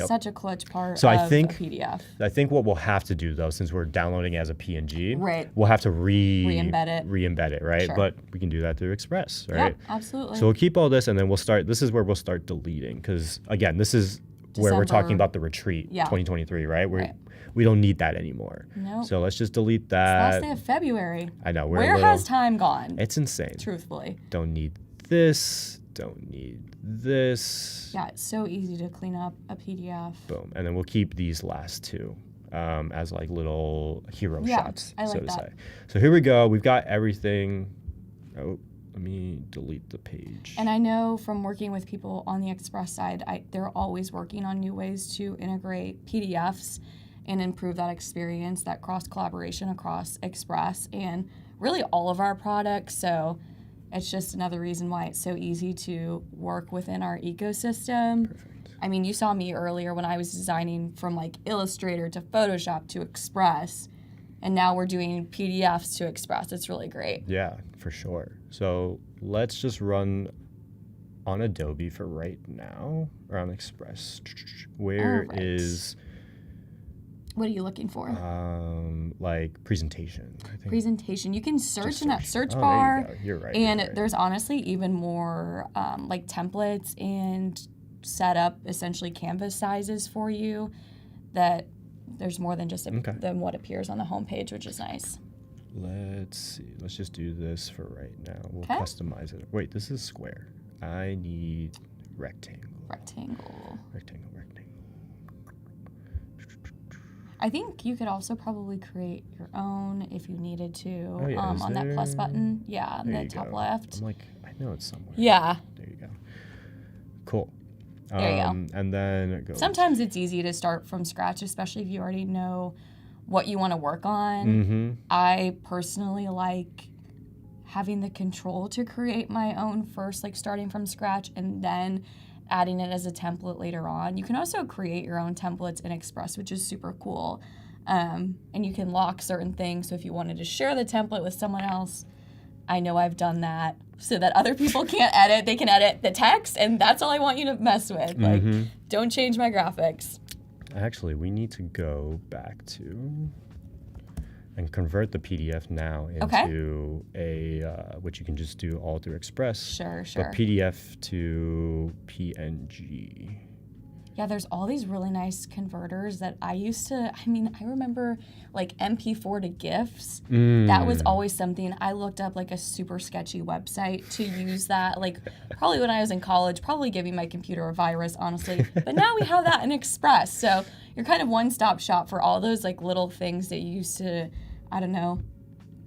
such a clutch part So of I think a PDF. I think what we'll have to do though, since we're downloading it as a PNG, Right. we'll have to Re-embed it. right? Sure. But we can do that through Express, right? Yeah, absolutely. So we'll keep all this, and then this is where we'll start deleting, because again, this is where we're talking December. about the retreat, Yeah. 2023, right? Right. We don't need that anymore. Nope. So let's just delete Last that. day of February. I know. Where has time gone? It's insane. Truthfully. Don't need this. Don't need this. Yeah, it's so easy to clean up a PDF. Boom. And then we'll keep these last two as like little hero shots, I like so to that. say. So here we go. We've got everything. Oh, let me delete the page. And I know from working with people on the Express side, they're always working on new ways to integrate PDFs and improve that experience, that cross-collaboration across Express and really all of our products. So it's just another reason why it's so easy to work within our ecosystem. Perfect. I mean, you saw me earlier when I was designing from like Illustrator to Photoshop to Express, and now we're doing PDFs to Express. It's really great. Yeah, for sure. So let's just run on Adobe for right now, or on Express. Where All right. is What are you looking for? like presentation? I think. Presentation. You can search Just in that search. search Oh, bar. there you go. You're right. And you're right. there's honestly even more like templates and set up essentially canvas sizes for you that there's more than just than what appears on the homepage, which is nice. Let's see. Let's just do this for right now. We'll Okay. customize it. Wait, this is square. I need rectangle. Rectangle. Rectangle. I think you could also probably create your own if you needed to Oh, yeah. Is on that plus there- button. Yeah, on There the you top go. left. I'm like, I know it's somewhere. Yeah. There you go. Cool. There you go. And then it goes. Sometimes it's easy to start from scratch, especially if you already know what you want to work on. Mm-hmm. I personally like having the control to create my own first, like starting from scratch and then adding it as a template later on. You can also create your own templates in Express, which is super cool. And you can lock certain things. So if you wanted to share the template with someone else, I know I've done that so that other people can't edit. They can edit the text, and that's all I want you to mess with. Like, don't change my graphics. Actually, we need to go back to and convert the PDF now into a, which you can just do all through Express. Sure. But PDF to PNG. Yeah, there's all these really nice converters that I used to, I remember like MP4 to GIFs. That was always something. I looked up like a super sketchy website to use that, like probably when I was in college, probably giving my computer a virus, honestly. But now we have that in Express. So you're kind of one-stop shop for all those like little things that you used to, I don't know,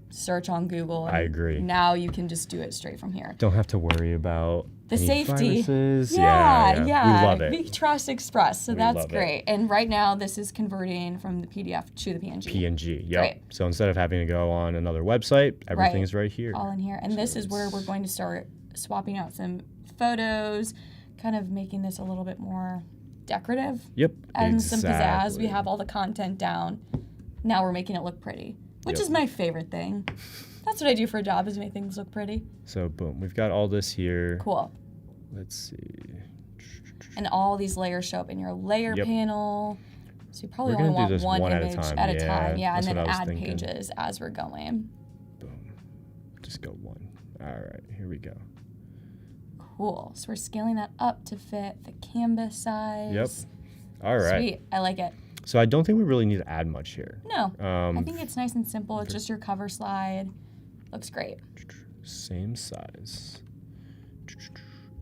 search on Google. I agree. Now you can just do it straight from here. Don't have to worry about the any safety. Viruses. Yeah. We love it. We trust Express, so We that's love great. it. And right now, this is converting from the PDF to the PNG. PNG, yep. Great. So instead of having to go on another website, everything's right here. All in here. And this is where we're going to start swapping out some photos, kind of making this a little bit more decorative. Yep. And some pizzazz. exactly. We have all the content down. Now we're making it look pretty, which is my favorite thing. That's what I do for a job, is make things look pretty. So boom, we've got all this here. Cool. Let's see. And all these layers show up in your layer panel. So you probably We're only gonna do want this one one at a image time. at a Yeah, time. Yeah, and that's then what I was add thinking. pages as we're going. Boom. Just go one. All right, here we go. Cool. So we're scaling that up to fit the canvas size. Yep. All right. Sweet. I like it. So I don't think we really need to add much here. No. I think it's nice and simple. It's just your cover slide. Looks great. Same size.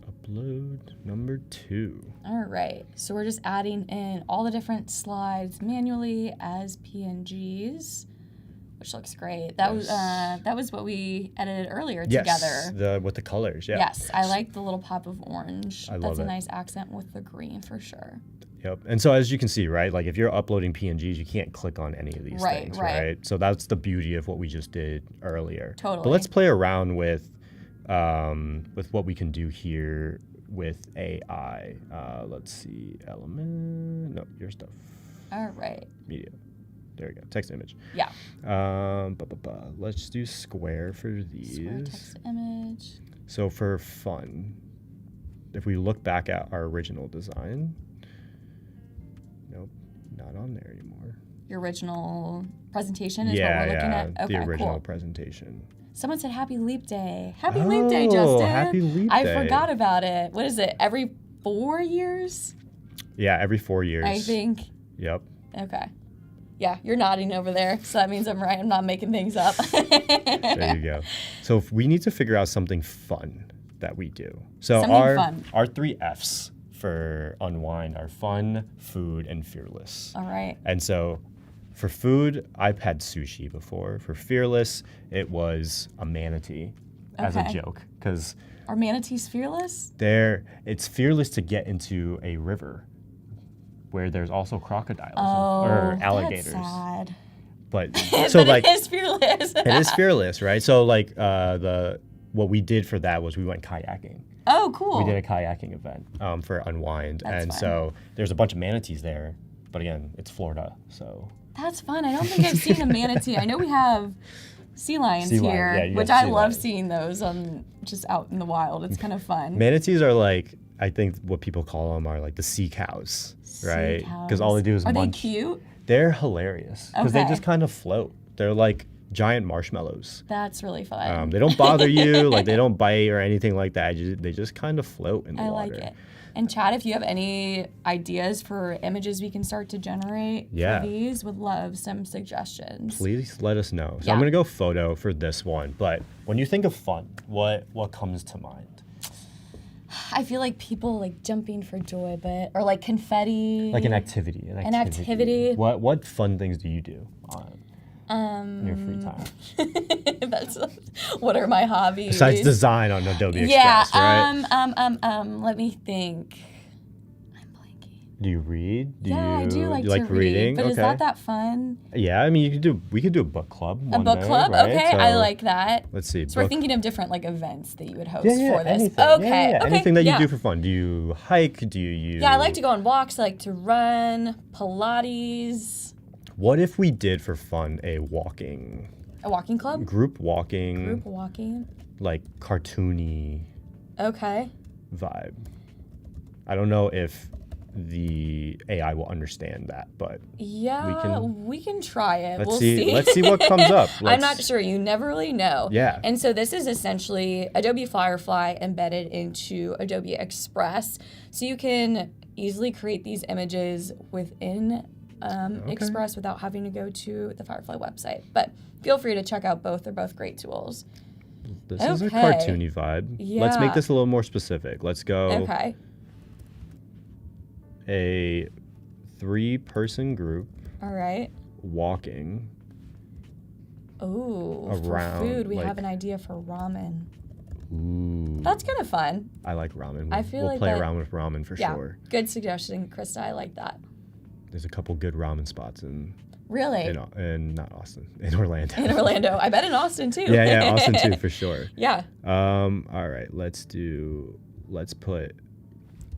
Upload number 2. All right. So we're just adding in all the different slides manually as PNGs, which looks great. That was what we edited earlier together. With the colors, yeah. Yes, I like the little pop of orange. I love That's a it. nice accent with the green for sure. Yep. And so as you can see, right, like if you're uploading PNGs, you can't click on any of these things, right? So that's the beauty of what we just did earlier. Totally. But let's play around with what we can do here with AI. Let's see, element. No, your stuff. All right. Media. There we go. Text image. Yeah. Let's do square for these. Square text image. So for fun, if we look back at our original design, nope, not on there anymore. Your original presentation is what Yeah, we're looking at? Okay, the original cool. presentation. Someone said Happy Leap Day. Happy Leap Day, Justin. Oh, Happy Leap I Day. forgot about it. What is it? Every 4 years? Yeah, every 4 years. I think. Yep. Okay. Yeah, you're nodding over there, so that means I'm right. I'm not making things up. There you go. So if we need to figure out something fun that we do. So Something fun. our 3 F's for Unwind are fun, food, and fearless. All right. And so for food, I've had sushi before. For fearless, it was a manatee as a Okay. joke, because Are manatees fearless? it's fearless to get into a river where there's also crocodiles or alligators. That's sad. But So but it is fearless. it is fearless, right? So like what we did for that was we went kayaking. Oh, cool. We did a kayaking event for Unwind, That's and fun. so there's a bunch of manatees there. But again, it's Florida, so That's fun. I don't think I've seen a manatee. I know we have sea lions Sea lion, here, yeah, you which have I sea love lions. seeing those just out in the wild. It's kind of fun. manatees are like, I think what people call them are like the sea cows, right? Because all they do is Are munch. they cute? They're hilarious because they Okay. just kind of float. They're like giant marshmallows. That's really fun. They don't bother you, like they don't bite or anything like that. They just kind of float in the I water. like it. And Chad, if you have any ideas for images we can start to generate Yeah. for these, would love some suggestions. Please let us know. So Yeah. I'm gonna go photo for this one. But when you think of fun, what comes to mind? I feel like people like jumping for joy, or like confetti. Like an activity. An activity. What fun things do you do in your free time? That's what are my hobbies? Besides design on Adobe Yeah. Express, right? Let me think. I'm blanking. Do you read? I do like you to like reading? but okay. is that fun? Yeah, I mean we could do a book club. A one book day, club? right? Okay, I like that. Let's see. So we're thinking of different like events that you would host yeah, for this. anything. Okay. Yeah, Okay. anything that you yeah. do for fun. Do you hike? Do you? Yeah, I like to go on walks. I like to run, Pilates, What if we did for fun a walking a walking club. group walking, Group walking. like cartoony Okay. vibe? I don't know if the AI will understand that, but Yeah, we can try it. let's We'll see. Let's see what comes up. I'm not sure. You never really know. Yeah. And so this is essentially Adobe Firefly embedded into Adobe Express. So you can easily create these images within Express without having to go to the Firefly website. But feel free to check out both. They're both great tools. This is a cartoony vibe. Yeah. Let's make this a little more specific. Let's go Okay. a 3-person group All right. walking. Ooh, Around, for food, we like- have an idea for ramen. Ooh, That's kind of fun. I like ramen. I feel we'll like play that- around with ramen for Yeah. sure. Good suggestion, Krista. I like that. There's a couple good ramen spots in Really? not Austin, in Orlando. In Orlando. I bet in Austin too. yeah, Austin too for sure. Yeah. All right, let's put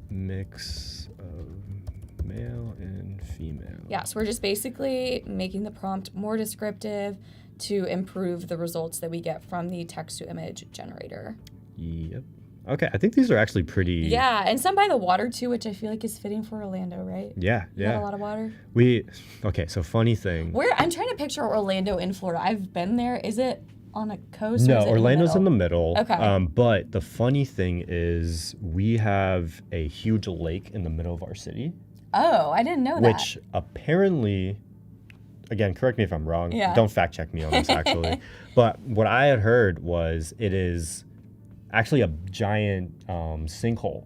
mix of male and female. Yeah, so we're just basically making the prompt more descriptive to improve the results that we get from the text-to-image generator. Yep. Okay, I think these are actually pretty. Yeah, and some by the water too, which I feel like is fitting for Orlando, right? Yeah, You got yeah. a lot of water? Okay, so funny thing. I'm trying to picture Orlando in Florida. I've been there. Is it on a coast? or No, is it Orlando's in the middle? middle. Okay. But the funny thing is, we have a huge lake in the middle of our city, Oh, I didn't know that. which apparently, again, correct me if I'm wrong. Yeah. Don't fact check me on this actually. But what I had heard was it is actually a giant sinkhole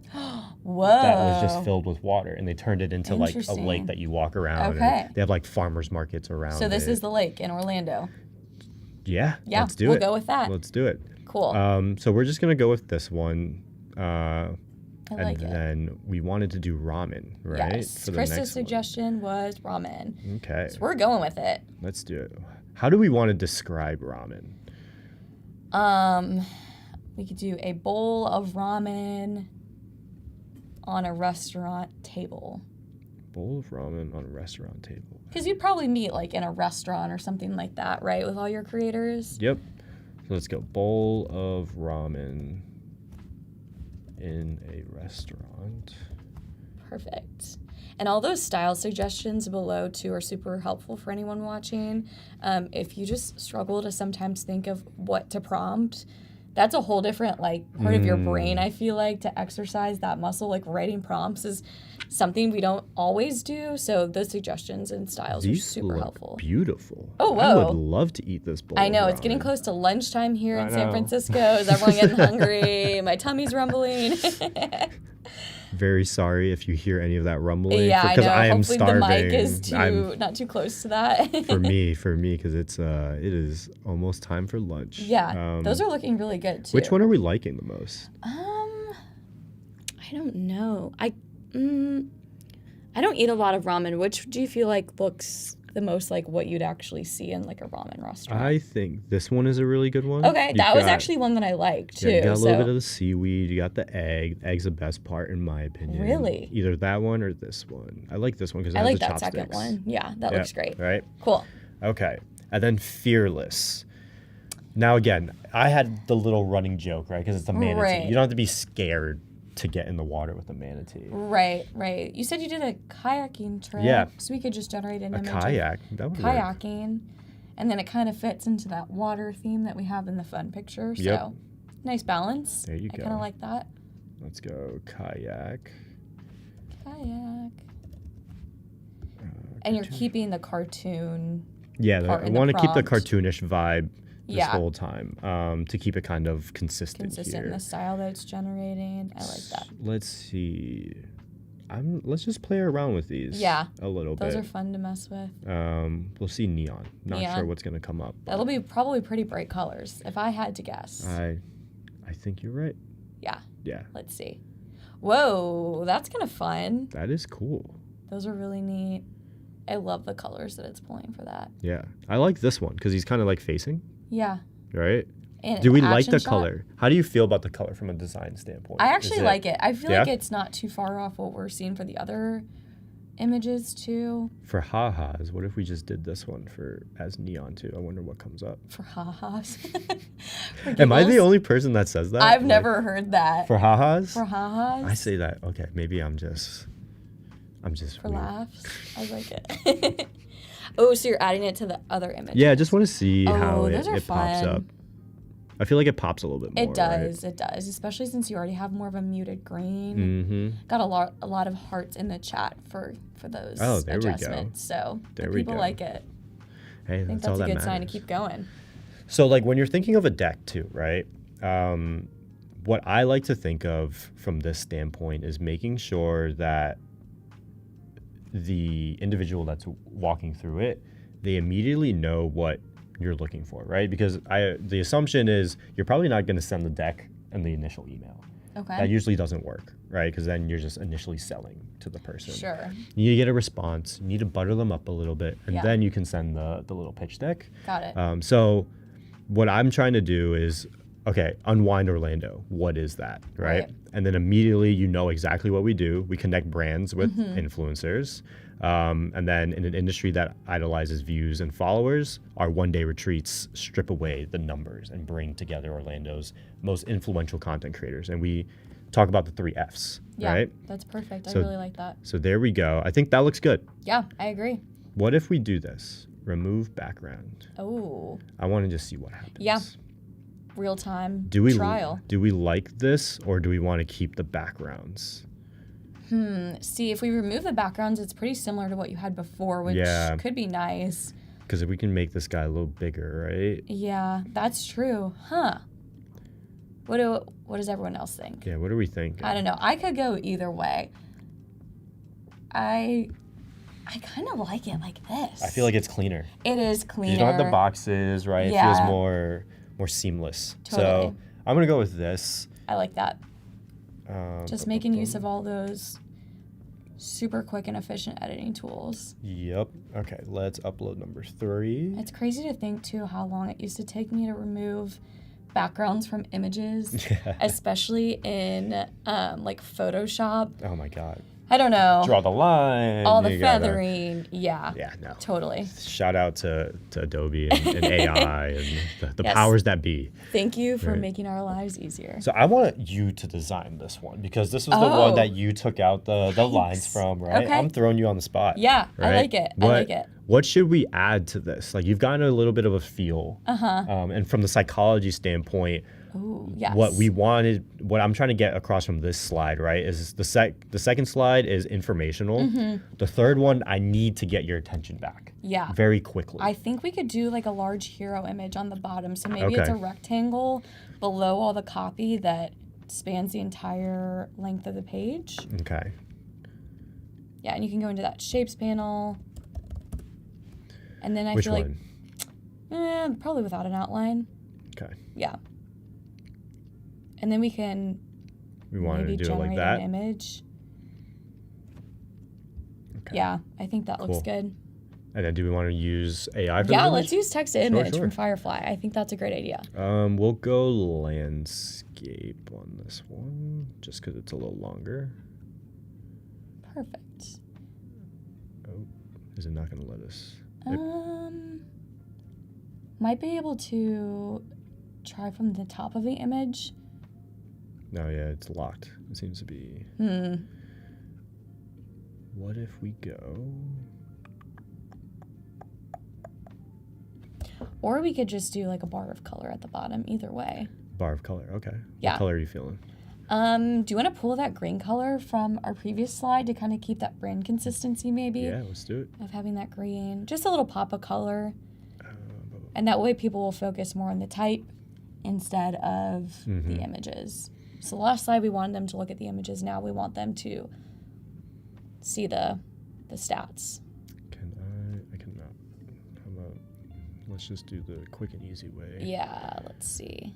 Whoa. that was just filled with water, and they turned it into like a Interesting. lake that you walk around. Okay. And they have like farmers markets around. So this it. is the lake in Orlando. Yeah. Yeah, Let's do we'll it. go with that. Let's do it. Cool. So we're just gonna go with this one. I like it. Then we wanted to do ramen, right? Yes. For the Krista's next one. suggestion was ramen. Okay. So we're going with it. Let's do it. How do we want to describe ramen? We could do a bowl of ramen on a restaurant table. Bowl of ramen on a restaurant table. Because you'd probably meet like in a restaurant or something like that, right? With all your creators. Yep. So let's go. Bowl of ramen in a restaurant. Perfect. And all those style suggestions below too are super helpful for anyone watching. If you just struggle to sometimes think of what to prompt, that's a whole different like part of your brain. I feel like to exercise that muscle, like writing prompts is something we don't always do. So those suggestions and styles These are super look helpful. beautiful. Oh, I whoa. would love to eat this bowl. I know, of it's getting ramen. close to lunchtime here in I San know. Francisco. Is everyone getting hungry? My tummy's rumbling. Very sorry if you hear any of that rumbling. Yeah, I because know. I am Hopefully starving. the mic is I'm- not too close to that. for me, because it is almost time for lunch. Yeah, those are looking really good too. Which one are we liking the most? I don't know. I don't eat a lot of ramen. Which do you feel like looks the most like what you'd actually see in like a ramen restaurant? I think this one is a really good one. Okay, You've that was got- actually one that I liked too. Yeah, you got a little so bit of the seaweed. You got the egg. The egg's the best part, in my opinion. Really? Either that one or this one. I like this one because it I has like the that second chopsticks. one. Yeah, that Yeah, looks great. Right? Cool. Okay. And then fearless. Now, again, I had the little running joke, right? Because it's a manatee. Right. You don't have to be scared to get in the water with a manatee. Right, right. You said you did a kayaking trip. Yeah. So we could just generate an A image kayak. That of would work. kayaking. And then it kind of fits into that water theme that we have in the fun picture. Yep. So nice balance. There you I go. kind of like that. Let's go kayak. Kayak. And you're keeping the cartoon. Yeah, part I in the want to keep the prompt. cartoonish vibe this Yeah. whole time to keep it kind of consistent Consistent here. in the style that it's generating. I like that. Let's see. Let's just play around with these. Yeah. A little Those bit. are fun to mess with. We'll see neon. Not Neon. sure what's gonna come up. but That'll be probably pretty bright colors, if I had to guess. I think you're right. Yeah, Yeah, let's see. Whoa, that's kind of fun. that is cool. Those are really neat. I love the colors that it's pulling for that. Yeah, I like this one because he's kind of like facing, Yeah. right? And Do we an like action the shot. color? How do you feel about the color from a design standpoint? I actually like it. I feel Yeah? like it's not too far off what we're seeing for the other images too. For ha-has, what if we just did this one as neon too? I wonder what comes up. For ha-has. For Am I the giggles. only person that says that? I've Like, never heard that. For ha-has? For ha-has? I say that. Okay, maybe I'm just I'm just For weird. laughs. I like it. Oh, so you're adding it to the other image. Yeah, I just want to see how those are it pops fun. up. I feel like it pops a little bit more. It does, it does, especially since you already have more of a muted green. Got a lot of hearts in the chat for those adjustments. So people like it. Hey, I think that's all that's a that good sign to matters. keep going. So like when you're thinking of a deck too, right? What I like to think of from this standpoint is making sure that the individual that's walking through it, they immediately know what you're looking for, right? Because the assumption is you're probably not going to send the deck in the initial email. Okay. That usually doesn't work, right? Because then you're just initially selling to the person. Sure. You need to get a response. You need to butter them up a little bit, and Yeah. then you can send the little pitch deck. Got it. So what I'm trying to do is, okay, unwind Orlando. What is that, right? And then immediately you know exactly what we do. We connect brands with influencers. And then in an industry that idolizes views and followers, our one-day retreats strip away the numbers and bring together Orlando's most influential content creators. And we talk about the 3 Fs, right? That's perfect. So- I really like that. So there we go. I think that looks good. Yeah, I agree. What if we do this? Remove background. Oh, I want to just see what happens. Yeah. Real time Do we trial. Do we like this, or do we want to keep the backgrounds? See, if we remove the backgrounds, it's pretty similar to what you had before, which Yeah. could be nice. Because if we can make this guy a little bigger, right? Yeah, that's true. Huh. What does everyone else think? Yeah. What do we think? I don't know. I could go either way. I kind of like it like this. I feel like it's cleaner. it is cleaner. You don't have the boxes, right? Yeah. It feels more seamless. Totally. So I'm gonna go with this. I like that. Just making boom. use of all those super quick and efficient editing tools. Yep. Okay. Let's upload number 3. It's crazy to think too how long it used to take me to remove backgrounds from images, especially in like Photoshop. Oh my God. I don't know. Draw the line. all the you gotta- feathering. Yeah. Yeah. No. Totally. Shout out to Adobe and AI and the Yes. powers that be. Thank you for Right. making our lives easier. So I want you to design this one because this was the Oh. one that you took out the lines from, right? Okay. I'm throwing you on the spot. Yeah, I right? like it. I like it. What should we add to this? Like you've gotten a little bit of a feel. And from the psychology standpoint, Ooh, yes. what I'm trying to get across from this slide, right, is the second slide is informational. The third one, I need to get your attention back. Yeah. Very quickly. I think we could do like a large hero image on the bottom. So maybe it's Okay. a rectangle below all the copy that spans the entire length of the page. Okay. Yeah, and you can go into that shapes panel. And then I Which feel one? like probably without an outline. Okay. Yeah. And then we can We wanted maybe to do it generate like that. an image. Okay. Yeah, I think that looks Cool. good. And then do we want to use AI for Yeah, the let's image? use text to image sure. from Firefly. I think that's a great idea. We'll go landscape on this one, just because it's a little longer. Perfect. Oh, is it not going to let us? Might be able to try from the top of the image. No, yeah, it's locked. It seems to be. What if we go? Or we could just do like a bar of color at the bottom, either way. Bar of color. Okay. Yeah. What color are you feeling? Do you want to pull that green color from our previous slide to kind of keep that brand consistency maybe? Yeah, let's do it. Of having that green. Just a little pop of color. And that way people will focus more on the type instead of the images. So last slide we wanted them to look at the images. Now we want them to see the stats. I cannot. How about, let's just do the quick and easy way. Yeah, let's see.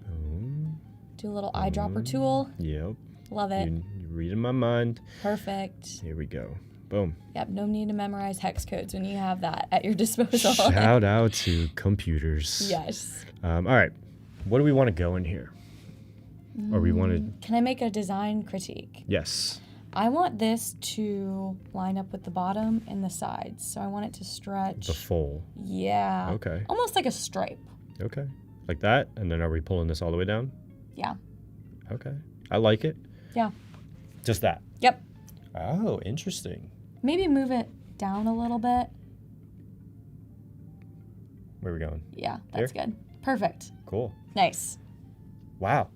Boom. Do a little eyedropper tool. Yep. Love it. You're reading my mind. Perfect. Here we go. Boom. Yep, no need to memorize hex codes when you have that at your disposal. Shout out to computers. Yes. All right. What do we want to go in here? Or we want to... Can I make a design critique? Yes. I want this to line up with the bottom and the sides. So I want it to stretch. The full. Yeah. Okay. Almost like a stripe. Okay. Like that? And then are we pulling this all the way down? Yeah. Okay. I like it. Yeah. Just that. Yep. Oh, interesting. Maybe move it down a little bit. Where are we going? Yeah, that's good. Perfect. Cool. Nice. Wow.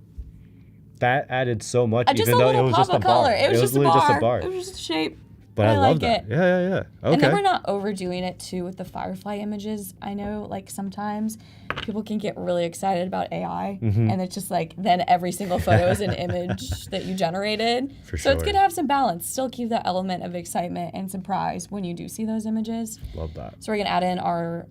That added so much, Just even a though it little was pop just a of color. bar. It was just a literally bar. just a bar. It was just a shape. But I love like that. it. Yeah. Okay. And then we're not overdoing it too with the Firefly images. I know like sometimes people can get really excited about AI and it's just like then every single photo is an image that you generated. For so it's sure. good to have some balance. Still keep that element of excitement and surprise when you do see those images. Love that. So we're gonna add in our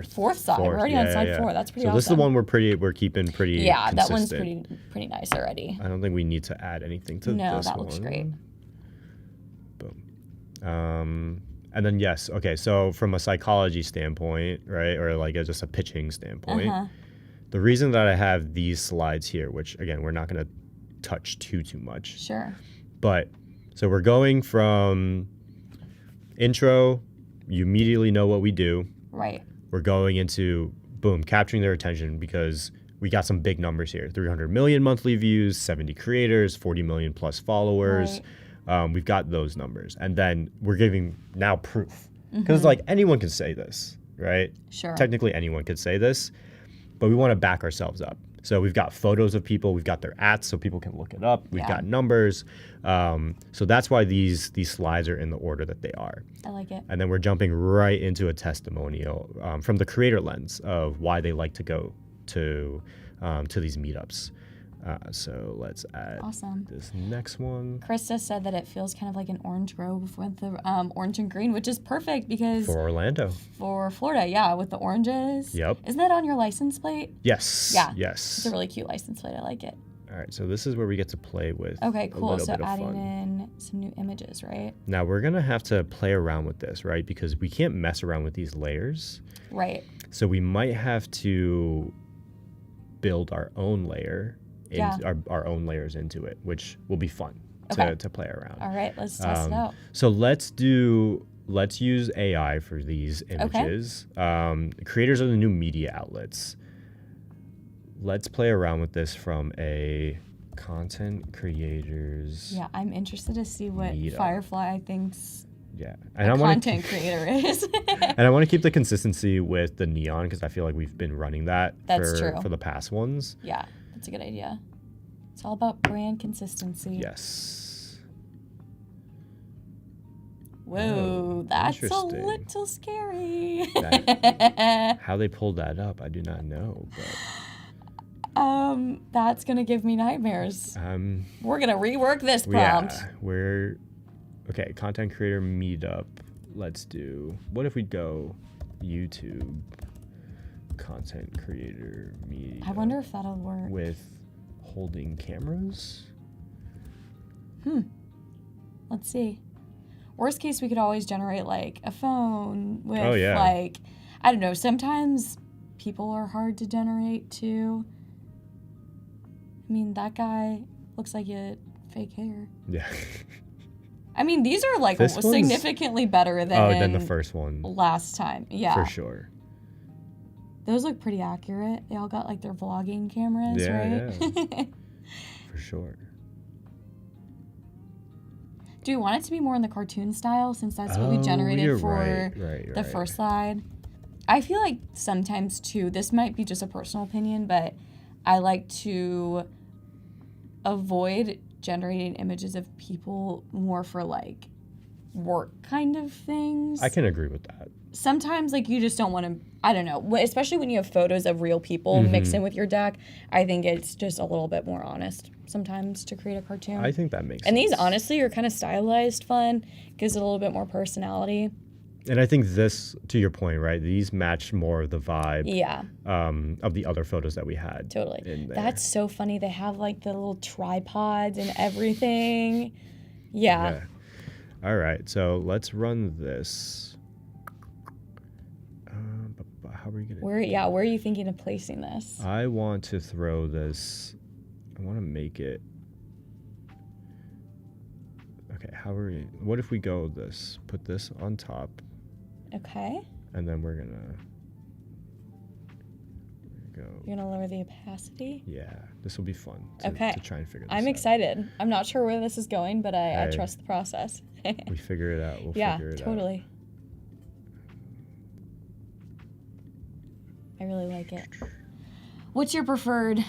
fourth slide. We're already on slide 4. That's pretty so awesome. this is the one we're keeping pretty Yeah, that one's consistent. pretty nice already. I don't think we need to add anything to this one. No, that looks great. Boom. And then yes, okay, so from a psychology standpoint, right, or like just a pitching standpoint, the reason that I have these slides here, which again, we're not gonna touch too much. Sure. But, so we're going from intro, you immediately know what we do. Right. We're going into, boom, capturing their attention because we got some big numbers here. 300 million monthly views, 70 creators, 40 million plus followers. Right. We've got those numbers. And then we're giving now proof. Because like anyone can say this, right? Sure. Technically anyone could say this, but we want to back ourselves up. So we've got photos of people, we've got their @s so people can look it up. We've got numbers. So that's why these slides are in the order that they are. I like it. And then we're jumping right into a testimonial from the creator lens of why they like to go to these meetups. So let's add this next one. Krista said that it feels kind of like an orange grove with the orange and green, which is perfect because For Orlando. For Florida, yeah, with the oranges. Yep. Isn't that on your license plate? Yes. Yeah. Yes. It's a really cute license plate. I like it. All right, so this is where we get to play with Okay, a cool. little So bit of adding fun. in some new images, right? Now we're gonna have to play around with this, right? Because we can't mess around with these layers. Right. So we might have to build our own layer, our own layers into it, which will be fun to play around. All right, let's test it out. So let's use AI for these images. Creators are the new media outlets. Let's play around with this from a content creators. Yeah, I'm interested to see what meetup. Firefly thinks and a content creator is. And I want to keep the consistency with the neon because I feel like we've been running that for the past ones. Yeah, that's a good idea. It's all about brand consistency. Yes. Whoa, that's a interesting. little scary. How they pulled that up, I do not know. But That's gonna give me nightmares. We're gonna rework this prompt. Yeah, okay, content creator meetup. Let's do, what if we go YouTube content creator meetup? I wonder if that'll work. With holding cameras? Let's see. Worst case, we could always generate like a phone with like, I don't know, sometimes people are hard to generate too. I mean, that guy looks like he had fake hair. Yeah. I mean, these are like significantly better than the first one. Last time. Yeah. For sure. Those look pretty accurate. They all got like their vlogging cameras, right? Yeah. For sure. Do you want it to be more in the cartoon style since that's what we generated for the first slide? I feel like sometimes too, this might be just a personal opinion, but I like to avoid generating images of people more for like work kind of things. I can agree with that. Sometimes like you just don't want to, I don't know, especially when you have photos of real people mixed in with your deck, I think it's just a little bit more honest sometimes to create a cartoon. I think that makes sense. And these honestly are kind of stylized fun, gives it a little bit more personality. And I think this, to your point, right, these match more of the vibe of the other photos that we had. Totally. In there. That's so funny. They have like the little tripods and everything. Yeah. All right, so let's run this. How are we gonna? Where are you thinking of placing this? I want to throw this. I want to make it. Okay, what if we go this? Put this on top. Okay. And then we're gonna go. You're gonna lower the opacity? Yeah, this will be fun to try and figure this out. I'm excited. I'm not sure where this is going, but I Hey. trust the process. We figure it out. We'll Yeah, figure it out. totally. I really like it. What's your preferred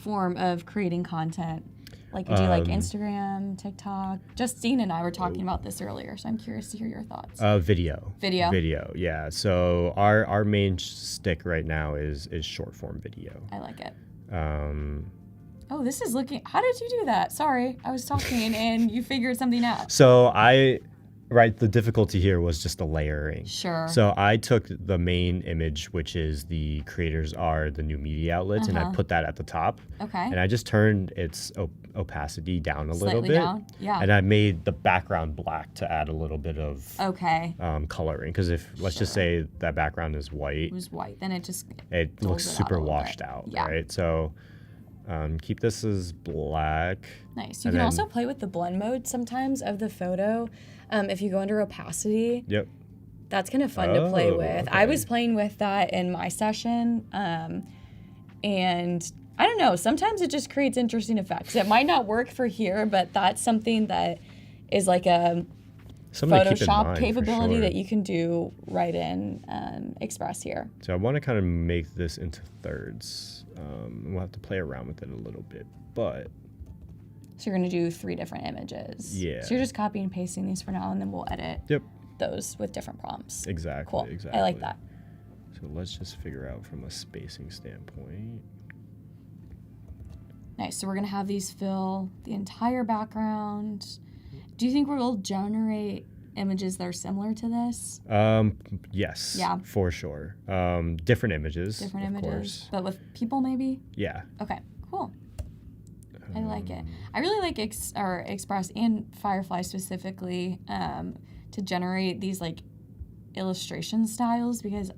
form of creating content? Like, do you like Instagram, TikTok? Justine and I were talking about this earlier, so I'm curious to hear your thoughts. Video. Video, yeah. So our main stick right now is short form video. I like it. Oh, this is looking... How did you do that? Sorry, I was talking and you figured something out. So the difficulty here was just the layering. Sure. So I took the main image, which is the creators are the new media outlets, and I put that at the top. Okay. And I just turned its opacity down a little Slightly bit. down? Yeah. And I made the background black to add a little bit of coloring. Because let's just say that background is white. It was white, then it looks super out washed out, yeah. right? So keep this as black. Nice. You can also play with the blend mode sometimes of the photo. If you go under opacity, yep, that's kind of fun to play with. Okay. I was playing with that in my session, and I don't know, sometimes it just creates interesting effects. It might not work for here, but that's something that is like a Photoshop capability that you can do right in Express here. So I want to kind of make this into thirds. We'll have to play around with it a little bit, but... So you're going to do 3 different images. Yeah. So you're just copying and pasting these for now, and then we'll edit those with different prompts. Exactly. Cool. Exactly. I like that. So let's just figure out from a spacing standpoint. Nice. So we're going to have these fill the entire background. Do you think we'll generate images that are similar to this? Yes. Yeah. For sure. Different images. Different of images. Course. But with people maybe? Yeah. Okay, cool. I like it. I really like Express and Firefly specifically to generate these like illustration styles, because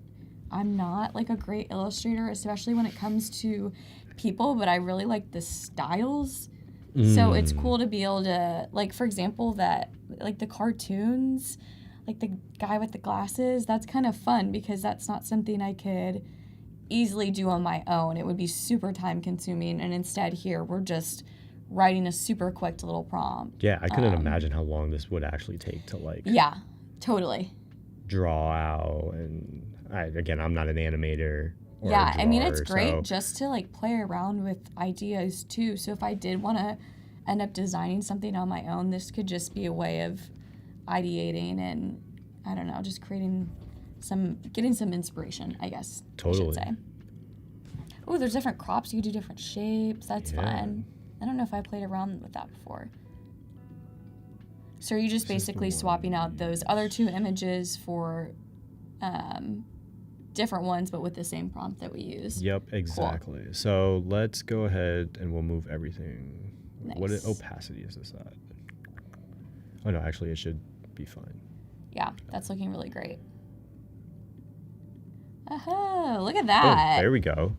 I'm not like a great illustrator, especially when it comes to people, but I really like the styles. So it's cool to be able to, like, for example, that like the cartoons, like the guy with the glasses, that's kind of fun because that's not something I could easily do on my own. It would be super time consuming, and instead here we're just writing a super quick little prompt. Yeah, I couldn't imagine how long this would actually take to like draw out. And I'm not an animator or a I mean, it's drawer, great just to like play around with ideas too. So if I did want to end up designing something on my own, this could just be a way of ideating and, I don't know, just getting some inspiration, I guess. Totally. I should say. Oh, there's different crops. You can do different shapes. That's fun. I don't know if I played around with that before. So are you just basically swapping out those other 2 images for different ones, but with the same prompt that we use? Yep, exactly. Cool. So let's go ahead and we'll move everything. Nice. What opacity is this at? Oh no, actually it should be fine. Yeah, that's looking really great. Oh, look at that. Oh, there we go.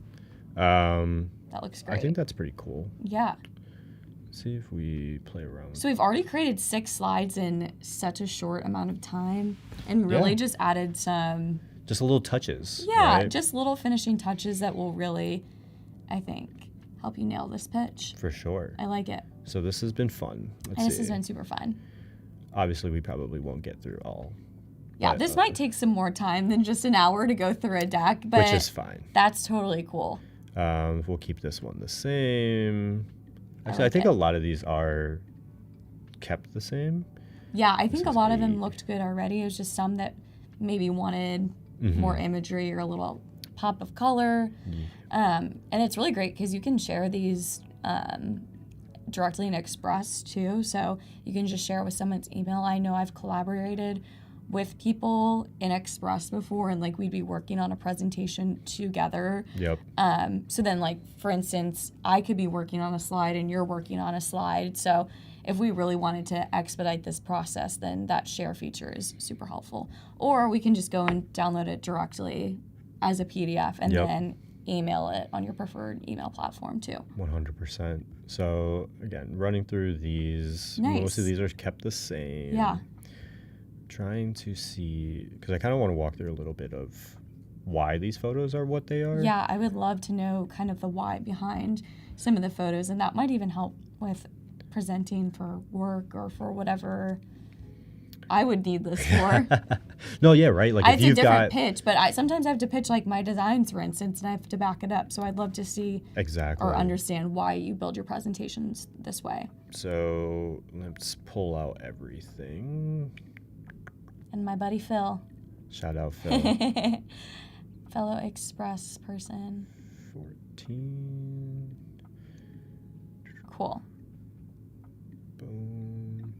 That looks great. I think that's pretty cool. Yeah. Let's see if we play around. So we've already created 6 slides in such a short amount of time and really just added some... Just little touches. Yeah, right? just little finishing touches that will really, I think, help you nail this pitch. For sure. I like it. So this has been fun. This has been super fun. Obviously, we probably won't get through all. Yeah, but, this might take some more time than just an hour to go through a deck, but which is fine. That's totally cool. We'll keep this one the same. Actually, I think a lot of these are kept the same. Yeah, I think a lot of them looked good already. It was just some that maybe wanted more imagery or a little pop of color. And it's really great because you can share these directly in Express too. So you can just share it with someone's email. I know I've collaborated with people in Express before, and like we'd be working on a presentation together. Yep. So then, like, for instance, I could be working on a slide and you're working on a slide. So if we really wanted to expedite this process, then that share feature is super helpful. Or we can just go and download it directly as a PDF and then email it on your preferred email platform too. 100%. So again, running through these, most of these are kept the same. Yeah. Trying to see, because I kind of want to walk through a little bit of why these photos are what they are. Yeah, I would love to know kind of the why behind some of the photos, and that might even help with presenting for work or for whatever I would need this for. No, yeah, right. Like if It's a you've different got pitch, but sometimes I have to pitch like my designs, for instance, and I have to back it up. So I'd love to see exactly or understand why you build your presentations this way. So let's pull out everything. And my buddy Phil, Shout out Phil. fellow Express person. 14. Cool. Boom.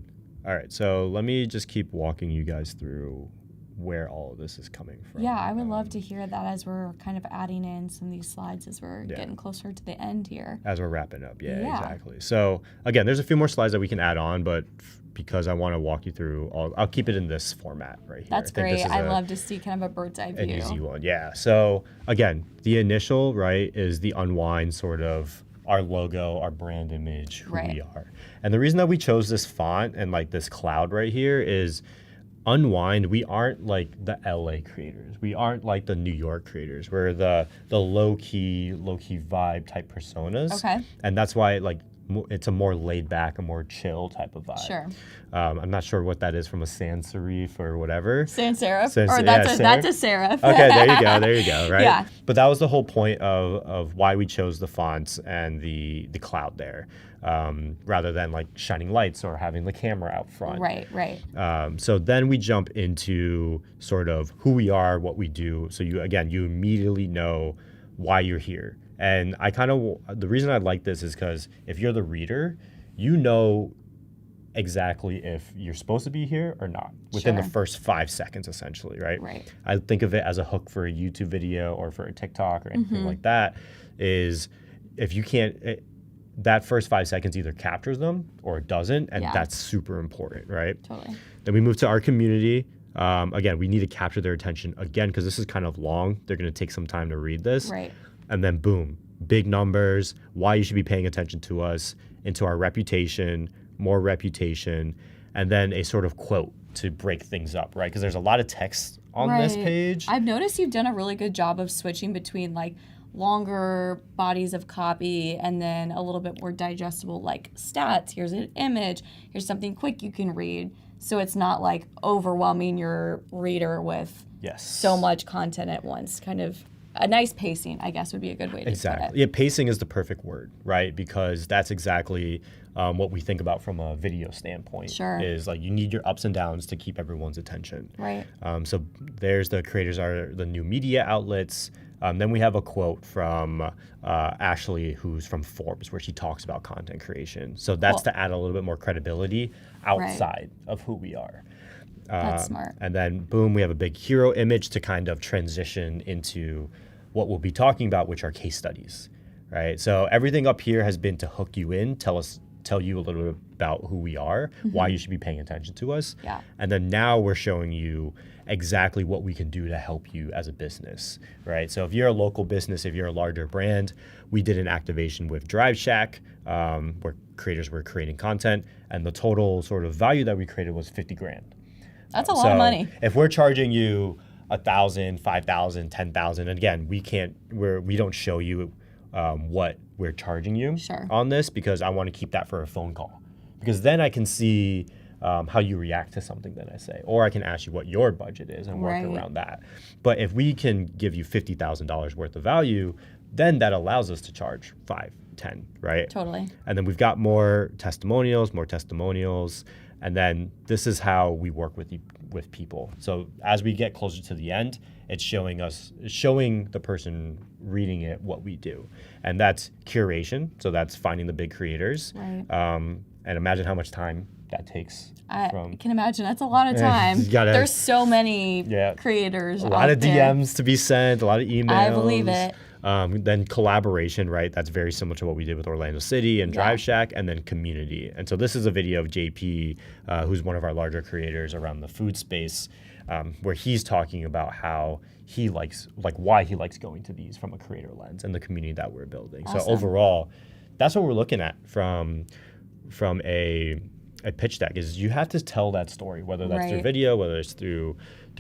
All right, so let me just keep walking you guys through where all of this is coming from. Yeah, I would love to hear that as we're kind of adding in some of these slides as we're Yeah. getting closer to the end here. As we're wrapping up, yeah, Yeah. exactly. So again, there's a few more slides that we can add on, but because I want to walk you through I'll keep it in this format right here. That's I think great. this is I love to see kind of a bird's eye an view. easy one, yeah. So again, the initial, right, is the unwind sort of our logo, our brand image, who Right. we are. And the reason that we chose this font and like this cloud right here is unwind. We aren't like the LA creators. We aren't like the New York creators. We're the low key vibe type personas. Okay. And that's why it's a more laid back, a more chill type of vibe. Sure. I'm not sure what that is from a sans serif or whatever. Sans serif? Sans- Or yeah, that's a serif. Okay, there you go, right? Yeah. But that was the whole point of why we chose the fonts and the cloud there, rather than like shining lights or having the camera out front. Right. So then we jump into sort of who we are, what we do. So you immediately know why you're here. And the reason I like this is because if you're the reader, you know exactly if you're supposed to be here or not within the Sure. first 5 seconds, essentially, right? Right. I think of it as a hook for a YouTube video or for a TikTok or anything like that. Is if you can't, that first 5 seconds either captures them or it doesn't, and Yeah. that's super important, right? Totally. Then we move to our community. Again, we need to capture their attention again because this is kind of long. They're going to take some time to read this. Right. And then boom, big numbers, why you should be paying attention to us, into our reputation, more reputation, and then a sort of quote to break things up, right? Because there's a lot of text on this Right. page. I've noticed you've done a really good job of switching between like longer bodies of copy and then a little bit more digestible like stats. Here's an image. Here's something quick you can read. So it's not like overwhelming your reader with Yes. so much content at once. Kind of a nice pacing, I guess, would be a good way to put Exactly. it. Yeah, pacing is the perfect word, right? Because that's exactly what we think about from a video standpoint. Sure. Is like you need your ups and downs to keep everyone's attention. Right. So there's the creators are the new media outlets. Then we have a quote from Ashley, who's from Forbes, where she talks about content creation. So that's Cool. to add a little bit more credibility outside of who we are. That's smart. And then boom, we have a big hero image to kind of transition into what we'll be talking about, which are case studies, right? So everything up here has been to hook you in, tell you a little bit about who we are, why you should be paying attention to us. Yeah. And then now we're showing you exactly what we can do to help you as a business, right? So if you're a local business, if you're a larger brand, we did an activation with Drive Shack, where creators were creating content, and the total sort of value that we created was 50 grand. That's a lot of money. If we're charging you 1,000, 5,000, 10,000, again, we don't show you what we're charging you Sure. on this because I want to keep that for a phone call. Because then I can see how you react to something that I say, or I can ask you what your budget is and work Right. around that. But if we can give you $50,000 worth of value, then that allows us to charge 5, 10, right? Totally. And then we've got more testimonials, and then this is how we work with people. So as we get closer to the end, it's showing the person reading it what we do, and that's curation. So that's finding the big creators, Right. and imagine how much time that takes. I can imagine that's a lot of time. You gotta- There's so many Yeah. creators. A lot out of there. DMs to be sent, a lot of emails. I believe it. Then collaboration, right? That's very similar to what we did with Orlando City and Drive Shack, and then community. And so this is a video of JP, who's one of our larger creators around the food space, where he's talking about how he likes, why he likes going to these from a creator lens and the community that we're building. Awesome. So overall, that's what we're looking at from a pitch deck is you have to tell that story, whether that's through Right. video, whether it's through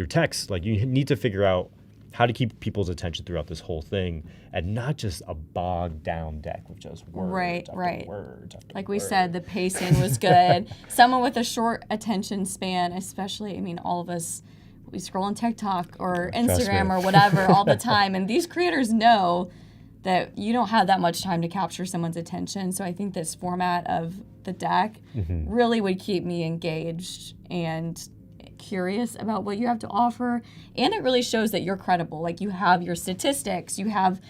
text. Like you need to figure out how to keep people's attention throughout this whole thing, and not just a bogged down deck with just words after words after like we said, the pacing was good. Someone with a short attention span, especially, I mean, all of us, we scroll on TikTok or Instagram or whatever all the time, and these creators know that you don't have that much time to capture someone's attention. So I think this format of the deck really would keep me engaged and curious about what you have to offer. And it really shows that you're credible. Like, you have your statistics, you have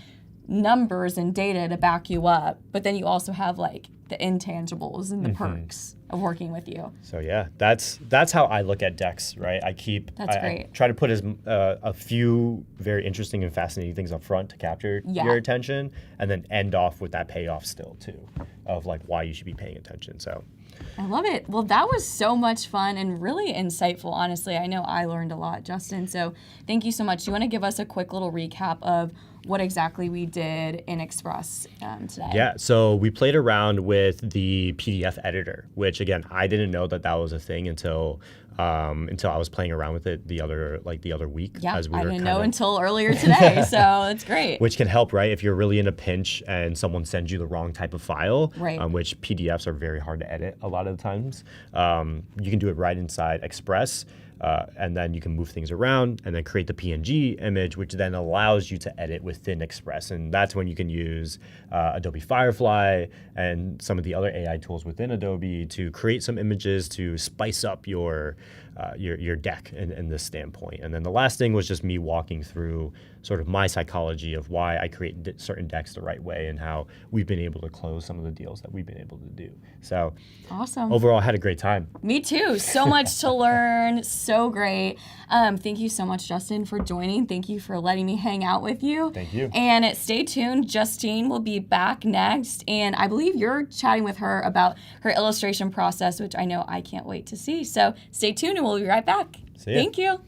numbers and data to back you up, but then you also have like the intangibles and the perks of working with you. So yeah, that's how I look at decks, right? I try to put a few very interesting and fascinating things up front to capture your attention, and then end off with that payoff still too, of like why you should be paying attention. So I love it. Well, that was so much fun and really insightful, honestly. I know I learned a lot, Justin, so thank you so much. Do you want to give us a quick little recap of what exactly we did in Express today? Yeah, so we played around with the PDF editor, which again, I didn't know that was a thing until I was playing around with it the other week. Yeah, I didn't know until earlier today, so it's great. Which can help, right? If you're really in a pinch and someone sends you the wrong type of file, which PDFs are very hard to edit a lot of the times, you can do it right inside Express. And then you can move things around and then create the PNG image, which then allows you to edit within Express. And that's when you can use Adobe Firefly and some of the other AI tools within Adobe to create some images to spice up your deck in this standpoint. And then the last thing was just me walking through sort of my psychology of why I create certain decks the right way and how we've been able to close some of the deals that we've been able to do. So awesome. Overall, I had a great time. Me too. So much to learn. So great. Thank you so much, Justin, for joining. Thank you for letting me hang out with you. Thank you. And stay tuned. Justine will be back next. And I believe you're chatting with her about her illustration process, which I know I can't wait to see. So stay tuned and we'll be right back. See ya. Thank you.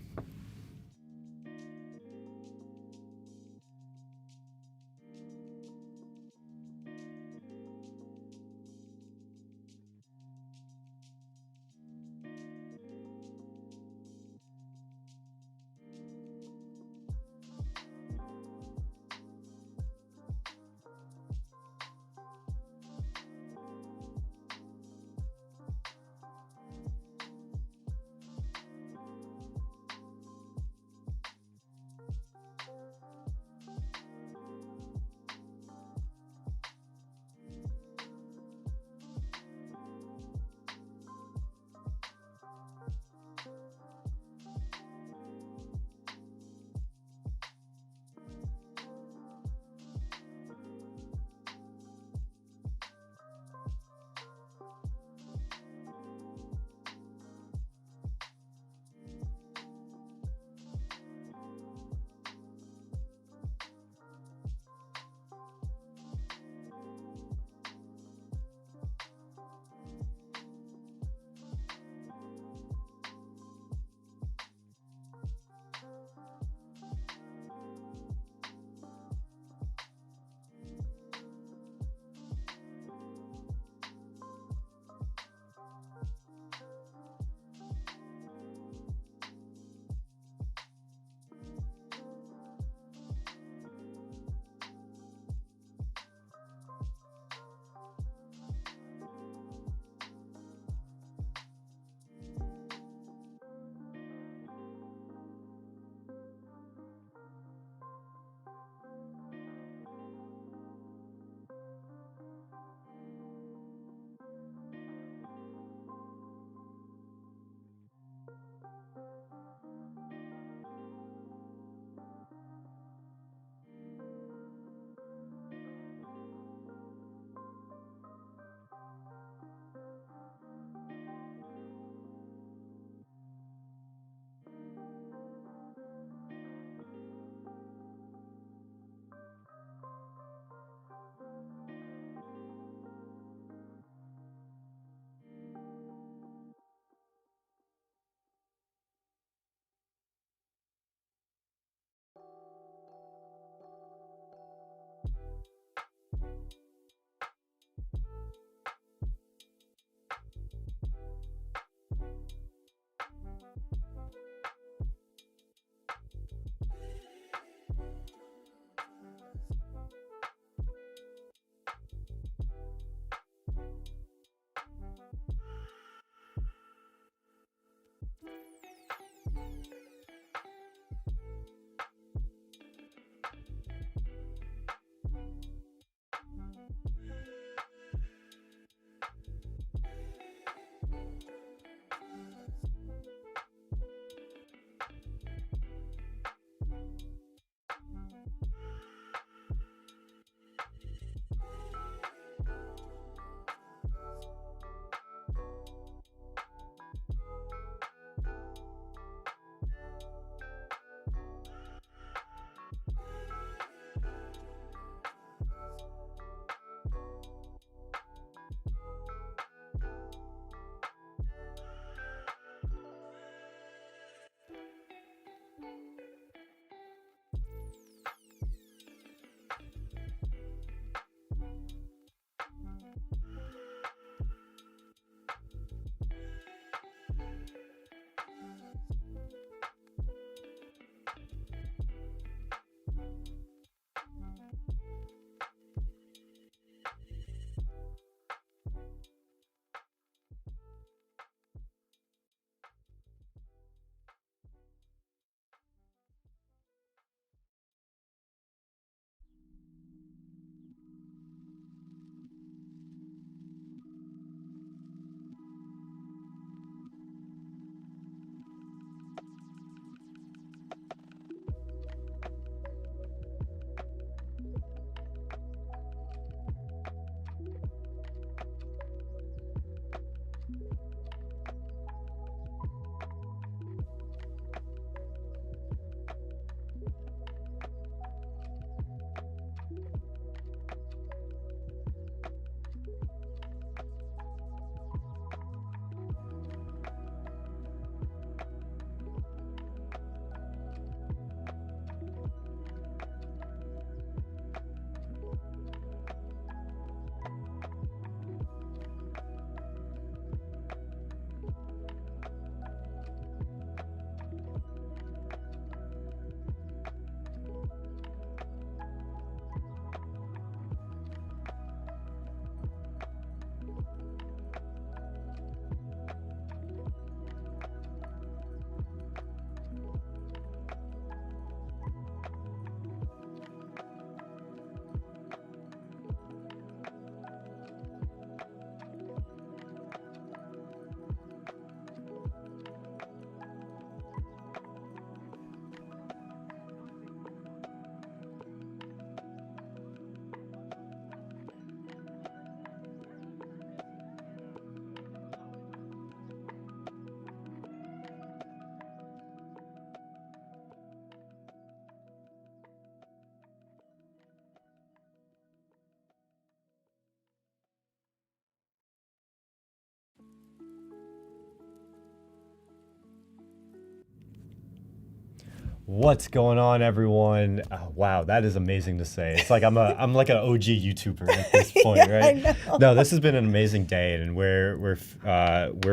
What's going on, everyone? Wow, that is amazing to say. It's like I'm like an OG YouTuber at this point, Yeah, right? I know. No, this has been an amazing day, and we're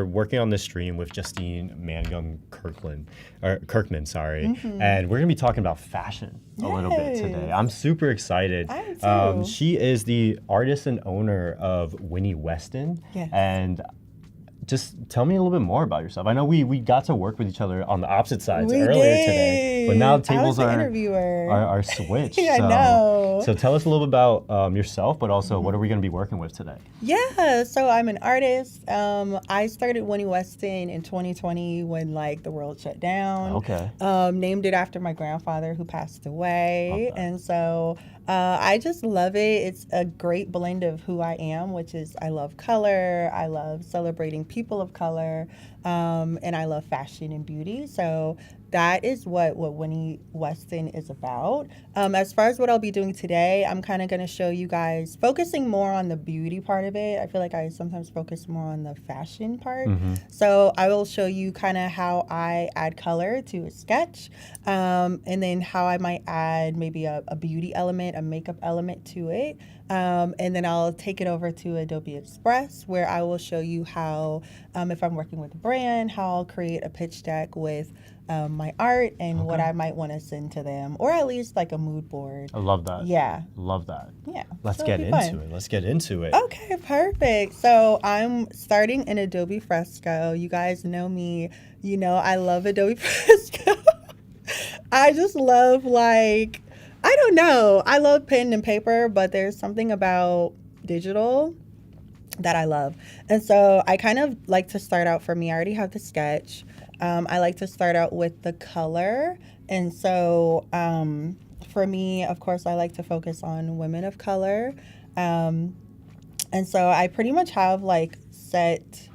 working on this stream with Justine Mangum Kirkman, sorry, and we're gonna be talking about fashion a little bit today. Yes. I'm super excited. I am too. She is the artist and owner of Winnie, Weston, Yes. and just tell me a little bit more about yourself. I know we got to work with each other on the opposite sides We earlier today, but now the I tables was the are interviewer. switched. I know. So tell us a little bit about yourself, but also what are we going to be working with today? Yeah, so I'm an artist. I started Winnie Weston in 2020 when like the world shut down. Okay. Named it after my grandfather who passed away, Love that. and so I just love it. It's a great blend of who I am, which is I love color, I love celebrating people of color, and I love fashion and beauty. So that is what Winnie Weston is about. As far as what I'll be doing today, I'm kind of going to show you guys focusing more on the beauty part of it. I feel like I sometimes focus more on the fashion part. So I will show you kind of how I add color to a sketch, and then how I might add maybe a beauty element, a makeup element to it. And then I'll take it over to Adobe Express where I will show you how, if I'm working with a brand, how I'll create a pitch deck with my art and what I might want to send to them, or at least like a mood board. I love that. Yeah. Love that. Yeah. Let's So get it'll be into fun. it. Let's get into it. Okay, perfect. So I'm starting in Adobe Fresco. You guys know me. You know I love Adobe Fresco. I just love like, I don't know. I love pen and paper, but there's something about digital that I love. And so I kind of like to start out, for me, I already have the sketch. I like to start out with the color. And so for me, of course, I like to focus on women of color. And so I pretty much have like set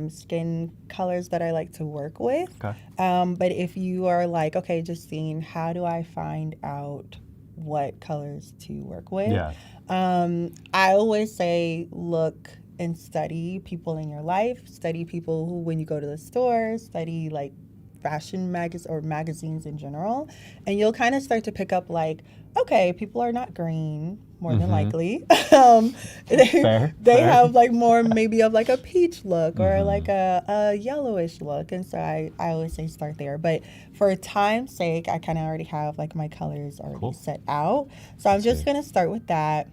skin colors that I like to work with. Okay. But if you are like, okay, Justine, how do I find out what colors to work with? Yeah. I always say, look and study people in your life, study people who, when you go to the store, study like fashion magazines in general, and you'll kind of start to pick up like, okay, people are not green more than likely. Fair. They have like more maybe of like a peach look or like a yellowish look, and so I always say start there. But for time's sake, I kind of already have like my colors already set out, so I'm just gonna start with that.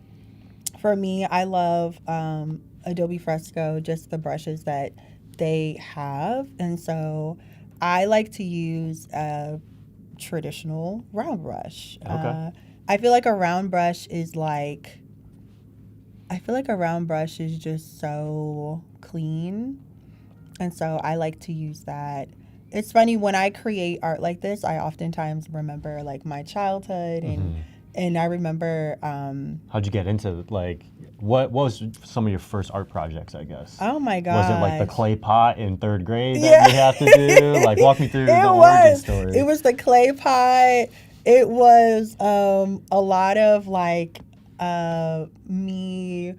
For me, I love Adobe Fresco, just the brushes that they have, and so I like to use a traditional round brush. Okay. I feel like a round brush is like, I feel like a round brush is just so clean, and so I like to use that. It's funny, when I create art like this, I oftentimes remember like my childhood, and I remember How'd you get into like what was some of your first art projects, I guess? oh my god, Was it like the clay pot in third grade that you have to do? Like walk me through the origin story. It was the clay pot. It was a lot of like me,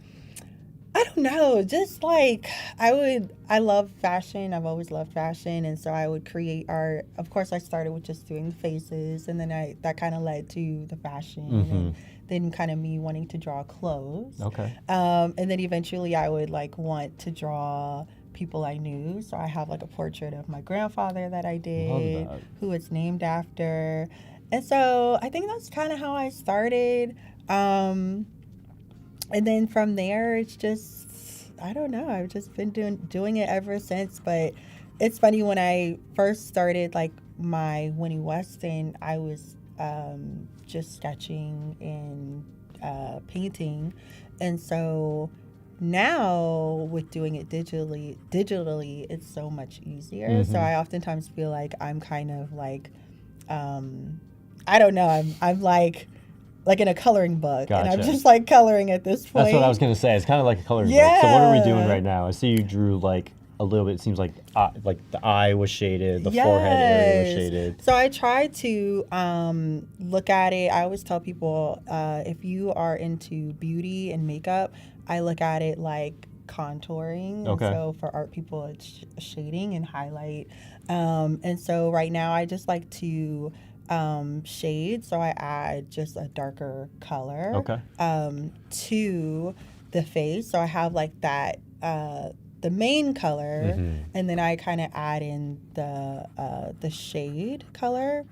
I don't know, just like I love fashion. I've always loved fashion, and so I would create art. Of course, I started with just doing the faces, and then that kind of led to the fashion, and then kind of me wanting to draw clothes. Okay. And then eventually I would like want to draw people I knew. So I have like a portrait of my grandfather that I did, that. who it's named after. And so I think that's kind of how I started. And then from there, it's just, I don't know, I've just been doing it ever since. But it's funny, when I first started like my Winnie Weston, I was just sketching and painting. And so now with doing it digitally, it's so much easier. So I oftentimes feel like I'm kind of like, I don't know, I'm like in a coloring book. Gotcha. And I'm just like coloring at this point. That's what I was gonna say. It's kind of like a coloring book. Yeah. So what are we doing right now? I see you drew like a little bit. It seems like the eye was shaded, the forehead area was shaded. So I try to look at it. I always tell people, if you are into beauty and makeup, I look at it like contouring. Okay. And so for art people, it's shading and highlight. And so right now I just like to shade, so I add just a darker color Okay. to the face. So I have like that the main color, and then I kind of add in the shade color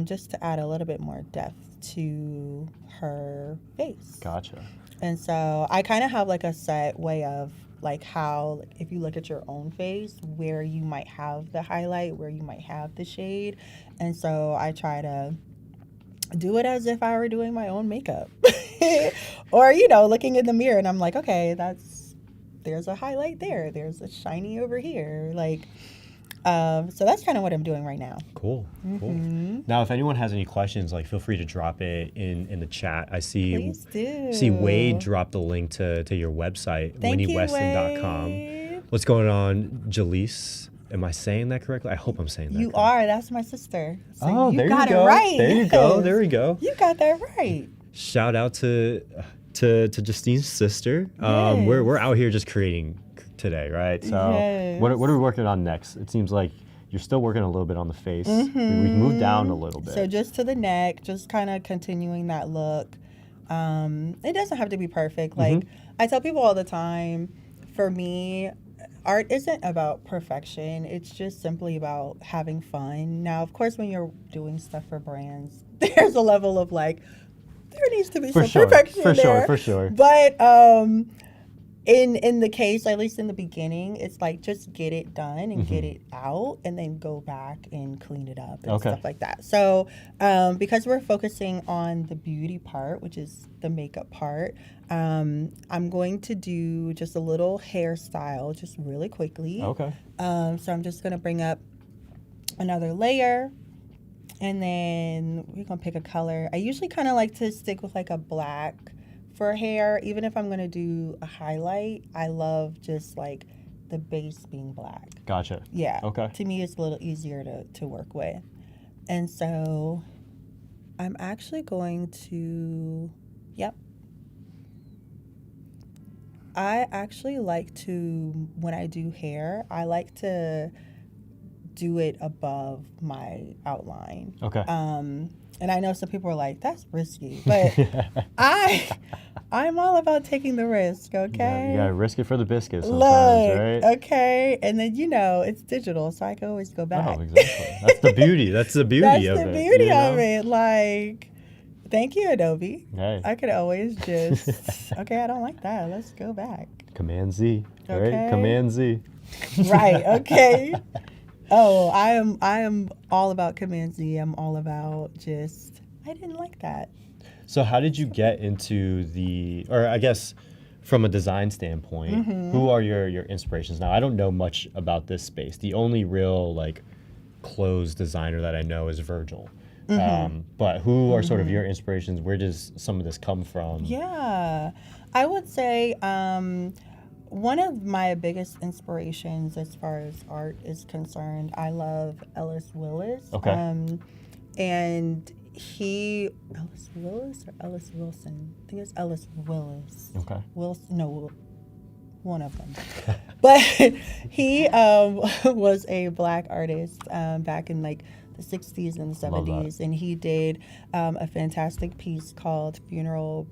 just to add a little bit more depth to her face. Gotcha. And so I kind of have like a set way of like how, if you look at your own face, where you might have the highlight, where you might have the shade. And so I try to do it as if I were doing my own makeup. Or, you know, looking in the mirror and I'm like, okay, there's a highlight there. There's a shiny over here. Like, so that's kind of what I'm doing right now. Cool. Now, if anyone has any questions, like feel free to drop it in the chat. I see. Please do. See Wade dropped the link to your website, Thank you, winnieweston.com. Wade. What's going on, Jalise? Am I saying that correctly? I hope I'm saying that. You correctly. are. That's my sister. So Oh, you there got you go. it right. There you go. Yes. There we go. You got that right. Shout out to Justine's sister. Yes. We're out here just creating today, right? So Yes. what are we working on next? It seems like you're still working a little bit on the face. We've moved down a little bit. So just to the neck, just kind of continuing that look. It doesn't have to be perfect. Like I tell people all the time, for me, art isn't about perfection. It's just simply about having fun. Now, of course, when you're doing stuff for brands, there's a level of like, there needs to be some perfection there. For sure. But in the case, at least in the beginning, it's like just get it done and get it out and then go back and clean it up and stuff like that. So because we're focusing on the beauty part, which is the makeup part, I'm going to do just a little hairstyle just really quickly. Okay. So I'm just going to bring up another layer. And then we're going to pick a color. I usually kind of like to stick with like a black for hair. Even if I'm going to do a highlight, I love just like the base being black. Gotcha. Yeah. Okay. To me, it's a little easier to work with. And so I'm actually going to, I actually like to, when I do hair, I like to do it above my outline. Okay. And I know some people are like, that's risky, but I'm all about taking the risk, okay? You gotta risk it for the biscuit sometimes, Look, right? okay, and then it's digital, so I can always go back. Oh, exactly. That's the beauty. That's the beauty of it. That's the beauty you know? of it. Like, thank you, Adobe. Hey. I could always just, okay, I don't like that. Let's go back. Command Z. Okay. Right? Command Z. Right. Okay. Oh, I am all about Command Z. I'm all about just, I didn't like that. So how did you get into or I guess from a design standpoint, who are your inspirations? Now, I don't know much about this space. The only real like clothes designer that I know is Virgil. But who are sort of your inspirations? Where does some of this come from? Yeah, I would say one of my biggest inspirations as far as art is concerned, I love Ellis Willis. Okay. And Ellis Willis or Ellis Wilson? I think it's Ellis Willis. Okay. No, one of them. But he was a black artist back in like the 60s and the 70s, and he did a fantastic piece called Funeral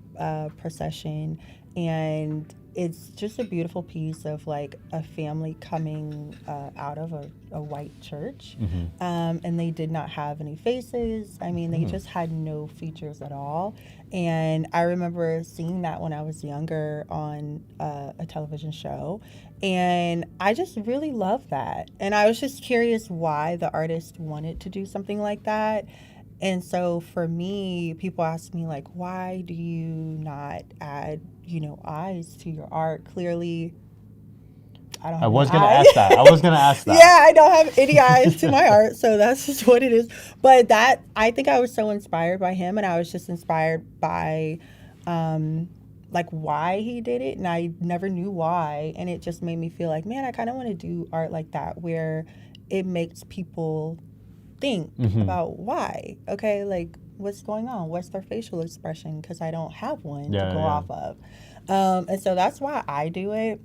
Procession, and it's just a beautiful piece of like a family coming out of a white church, and they did not have any faces. I mean, they just had no features at all. And I remember seeing that when I was younger on a television show, and I just really loved that. And I was just curious why the artist wanted to do something like that. And so for me, people ask me like, why do you not add, eyes to your art? Clearly, I don't have I was any gonna eyes. ask that. Yeah, I don't have any eyes to my art, so that's just what it is. But I think I was so inspired by him, and I was just inspired by like why he did it, and I never knew why, and it just made me feel like, man, I kind of want to do art like that, where it makes people think about why. Okay, like what's going on? What's their facial expression? Because I don't have one to go off of. And so that's why I do it.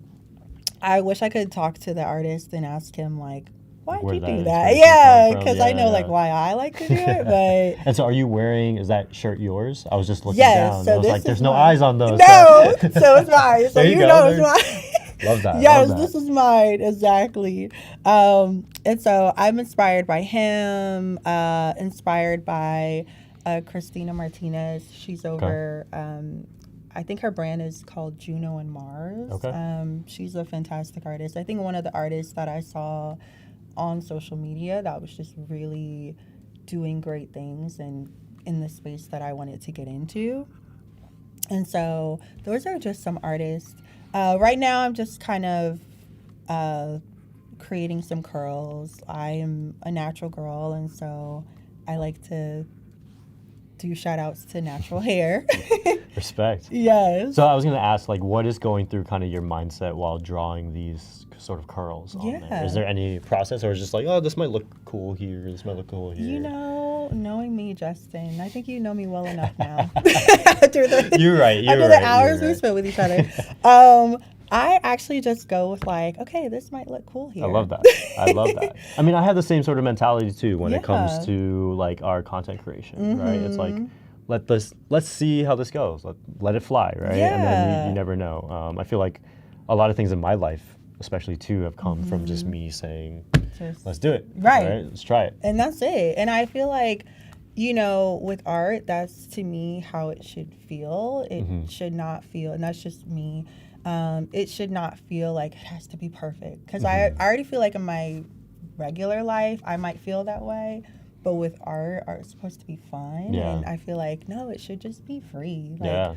I wish I could talk to the artist and ask him like, why'd where you that do that? inspiration Yeah, came from. because I know like why I like to do it, but And so are you wearing, is that shirt yours? I was just looking yes. down. So I was this like, there's is no mine. eyes on those. No, so it's mine. So There you you go. know it's mine. Love that. Yes, love that. this is mine, exactly. And so I'm inspired by him, inspired by Christina Martinez. She's over, I think her brand is called Juno and Mars. Okay. She's a fantastic artist. I think one of the artists that I saw on social media that was just really doing great things and in the space that I wanted to get into. And so those are just some artists. Right now, I'm just kind of creating some curls. I am a natural girl, and so I like to do shout outs to natural hair. Respect. Yes. So I was going to ask, like, what is going through kind of your mindset while drawing these sort of curls on there? Is there any process, or is it just like, oh, this might look cool here, this might look cool here? You know, knowing me, Justin, I think you know me well enough now. After the hours we spent with each other. I actually just go with like, okay, this might look cool here. I love that. I love that. I mean, I have the same sort of mentality too when it comes to like our content creation, right? It's like, let's see how this goes. Let it fly, right? Yeah. And then you never know. I feel like a lot of things in my life, especially too, have come from just me saying, let's do it. Right. Let's try it. And that's it. And I feel like, you know, with art, that's to me how it should feel. It should not feel, and that's just me. It should not feel like it has to be perfect. Because I already feel like in my regular life, I might feel that way. But with art is supposed to be fun. Yeah. And I feel like, no, it should just be free. Like, Yeah.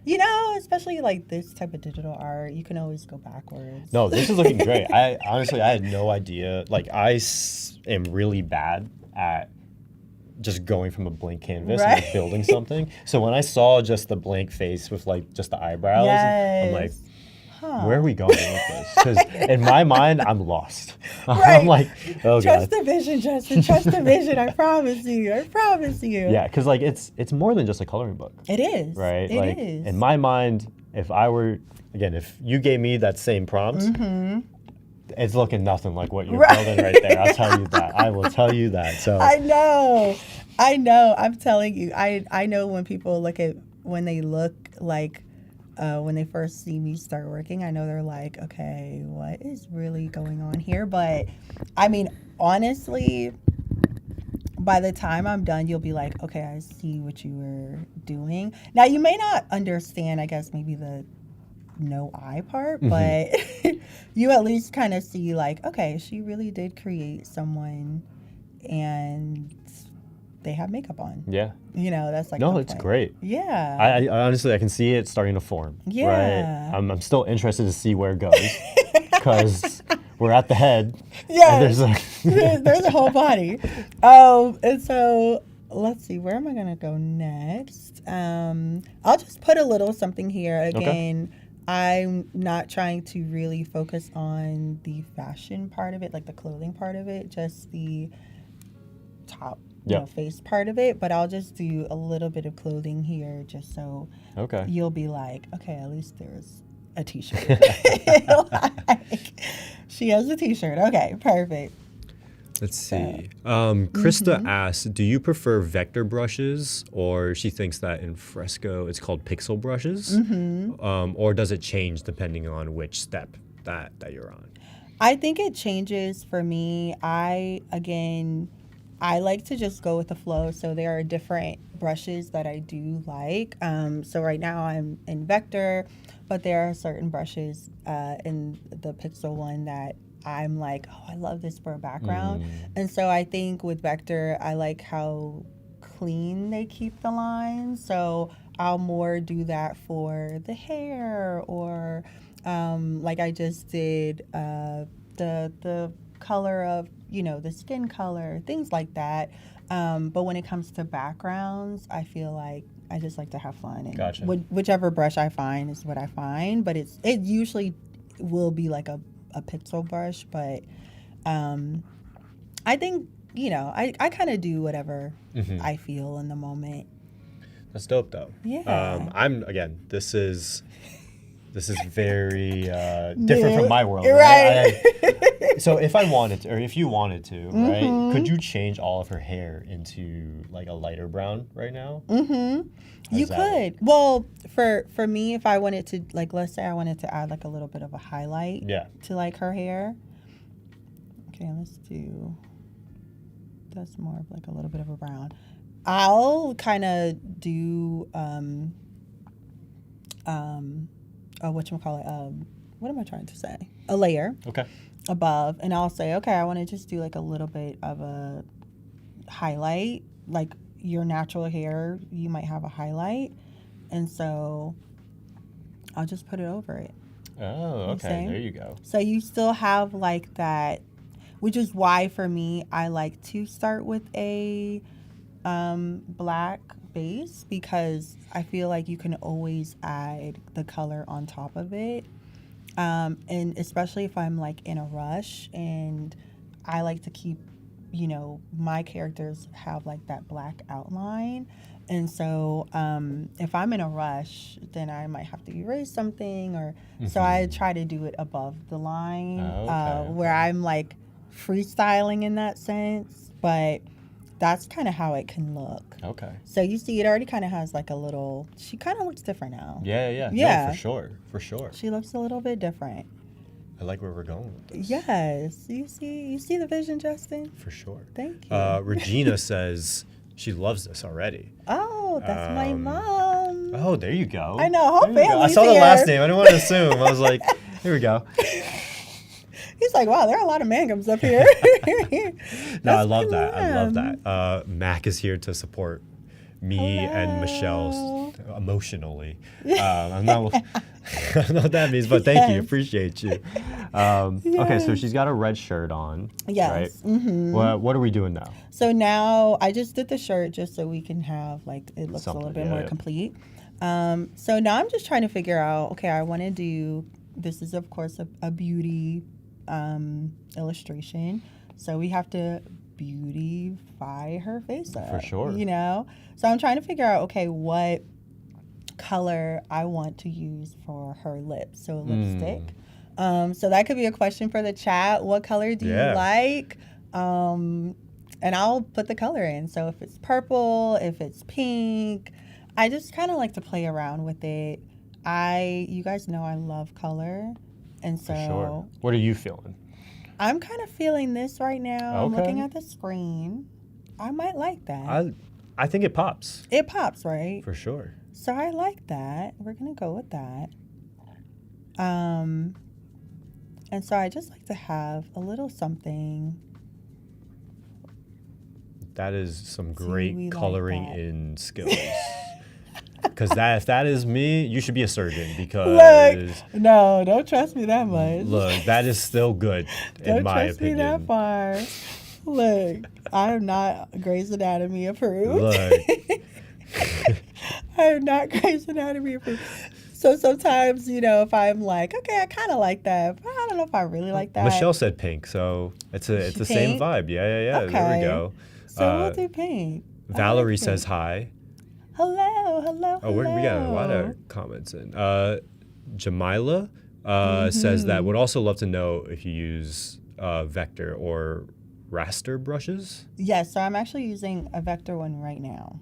you know, especially like this type of digital art, you can always go backwards. No, this is looking great. I honestly, I had no idea. Like, I am really bad at just going from a blank canvas and like building something. So when I saw just the blank face with like just the eyebrows, I'm like, where are we going with this? Because in my mind, I'm lost. I'm like, oh trust God. the vision, Justin. Trust the vision. I promise you. I promise you. Yeah, because like it's more than just a coloring book. It is. Right? It like, is. in my mind, if I were, again, if you gave me that same prompt, it's looking nothing like what you're building right there. I'll tell you that. I will tell you that. So I know. I'm telling you. I know when people when they look like when they first see me start working, I know they're like, okay, what is really going on here? But I mean, honestly, by the time I'm done, you'll be like, okay, I see what you were doing. Now, you may not understand, I guess, maybe the no eye part, but you at least kind of see like, okay, she really did create someone and they have makeup on. yeah. You know, that's like No, the it's point. great. Yeah. I honestly, I can see it starting to form. Yeah. Right? I'm still interested to see where it goes because we're at the head. Yeah. And there's a whole body. And so let's see, where am I going to go next? I'll just put a little something here. Again, I'm not trying to really focus on the fashion part of it, like the clothing part of it, just the top face part of it. But I'll just do a little bit of clothing here just so you'll be like, okay, at least there's a t-shirt. Like, she has a t-shirt. Okay, perfect. Let's see. Krista asks, do you prefer vector brushes, or she thinks that in Fresco it's called pixel brushes, or does it change depending on which step that you're on? I think it changes for me. I like to just go with the flow. So there are different brushes that I do like. So right now I'm in vector, but there are certain brushes in the pixel one that I'm like, oh, I love this for a background. And so I think with vector, I like how clean they keep the lines. So I'll more do that for the hair, or like I just did the color of, you know, the skin color, things like that. But when it comes to backgrounds, I feel like I just like to have fun. And whichever brush I find is what I find. But it usually will be like a pixel brush. But I think, you know, I kind of do whatever I feel in the moment. That's dope, though. Yeah. This This is very different from my world, right? So if I wanted to, or if you wanted to, right, could you change all of her hair into like a lighter brown right now? You could. Well, for me, if I wanted to, like, let's say I wanted to add like a little bit of a highlight to like her hair. Okay, let's do, that's more of like a little bit of a brown. I'll kind of do, whatchamacallit, what am I trying to say? A layer. Okay. Above, and I'll say, okay, I want to just do like a little bit of a highlight, like your natural hair, you might have a highlight, and so I'll just put it over it. Oh, okay, there you go. So you still have like that, which is why for me, I like to start with a black base, because I feel like you can always add the color on top of it. And especially if I'm like in a rush and I like to keep, you know, my characters have like that black outline. And so if I'm in a rush, then I might have to erase something, or so I try to do it above the line, where I'm like freestyling in that sense. But that's kind of how it can look. Okay. So you see, it already kind of has like a little, she kind of looks different now. Yeah. No, for sure. She looks a little bit different. I like where we're going with this. Yes. You see the vision, Justin? For sure. Thank you. Regina says she loves this already. Oh, that's my mom. Oh, there you go. I know, whole family's I saw the last name. I didn't want to assume. I was like, here we go. He's like, wow, there are a lot of Mangums up here. No, I love that. I love that. Mac is here to support me and Michelle emotionally. I'm not I don't know what that means, but thank you. Appreciate you. Okay, so she's got a red shirt on. Yes. Right? What are we doing now? So now I just did the shirt just so we can have, like, it looks something, a little bit more complete. So now I'm just trying to figure out, okay, I want to do, this is, of course, a beauty illustration. So we have to beautify her face up. For sure. You know? So I'm trying to figure out, okay, what color I want to use for her lips. So lipstick. So that could be a question for the chat. What color do you like? And I'll put the color in. So if it's purple, if it's pink, I just kind of like to play around with it. You guys know I love color. And so, for sure. What are you feeling? I'm kind of feeling this right now. Okay. I'm looking at the screen. I might like that. I think it pops. It pops, right? For sure. So I like that. We're going to go with that. And so I just like to have a little something. That is some great coloring like in skills. Because if that is me, you should be a surgeon, because... Look, no, don't trust me that much. Look, that is still good, in my opinion. Don't trust me that far. Look, I am not Grey's Anatomy approved. Look. I am not Grey's Anatomy approved. So sometimes, you know, if I'm like, okay, I kind of like that, but I don't know if I really like that. Michelle said pink, so it's the same vibe. Yeah. Okay. There we go. So we'll do pink. Valerie says hi. Hello. Oh, we got a lot of comments in. Jamila says that would also love to know if you use vector or raster brushes. Yes, so I'm actually using a vector one right now.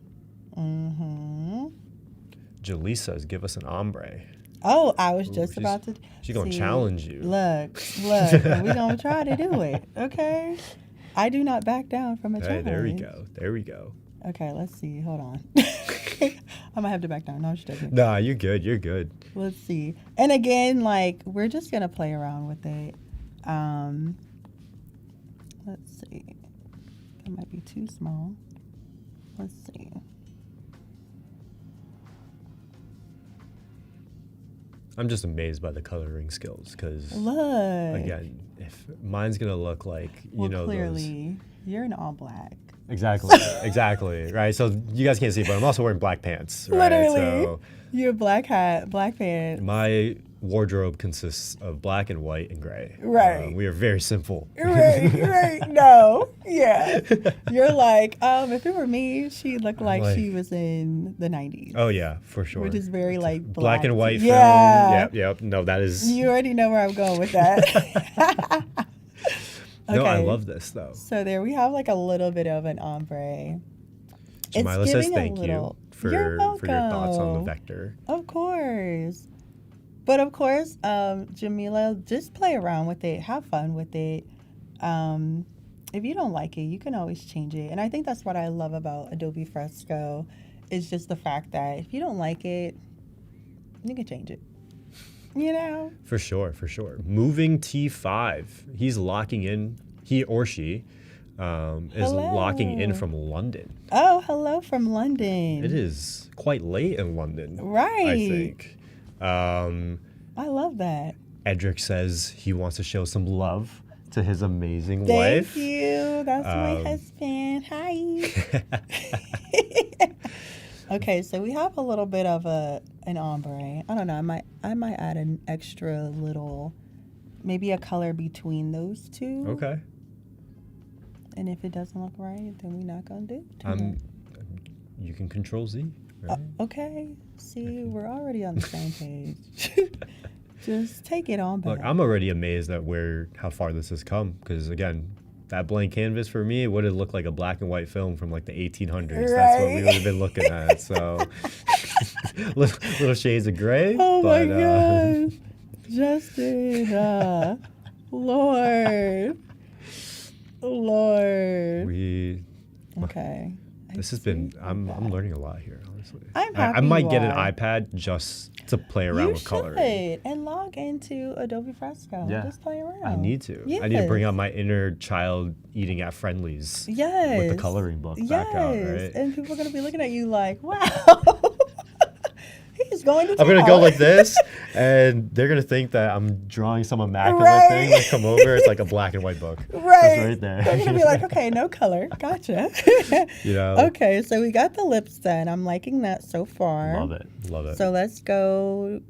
Jalisa says, give us an ombre. Oh, I was just about to. She's going to challenge you. Look, we're going to try to do it, okay? I do not back down from a challenge. There we go. Okay, let's see. Hold on. I might have to back down. No, I'm just joking. Nah, you're good. Let's see. And again, like, we're just going to play around with it. Let's see. It might be too small. Let's see. I'm just amazed by the coloring skills, because, look, again, if mine's going to look like, you know, clearly, you're in all black. Exactly, right? So you guys can't see, but I'm also wearing black pants, right? Literally. So you're black hat, black pants. my wardrobe consists of black and white and gray. Right. We are very simple. Right. No. Yeah. You're like, if it were me, she'd look like she was in the 90s. Oh, yeah, for sure. Which is very like black and white film. Yeah. Yep. No, that is. You already know where I'm going with that. Okay. No, I love this, though. So there we have like a little bit of an ombre. Jamila says thank you for You're your thoughts on the welcome. vector. Of course. But of course, Jamila, just play around with it. Have fun with it. If you don't like it, you can always change it. And I think that's what I love about Adobe Fresco is just the fact that if you don't like it, you can change it. You know? For sure. Moving T5. He's locking in, he or she is locking in from London. Oh, hello from London. It is quite late in London. Right. I think. I love that. Edric says he wants to show some love to his amazing Thank wife. Thank you. That's my husband. Hi. Okay, so we have a little bit of an ombre. I don't know. I might add an extra little, maybe a color between those two. Okay. And if it doesn't look right, then we're not gonna do it. You can Control Z. Right? Okay. See, we're already on the same page. Just take it on back. Look, I'm already amazed at how far this has come. Because again, that blank canvas for me would have looked like a black and white film from like the 1800s. Right. That's what we would have been looking at. So little shades of gray. Oh my gosh. Justin. Lord. Okay. This has been, I'm learning a lot here, honestly. I'm happy I might you get an are. iPad just to play around with coloring. You should, and log into Adobe Fresco. Yeah. Just play around. I need to. Yes. I need to bring out my inner child eating at Friendly's. Yes. With the coloring book back out, right? And people are going to be looking at you like, wow. He's going to I'm going to town. go like this, and they're going to think that I'm drawing some immaculate thing. Like, come over, it's like a black and white book. Right. Just right there. They're going to be like, okay, no color. Gotcha. You know? Okay, so we got the lips done. I'm liking that so far. Love it. So let's go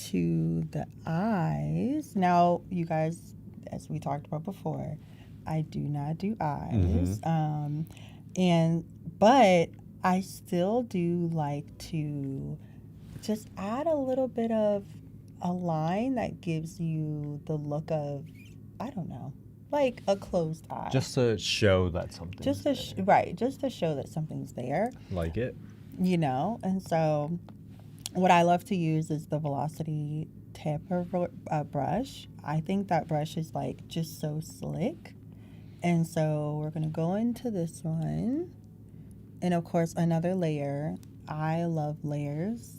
to the eyes. Now, you guys, as we talked about before, I do not do eyes. But I still do like to just add a little bit of a line that gives you the look of, I don't know, like a closed eye. Just to show that something. Just to show that something's there. Like it. You know, and so what I love to use is the Velocity Tamper brush. I think that brush is like just so slick. And so we're going to go into this one. And of course, another layer. I love layers.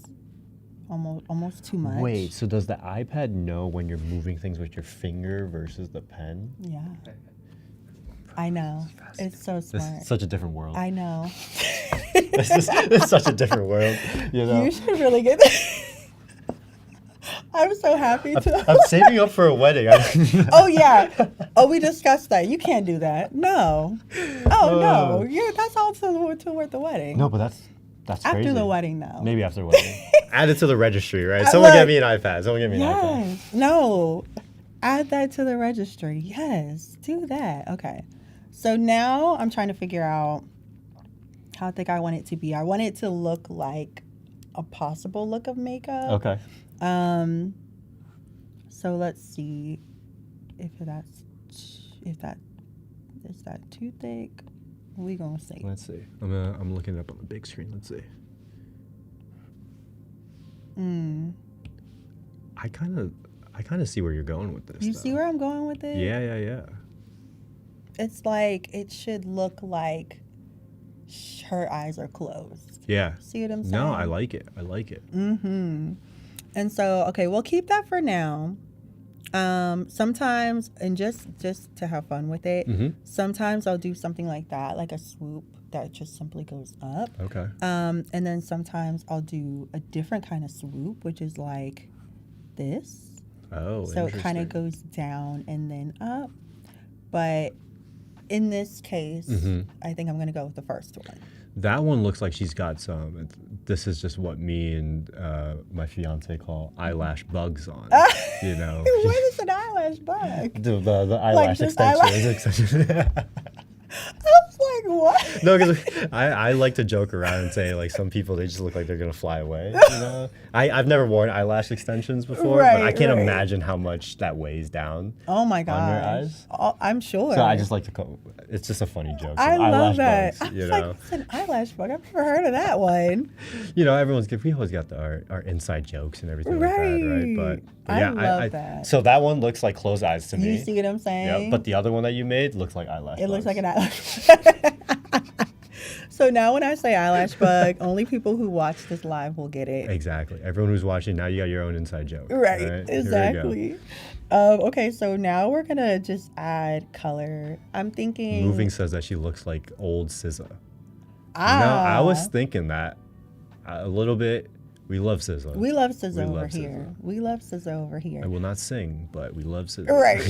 Almost too much. Wait, so does the iPad know when you're moving things with your finger versus the pen? Yeah. I know. It's so smart. This is such a different world. I know. This is such a different world. You know? You should really get that. I'm so happy to. I'm saving up for a wedding. Oh, yeah. Oh, we discussed that. You can't do that. No. Oh, no. That's all toward the wedding. No, but that's after crazy. the wedding, though. Maybe after the wedding. Add it to the registry, right? Someone get me an iPad. Yes. No. Add that to the registry. Yes. Do that. Okay. So now I'm trying to figure out how thick I want it to be. I want it to look like a possible look of makeup. Okay. So let's see if that is that too thick. We gonna see. Let's see. I'm looking it up on the big screen. Let's see. I kind of see where you're going with this. You see where I'm going with it? Yeah. It's like it should look like her eyes are closed. Yeah. See what I'm saying? No, I like it. Mm-hmm. And so, okay, we'll keep that for now. Sometimes, and just to have fun with it, sometimes I'll do something like that, like a swoop that just simply goes up. Okay. And then sometimes I'll do a different kind of swoop, which is like this. Oh, So it kind of goes down and then up. But in this case, I think I'm going to go with the first one. That one looks like she's got some. This is just what me and my fiance call eyelash bugs on. You know, What is an eyelash bug? the eyelash just extension. I was like, what? No, because I like to joke around and say like some people they just look like they're gonna fly away. You know, I've never worn eyelash extensions before, but I can't imagine how much that weighs down. Oh my god! On your eyes. I'm sure. So I just like to call. It's just a funny joke. I love that. Bugs, I was like, what's an eyelash bug? I've never heard of that one. You know, we always got our inside jokes and everything like that, right? But I yeah, love that. So that one looks like closed eyes to me. You see what I'm saying? Yeah, but the other one that you made looks like eyelash. It looks bugs. like an eyelash. So now when I say eyelash bug, only people who watch this live will get it. Exactly. Everyone who's watching, now you got your own inside joke. Right, Here we go. exactly. Okay, so now we're going to just add color. I'm thinking... Moving says that she looks like old SZA. Ah. No, I was thinking that a little bit. We love SZA. We love SZA We over love here. SZA. We love SZA over here. I will not sing, but we love SZA. Right.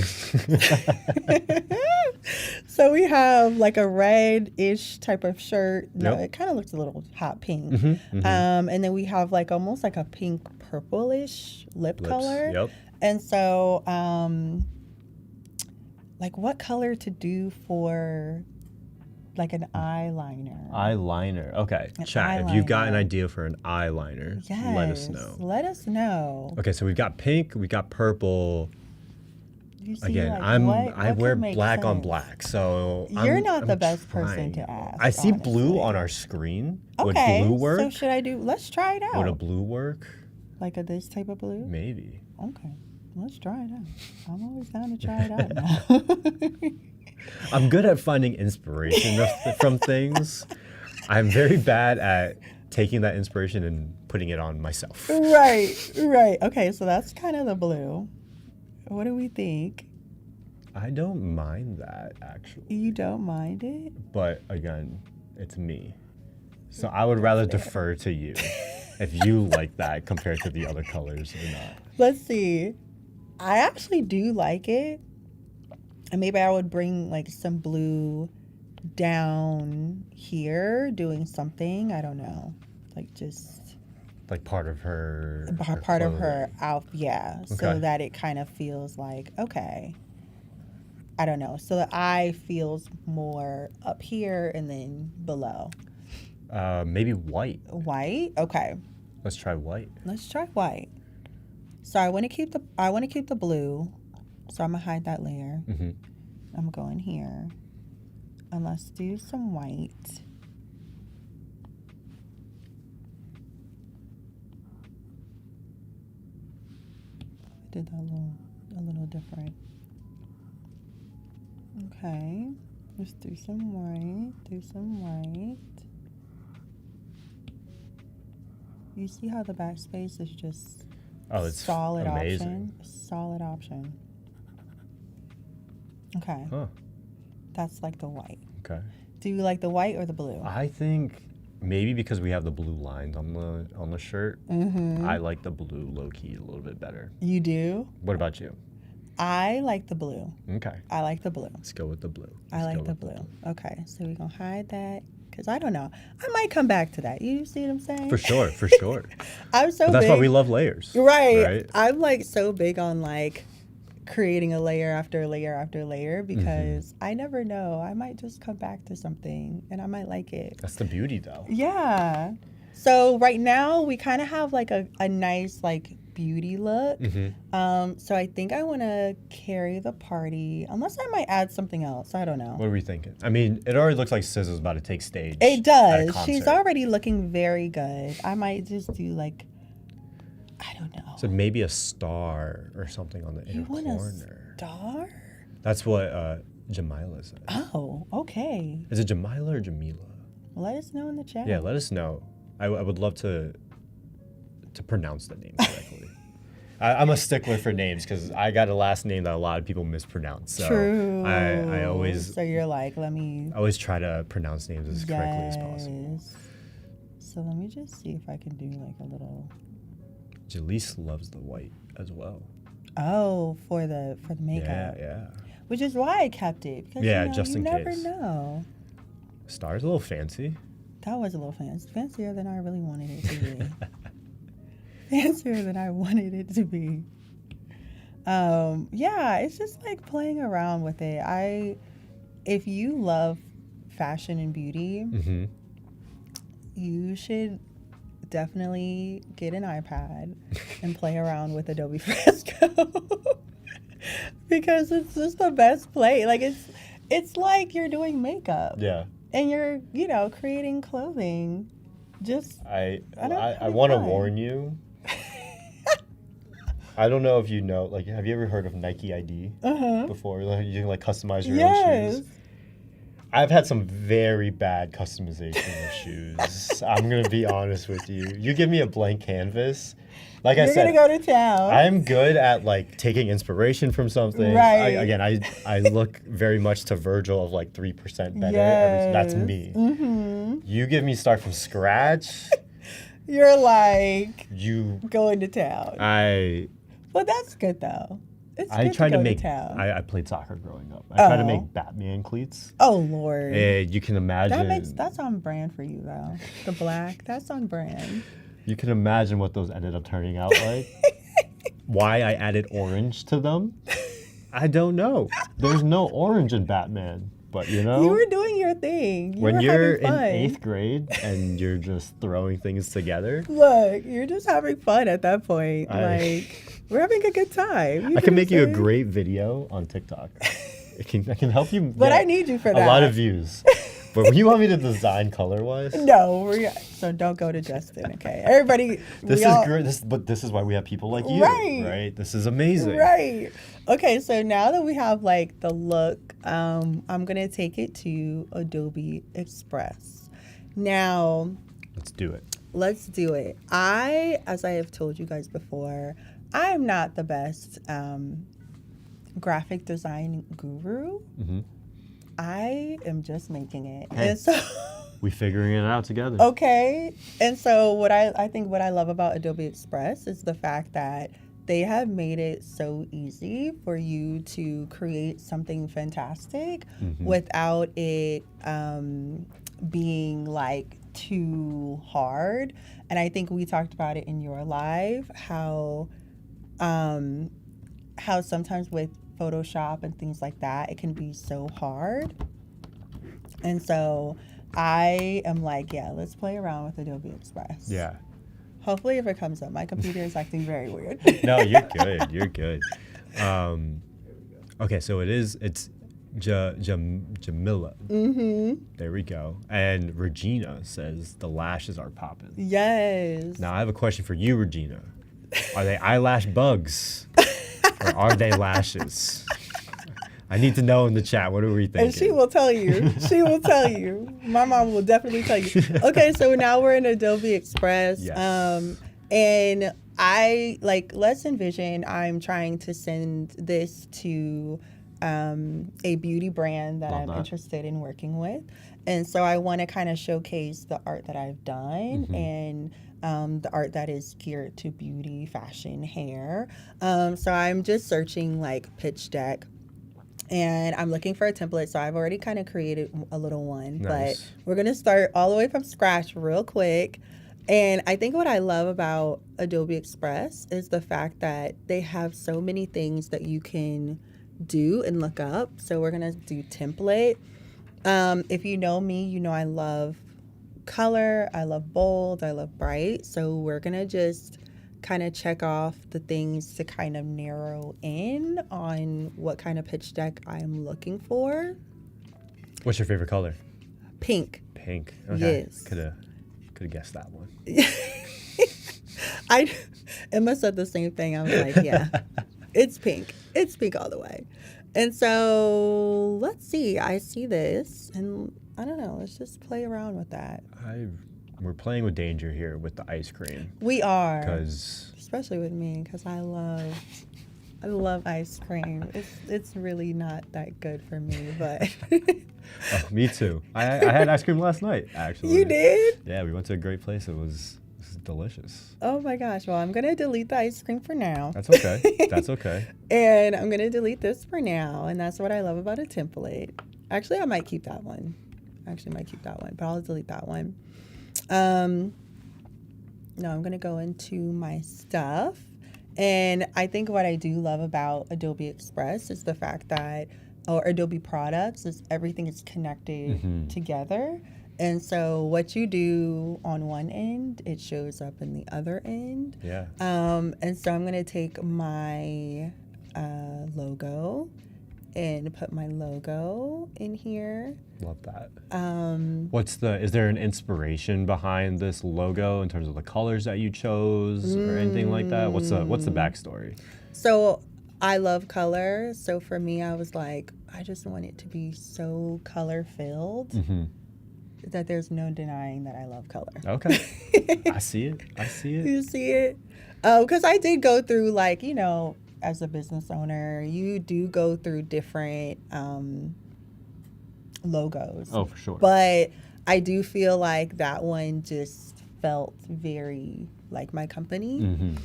So we have like a red-ish type of shirt. No, Yep. it kind of looks a little hot pink. Mm-hmm. And then we have like almost like a pink purplish lip color. Yep. And so, like what color to do for like an eyeliner? Eyeliner. Okay. An Chat. If you've got an eyeliner. idea for an eyeliner, Yes. let us know. Let us know. Okay, so we've got pink, we got purple. You see, Again, like, I what wear can make black on sense? black, so You're not the I'm best person trying. to ask. I see blue honestly. on our screen. Okay, Would blue work? so should I do? Let's try it out. Would a blue work? Like a this type of blue? Maybe. Okay, let's try it out. I'm always down to try it out now. I'm good at finding inspiration from things. I'm very bad at taking that inspiration and putting it on myself. Right. Okay, so that's kind of the blue. What do we think? I don't mind that, actually. You don't mind it? But again, it's me. So I would rather defer to you if you like that compared to the other colors or not. Let's see. I actually do like it. And maybe I would bring like some blue down here doing something. I don't know. Like just Like part of her part of her clothing. outfit, yeah. So Okay. that it kind of feels like, okay. I don't know. So the eye feels more up here and then below. Maybe white. White? Okay. Let's try white. Let's try white. So I want to keep the blue. So I'm gonna hide that layer. Mm-hmm. I'm going here. And let's do some white. I did that a little different. Okay. Let's do some white. You see how the backspace is just It's solid amazing. Solid option. Okay. Huh. That's like the white. Okay. Do you like the white or the blue? I think maybe because we have the blue lines on the shirt, I like the blue low key a little bit better. You do? What about you? I like the blue. Okay. I like the blue. Let's go with the blue. I like the blue. Okay, so we're gonna hide that because I don't know. I might come back to that. You see what I'm saying? For sure. I'm so But that's big. why we love layers. Right. I'm like so big on like creating a layer after layer after layer because I never know. I might just come back to something and I might like it. That's the beauty, though. Yeah. So right now we kind of have like a nice like beauty look. So I think I want to carry the party unless I might add something else. I don't know. What are we thinking? I mean, it already looks like SZA's about to take stage. It at a does. She's concert. already looking very good. I might just do like, I don't know. So maybe a star or something on the You inner want corner. a star? That's what Jamila said. Oh, okay. Is it Jamila or Jamila? Let us know in the chat. Yeah, let us know. I would love to pronounce the name correctly. I'm a stickler for names because I got a last name that a lot of people mispronounce. So True. I always So you're like, let me. try to pronounce names as correctly as possible. So let me just see if I can do like a little. Jalise loves the white as well. Oh, for the makeup. Yeah. which is why I kept it. Because, Yeah, you know, just you in never case. know. Star's a little fancy. That was a little fancier than I really wanted it to be. Fancier than I wanted it to be. Yeah, it's just like playing around with it. If you love fashion and beauty, Mm-hmm. you should definitely get an iPad and play around with Adobe Fresco. Because it's just the best play. Like it's like you're doing makeup. Yeah. And you're, you know, creating clothing. Just I having want to fun. warn you. I don't know if you know, like, have you ever heard of Nike ID before? Like, you can like customize your own shoes. I've had some very bad customization of shoes. I'm gonna be honest with you. You give me a blank canvas, like I said, you're gonna go to town. I'm good at like taking inspiration from something. Right. I look very much to Virgil of like 3% better. That's me. Mm-hmm. You give me start from scratch. You're like You. going to town. But that's good though. It's I good tried to to go make. to town. I played soccer growing up. I tried to Oh. make Batman cleats. Oh Lord. And you can imagine. That's on brand for you though. The black, that's on brand. You can imagine what those ended up turning out like. Why I added orange to them, I don't know. There's no orange in Batman, but you know. You were doing your thing. When you're in having fun. 8th grade and you're just throwing things together, Look, you're just having fun at that point. Like we're having a good time. I can make you a great video on TikTok. I can help you. But I need you for that. A lot of views. But when you want me to design color-wise, No, so don't go to Justin, okay? Everybody, this is great. This is why we have people like you, right? This is amazing. Right. Okay, so now that we have like the look, I'm gonna take it to Adobe Express. Now, Let's do it. let's do it. As I have told you guys before, I'm not the best graphic design guru. Mm-hmm. I am just making it. Hey. And so We figuring it out together. okay. And so what I think what I love about Adobe Express is the fact that they have made it so easy for you to create something fantastic without it being like too hard. And I think we talked about it in your live, how sometimes with Photoshop and things like that, it can be so hard. And so I am like, yeah, let's play around with Adobe Express. Yeah. Hopefully if it comes up. My computer is acting very weird. No, you're good. You're good. Okay, so it's Jamila. Mm-hmm. There we go. And Regina says the lashes are popping. Yes. Now I have a question for you, Regina. Are they eyelash bugs? Or are they lashes? I need to know in the chat. What are we thinking? And she will tell you. She will tell you. My mom will definitely tell you. Okay, so now we're in Adobe Express. Yes. And let's envision I'm trying to send this to a beauty brand that Love I'm that. interested in working with. And so I want to kind of showcase the art that I've done and the art that is geared to beauty, fashion, hair. So I'm just searching like pitch deck. And I'm looking for a template, so I've already kind of created a little one. Nice. But we're going to start all the way from scratch real quick. And I think what I love about Adobe Express is the fact that they have so many things that you can do and look up. So we're going to do template. If you know me, you know I love color, I love bold, I love bright. So we're going to just kind of check off the things to kind of narrow in on what kind of pitch deck I'm looking for. What's your favorite color? Pink. Pink. Okay. Yes. Could have guessed that one. Emma said the same thing. I was like, yeah, it's pink. It's pink all the way. And so let's see. I see this and I don't know. Let's just play around with that. We're playing with danger here with the ice cream. We are. Because Especially with me, because I love ice cream. It's really not that good for me, but me too. I had ice cream last night, actually. You did? Yeah, we went to a great place. It was This is delicious. Oh my gosh. Well, I'm going to delete the ice cream for now. That's okay. That's okay. And I'm going to delete this for now. And that's what I love about a template. Actually, I might keep that one. But I'll delete that one. No, I'm going to go into my stuff. And I think what I do love about Adobe Express is the fact that, or Adobe products, is everything is connected together. And so what you do on one end, it shows up in the other end. Yeah. And so I'm going to take my logo and put my logo in here. Love that. Is there an inspiration behind this logo in terms of the colors that you chose or anything like that? What's the backstory? So I love color. So for me, I was like, I just want it to be so color filled that there's no denying that I love color. Okay. I see it. You see it? Because I did go through, like, you know, as a business owner, you do go through different logos. Oh, for sure. But I do feel like that one just felt very like my company.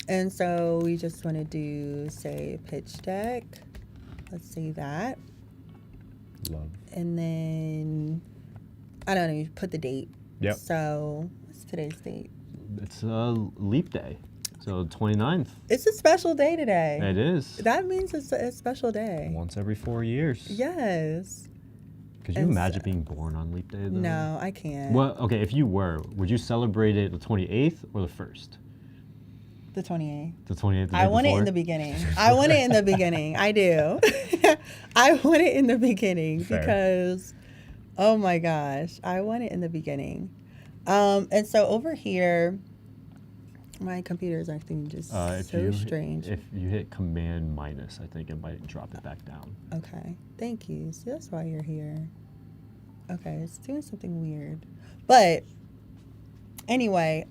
And so we just want to do, say, pitch deck. Let's say that. Love. And then, I don't know, you put the date. Yep. So what's today's date? It's a leap day. So 29th. It's a special day today. It is. That means it's a special day. Once every 4 years. Yes. Could you imagine being born on leap day, though? No, I can't. Well, okay, if you were, would you celebrate it the 28th or the 1st? The 28th. The 28th. I want it in the beginning. I want it in the beginning. I do. I want it in the beginning because, oh my gosh, I want it in the beginning. And so over here, my computer is acting just so strange. If you hit Command-, I think it might drop it back down. Okay. Thank you. See, that's why you're here. Okay, it's doing something weird. But anyway,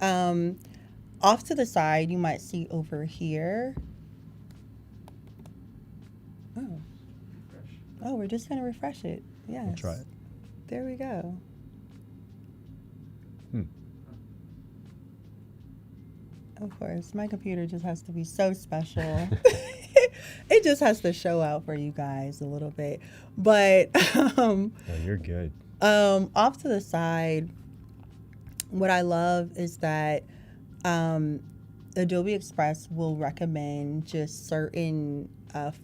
off to the side, you might see over here. Oh. Oh, we're just going to refresh it. Yes. We'll try it. There we go. Of course, my computer just has to be so special. It just has to show out for you guys a little bit. But no, you're good. Off to the side, what I love is that Adobe Express will recommend just certain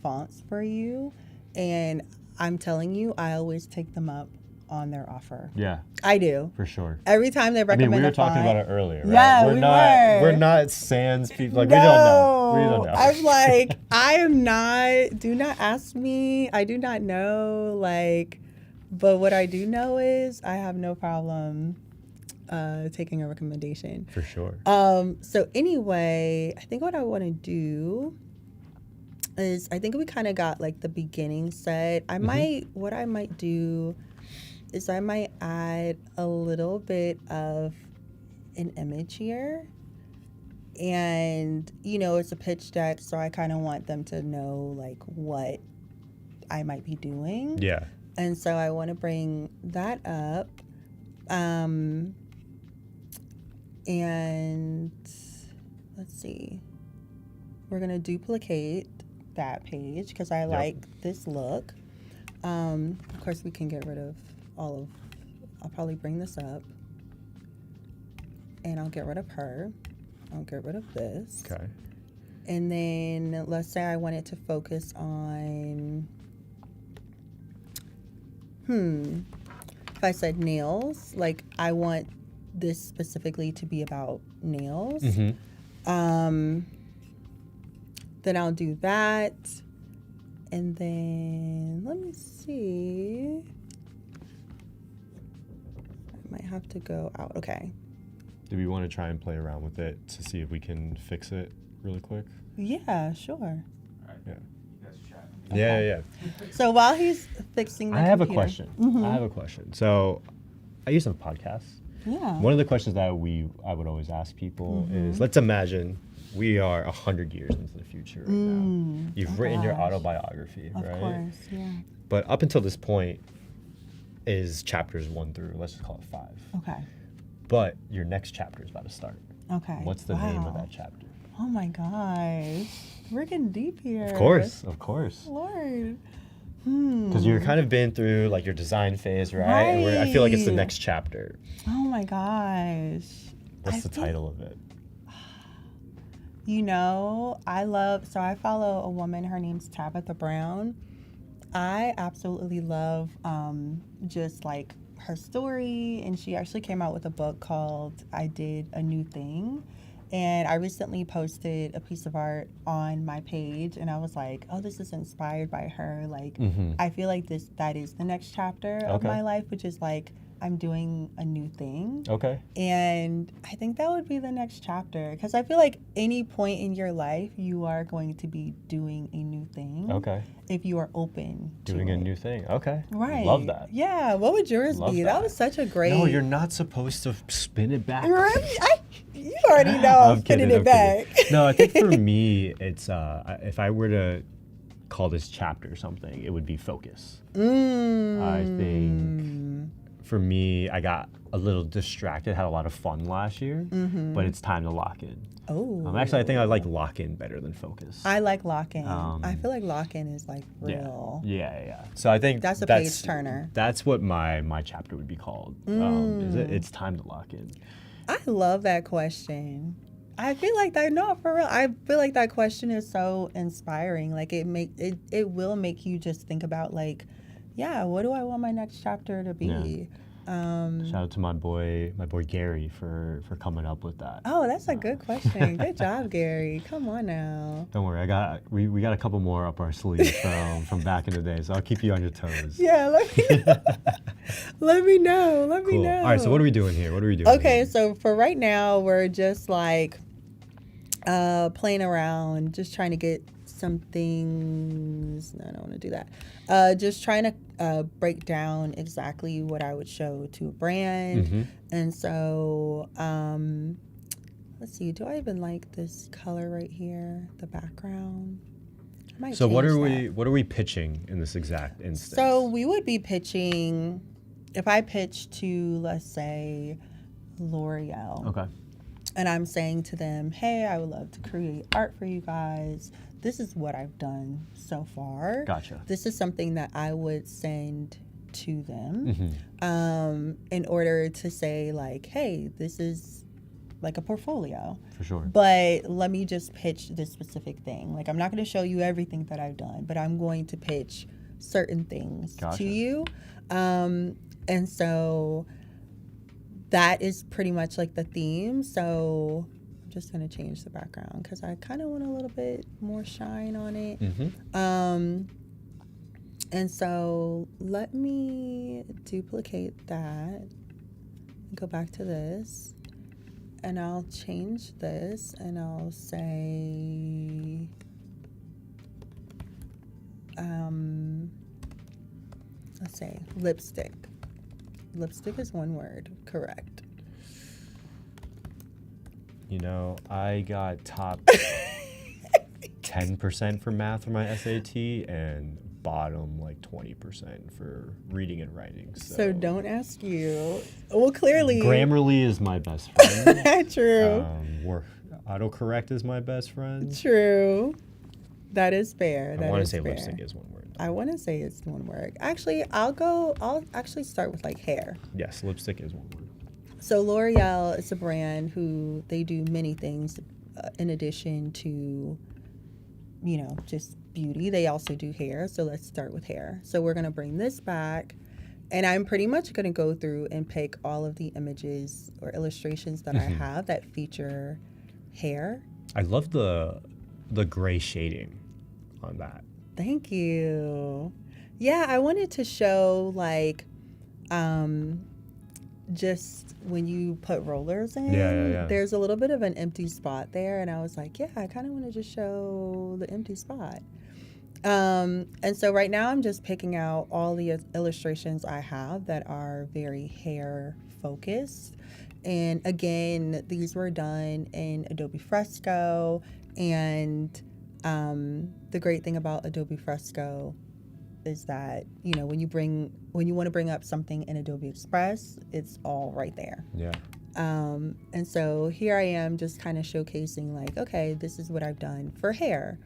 fonts for you. And I'm telling you, I always take them up on their offer. Yeah. I do. For sure. Every time they recommend we were a font, talking about it earlier, right? Yeah, We're not sans people. Like, no, we don't know. I'm like, I am not, do not ask me. I do not know, like, but what I do know is I have no problem taking a recommendation. For sure. So anyway, I think what I want to do is, I think we kind of got like the beginning set. What I might do is I might add a little bit of an image here. And, you know, it's a pitch deck, so I kind of want them to know, like, what I might be doing. Yeah. And so I want to bring that up. And let's see. We're going to duplicate that page because I like this look. Of course, we can get rid of I'll probably bring this up. And I'll get rid of her. I'll get rid of this. Okay. And then let's say I wanted to focus on, if I said nails, like I want this specifically to be about nails. Then I'll do that. And then let me see. I might have to go out. Okay. Do we want to try and play around with it to see if we can fix it really quick? Yeah, sure. All right. Yeah. You guys chat. Okay. Yeah. So while he's fixing the I have a computer- question. I have a question. So I use some podcasts. Yeah. One of the questions that I would always ask people is, let's imagine we are 100 years into the future right now. You've written your autobiography, Of right? course, yeah. But up until this point is chapters 1 through, let's just call it 5. Okay. But your next chapter is about to start. Okay. What's the name of that chapter? Oh my gosh. We're getting deep here. Of course. Lord. Because you're kind of been through like your design phase, right? And I feel like it's the next chapter. Oh my gosh. What's the title of it? You know, I follow a woman, her name's Tabitha Brown. I absolutely love just like her story, and she actually came out with a book called I Did a New Thing. And I recently posted a piece of art on my page, and I was like, oh, this is inspired by her. Like, I feel like that is the next chapter of my life, which is like, I'm doing a new thing. Okay. And I think that would be the next chapter, because I feel like any point in your life, you are going to be doing a new thing. Okay. If you are open doing to a it. new thing. Okay. Right. Love that. Yeah. What would yours be? That was such a great. No, you're not supposed to spin it back. You already know I'm spinning it back. No, I think for me, it's if I were to call this chapter something, it would be focus. I think for me, I got a little distracted, had a lot of fun last year, but it's time to lock in. Oh. Actually, I think I like lock in better than focus. I like lock in. I feel like lock in is like real. Yeah. So I think that's a page turner. That's what my chapter would be called. It's time to lock in. I love that question. I feel like that. No, for real. I feel like that question is so inspiring. Like it will make you just think about like, yeah, what do I want my next chapter to be? Yeah. Shout out to my boy Gary for coming up with that. Oh, that's a good question. Good job, Gary. Come on now. Don't worry, we got a couple more up our sleeve from back in the day, so I'll keep you on your toes. Yeah, let me know. Let me know. All right, so what are we doing here? Okay, so for right now, we're just like playing around, just trying to get some things. No, I don't want to do that. Just trying to break down exactly what I would show to a brand. And so let's see, do I even like this color right here, the background? So what are we pitching in this exact instance? So we would be pitching, if I pitch to, let's say, L'Oreal. Okay. And I'm saying to them, hey, I would love to create art for you guys. This is what I've done so far. Gotcha. This is something that I would send to them in order to say, like, hey, this is like a portfolio. For sure. But let me just pitch this specific thing. Like, I'm not going to show you everything that I've done, but I'm going to pitch certain things to you. And so that is pretty much like the theme. So I'm just going to change the background because I kind of want a little bit more shine on it. And so let me duplicate that. Go back to this. And I'll change this and I'll say, let's say lipstick. Lipstick is one word, correct. You know, I got top 10% for math for my SAT and bottom like 20% for reading and writing. So don't ask you. Well, clearly. Grammarly is my best friend. True. Autocorrect is my best friend. True. That is fair. I want to say lipstick is one word. I want to say it's one word. Actually, I'll actually start with like hair. Yes, lipstick is one word. So L'Oreal is a brand who they do many things in addition to, you know, just beauty. They also do hair. So let's start with hair. So we're going to bring this back. And I'm pretty much going to go through and pick all of the images or illustrations that I have that feature hair. I love the gray shading on that. Thank you. Yeah, I wanted to show like just when you put rollers in, there's a little bit of an empty spot there. And I was like, yeah, I kind of want to just show the empty spot. And so right now I'm just picking out all the illustrations I have that are very hair focused. And again, these were done in Adobe Fresco. And the great thing about Adobe Fresco is that, you know, when you want to bring up something in Adobe Express, it's all right there. Yeah. And so here I am just kind of showcasing like, okay, this is what I've done for hair.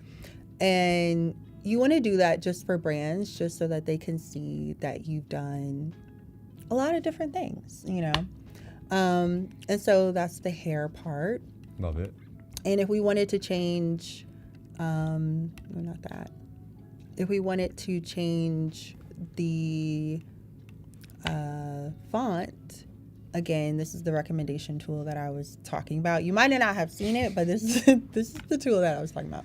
And you want to do that just for brands, just so that they can see that you've done a lot of different things, you know? And so that's the hair part. Love it. And if we wanted to change, not that. If we wanted to change the font, again, this is the recommendation tool that I was talking about. You might not have seen it, but this is the tool that I was talking about.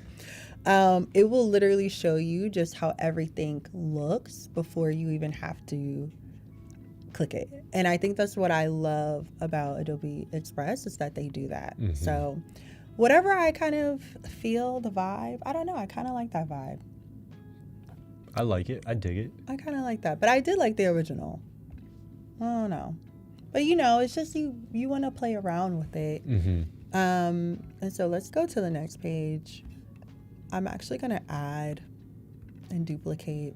It will literally show you just how everything looks before you even have to click it. And I think that's what I love about Adobe Express, is that they do that. Mm-hmm. So whatever I kind of feel, the vibe, I don't know, I kind of like that vibe. I like it. I dig it. I kind of like that. But I did like the original. I don't know. But, you know, it's just you want to play around with it. Mm-hmm. And so let's go to the next page. I'm actually going to add and duplicate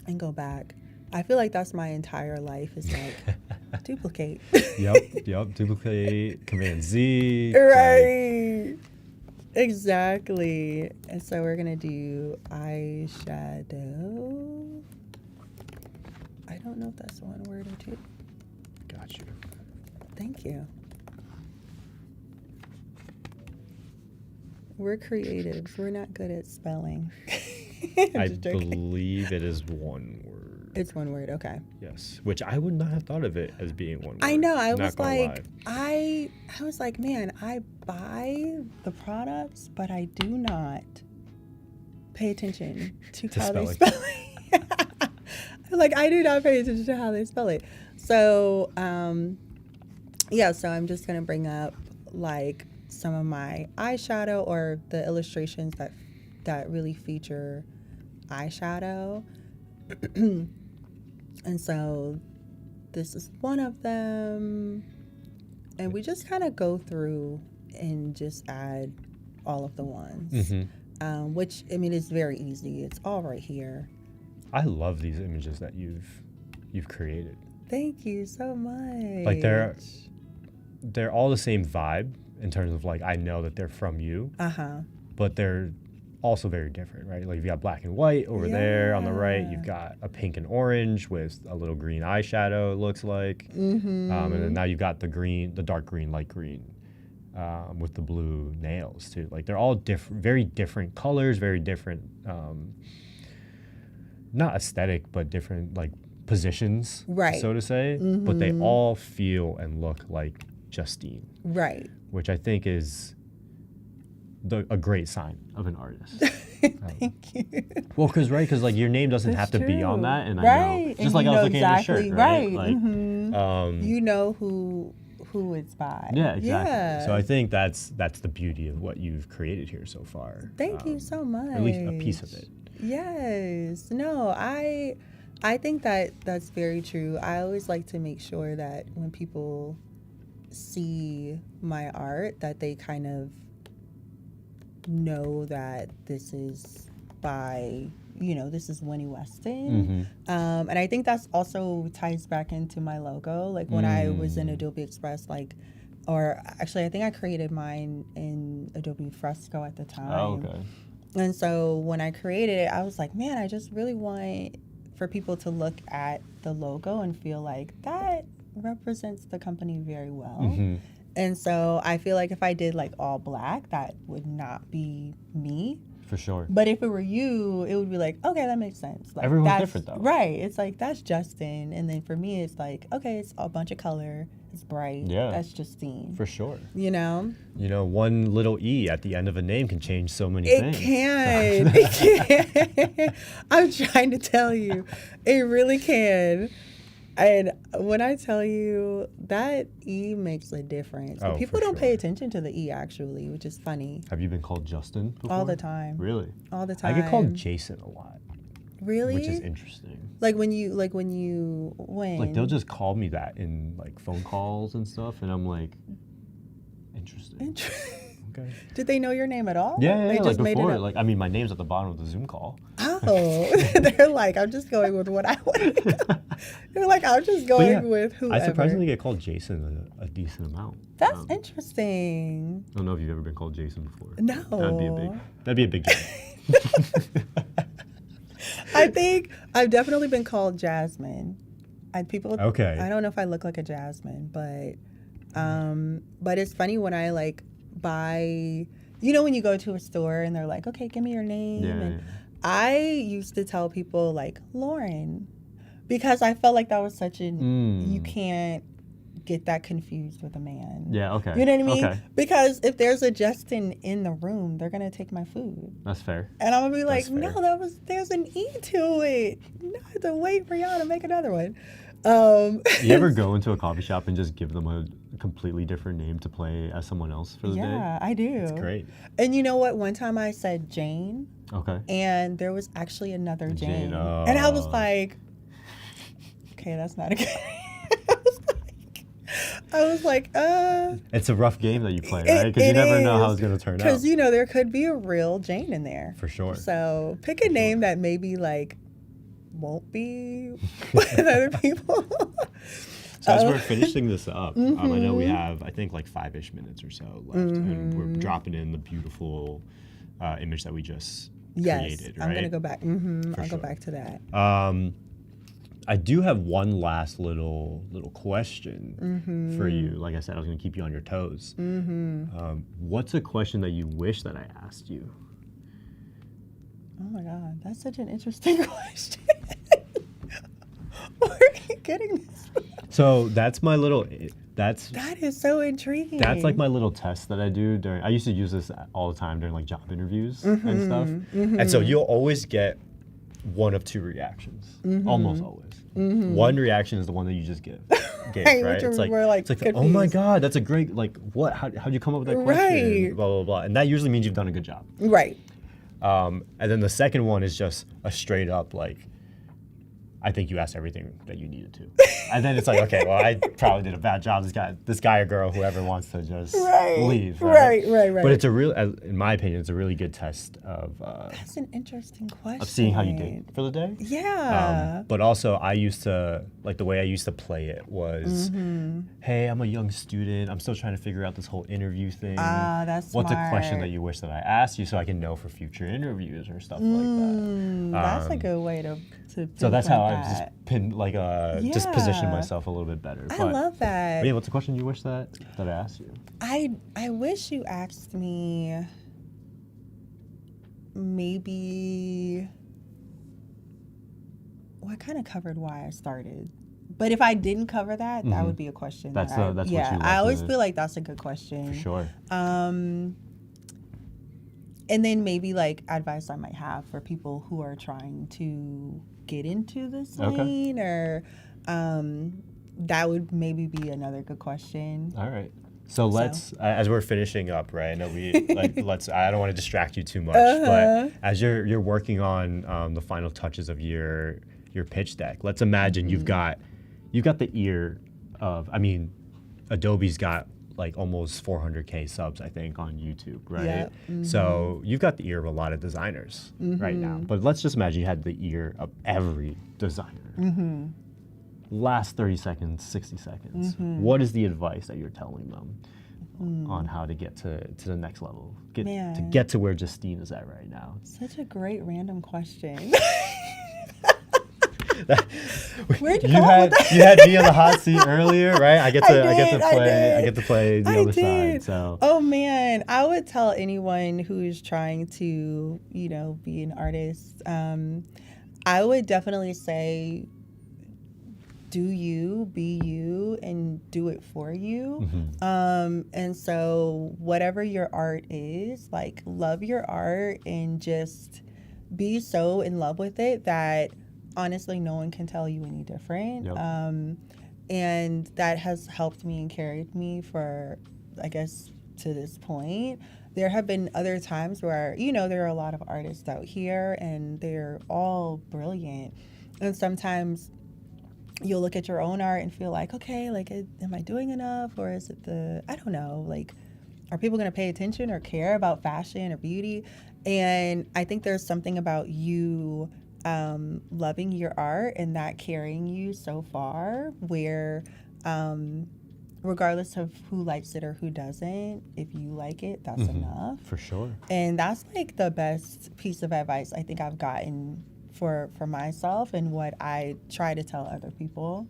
and go back. I feel like that's my entire life, is like duplicate. Yep. Duplicate, Command Z. Right. Exactly. And so we're going to do eyeshadow. I don't know if that's one word or two. Got you. Thank you. We're creatives. We're not good at spelling. I believe it is one word. It's one word, okay. Yes, which I would not have thought of it as being one word. I know. I Not was gonna like, lie. I was like, man, I buy the products, but I do not pay attention to how spelling. they spell it. Like, I do not pay attention to how they spell it. So, so I'm just gonna bring up like some of my eyeshadow, or the illustrations that really feature eyeshadow. And so this is one of them. And we just kind of go through and just add all of the ones. Mm-hmm. Which, I mean, is very easy. It's all right here. I love these images that you've created. Thank you so much. Like they're all the same vibe in terms of like, I know that they're from you. But they're also very different, right? Like you've got black and white over there on the right. You've got a pink and orange with a little green eyeshadow, it looks like. Mm-hmm. And then now you've got the dark green, light green, with the blue nails too. Like they're all very different colors, very different, not aesthetic, but different like positions, right, so to say. Mm-hmm. But they all feel and look like Justine. Right. Which I think is a great sign of an artist. Thank you. Well, because like your name doesn't have to be on that, and right. I know, just and like I was looking exactly, at your shirt, right? Like, mm-hmm. You know who it's by. Yeah, exactly. Yeah. So I think that's the beauty of what you've created here so far. Thank you so much. At least a piece of it. Yes. No, I think that's very true. I always like to make sure that when people see my art, that they kind of know that this is by, this is Winnie Weston. Mm-hmm. And I think that's also ties back into my logo. Like when I was in Adobe Express, or actually I think I created mine in Adobe Fresco at the time. Oh, okay. And so when I created it, I was like, man, I just really want for people to look at the logo and feel like that represents the company very well. Mm-hmm. And so I feel like if I did like all black, that would not be me. For sure. But if it were you, it would be like, okay, that makes sense. Like, everyone's different though. Right. It's like, that's Justin. And then for me, it's like, okay, it's a bunch of color. It's bright. Yeah. That's Justine. For sure. One little E at the end of a name can change so many things. It can. I'm trying to tell you. It really can. And when I tell you, that E makes a difference. But people don't pay attention to the E, actually, which is funny. Have you been called Justin before? All the time. Really? All the time. I get called Jason a lot. Really? Which is interesting. When? Like they'll just call me that in like phone calls and stuff, and I'm like, interesting. Okay. Did they know your name at all? Yeah, They just like made before. it up? Like, I mean, my name's at the bottom of the Zoom call. Oh. They're like, I'm just going with what I want to go. They're like, I'm just going with whoever. I surprisingly get called Jason a decent amount. That's interesting. I don't know if you've ever been called Jason before. No. That'd be a big deal. I think I've definitely been called Jasmine. Okay. I don't know if I look like a Jasmine, but it's funny when I like buy, when you go to a store and they're like, okay, give me your name. And I used to tell people like Lauren, because I felt like that was such you can't get that confused with a man. Yeah, okay. You know what I mean? Okay. Because if there's a Justin in the room, they're going to take my food. That's fair. And I'm going to be like, no, there's an E to it. No, I have to wait for y'all to make another one. You ever go into a coffee shop and just give them a completely different name to play as someone else for the day? Yeah, I do. It's great. And you know what? One time I said Jane. Okay. And there was actually another Jane. Oh. And I was like, okay, that's not a good I was like, It's a rough game that you play, right? Because you never know how it's going to turn out. Because, there could be a real Jane in there. For sure. So pick a name that maybe, like, won't be with other people. So as we're finishing this up, I know we have, I think, like 5-ish minutes or so left. And we're dropping in the beautiful image that we just created, right? I'm going to go back. I'll go back to that. I do have one last little question for you. Like I said, I was going to keep you on your toes. What's a question that you wish that I asked you? Oh my God, that's such an interesting question. Where are you getting this from? So that's my little. That is so intriguing. That's like my little test that I do during. I used to use this all the time during like job interviews and stuff. And so you'll always get one of two reactions, almost always. One reaction is the one that you just gave, right? It's like oh my God, that's a great, like, what? How'd you come up with that question? Right. Blah, blah, blah. And that usually means you've done a good job. Right. And then the second one is just a straight up, like, I think you asked everything that you needed to. And then it's like, okay, well, I probably did a bad job. This guy or girl, whoever wants to just leave. Right? Right. But it's in my opinion, it's a really good test of. That's an interesting question. Of seeing how you did for the day. Yeah. But also, I used to, like, the way I used to play it was, hey, I'm a young student. I'm still trying to figure out this whole interview thing. That's What's smart. a question that you wish that I asked you so I can know for future interviews or stuff like that? That's a good way to so that's how that. I just position myself a little bit better. I love that. But yeah, what's the question you wish that I asked you? I wish you asked me maybe. Well, I kind of covered why I started. But if I didn't cover that, that would be a question. That's what you I always feel like that's a good question. For sure. And then maybe like advice I might have for people who are trying to get into this lane, or that would maybe be another good question. All right. So let's, as we're finishing up, right? I know I don't want to distract you too much, but as you're working on the final touches of your pitch deck, let's imagine you've got the ear of, Adobe's got like almost 400K subs, I think, on YouTube, right? Yep. So you've got the ear of a lot of designers right now. But let's just imagine you had the ear of every designer. Last 30 seconds, 60 seconds. What is the advice that you're telling them on how to get to the next level? To get to where Justine is at right now? Such a great random question. Where'd you come up with that? You had me on the hot seat earlier, right? I get to play the other side. So. Oh man, I would tell anyone who's trying to, be an artist. I would definitely say, do you, be you, and do it for you. And so whatever your art is, like, love your art and just be so in love with it that honestly no one can tell you any different. And that has helped me and carried me for, I guess, to this point. There have been other times where, there are a lot of artists out here and they're all brilliant. And sometimes you'll look at your own art and feel like, okay, like, am I doing enough? Or is it I don't know, like, are people going to pay attention or care about fashion or beauty? And I think there's something about you loving your art and that carrying you so far where regardless of who likes it or who doesn't, if you like it, that's enough. For sure. And that's like the best piece of advice I think I've gotten for myself and what I try to tell other people.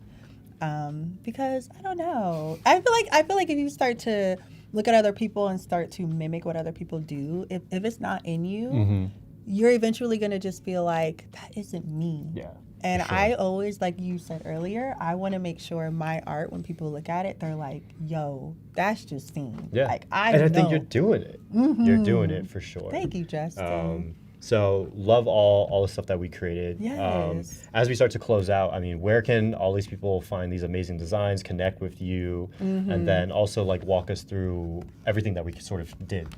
Because I don't know. I feel like if you start to look at other people and start to mimic what other people do, if it's not in you, you're eventually going to just feel like, that isn't me. Yeah. And sure. I always, like you said earlier, I want to make sure my art, when people look at it, they're like, yo, that's Justine. Yeah. Like, I think you're doing it. You're doing it for sure. Thank you, Justin. So love all the stuff that we created. Yes. As we start to close out, I mean, where can all these people find these amazing designs, connect with you, and then also like walk us through everything that we sort of did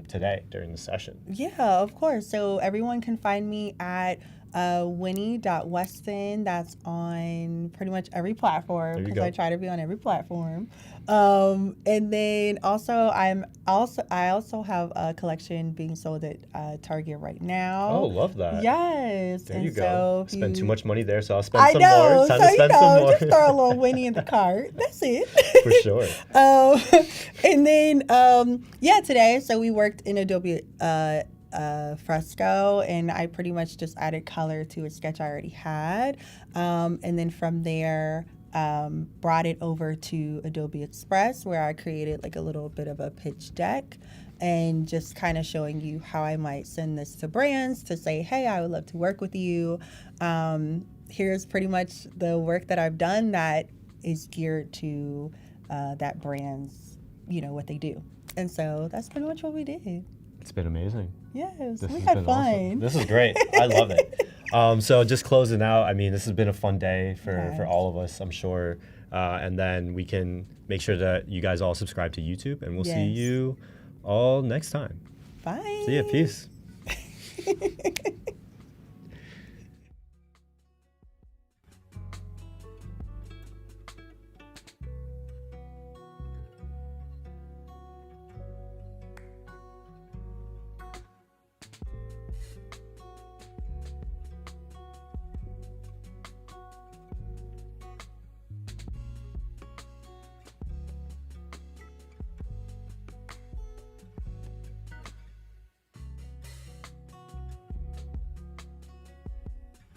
today during the session? Yeah, of course. So everyone can find me at Winnie.Weston. That's on pretty much every platform because I try to be on every platform. And then also I also have a collection being sold at Target right now. Oh, love that. Yes. There and you so go. Spend too much money there, so I'll spend some know, more. Time so to spend some more. Just throw a little Winnie in the cart. That's it. For sure. And then today, so we worked in Adobe Fresco, and I pretty much just added color to a sketch I already had, and then from there brought it over to Adobe Express, where I created like a little bit of a pitch deck and just kind of showing you how I might send this to brands to say, hey, I would love to work with you. Here's pretty much the work that I've done that is geared to that brand's, what they do. And so that's pretty much what we did. It's been amazing. Yes, we had fun. Awesome. This is great. I love it. So just closing out, I mean, this has been a fun day for all of us, I'm sure. And then we can make sure that you guys all subscribe to YouTube, and we'll see you all next time. Bye. See ya. Peace.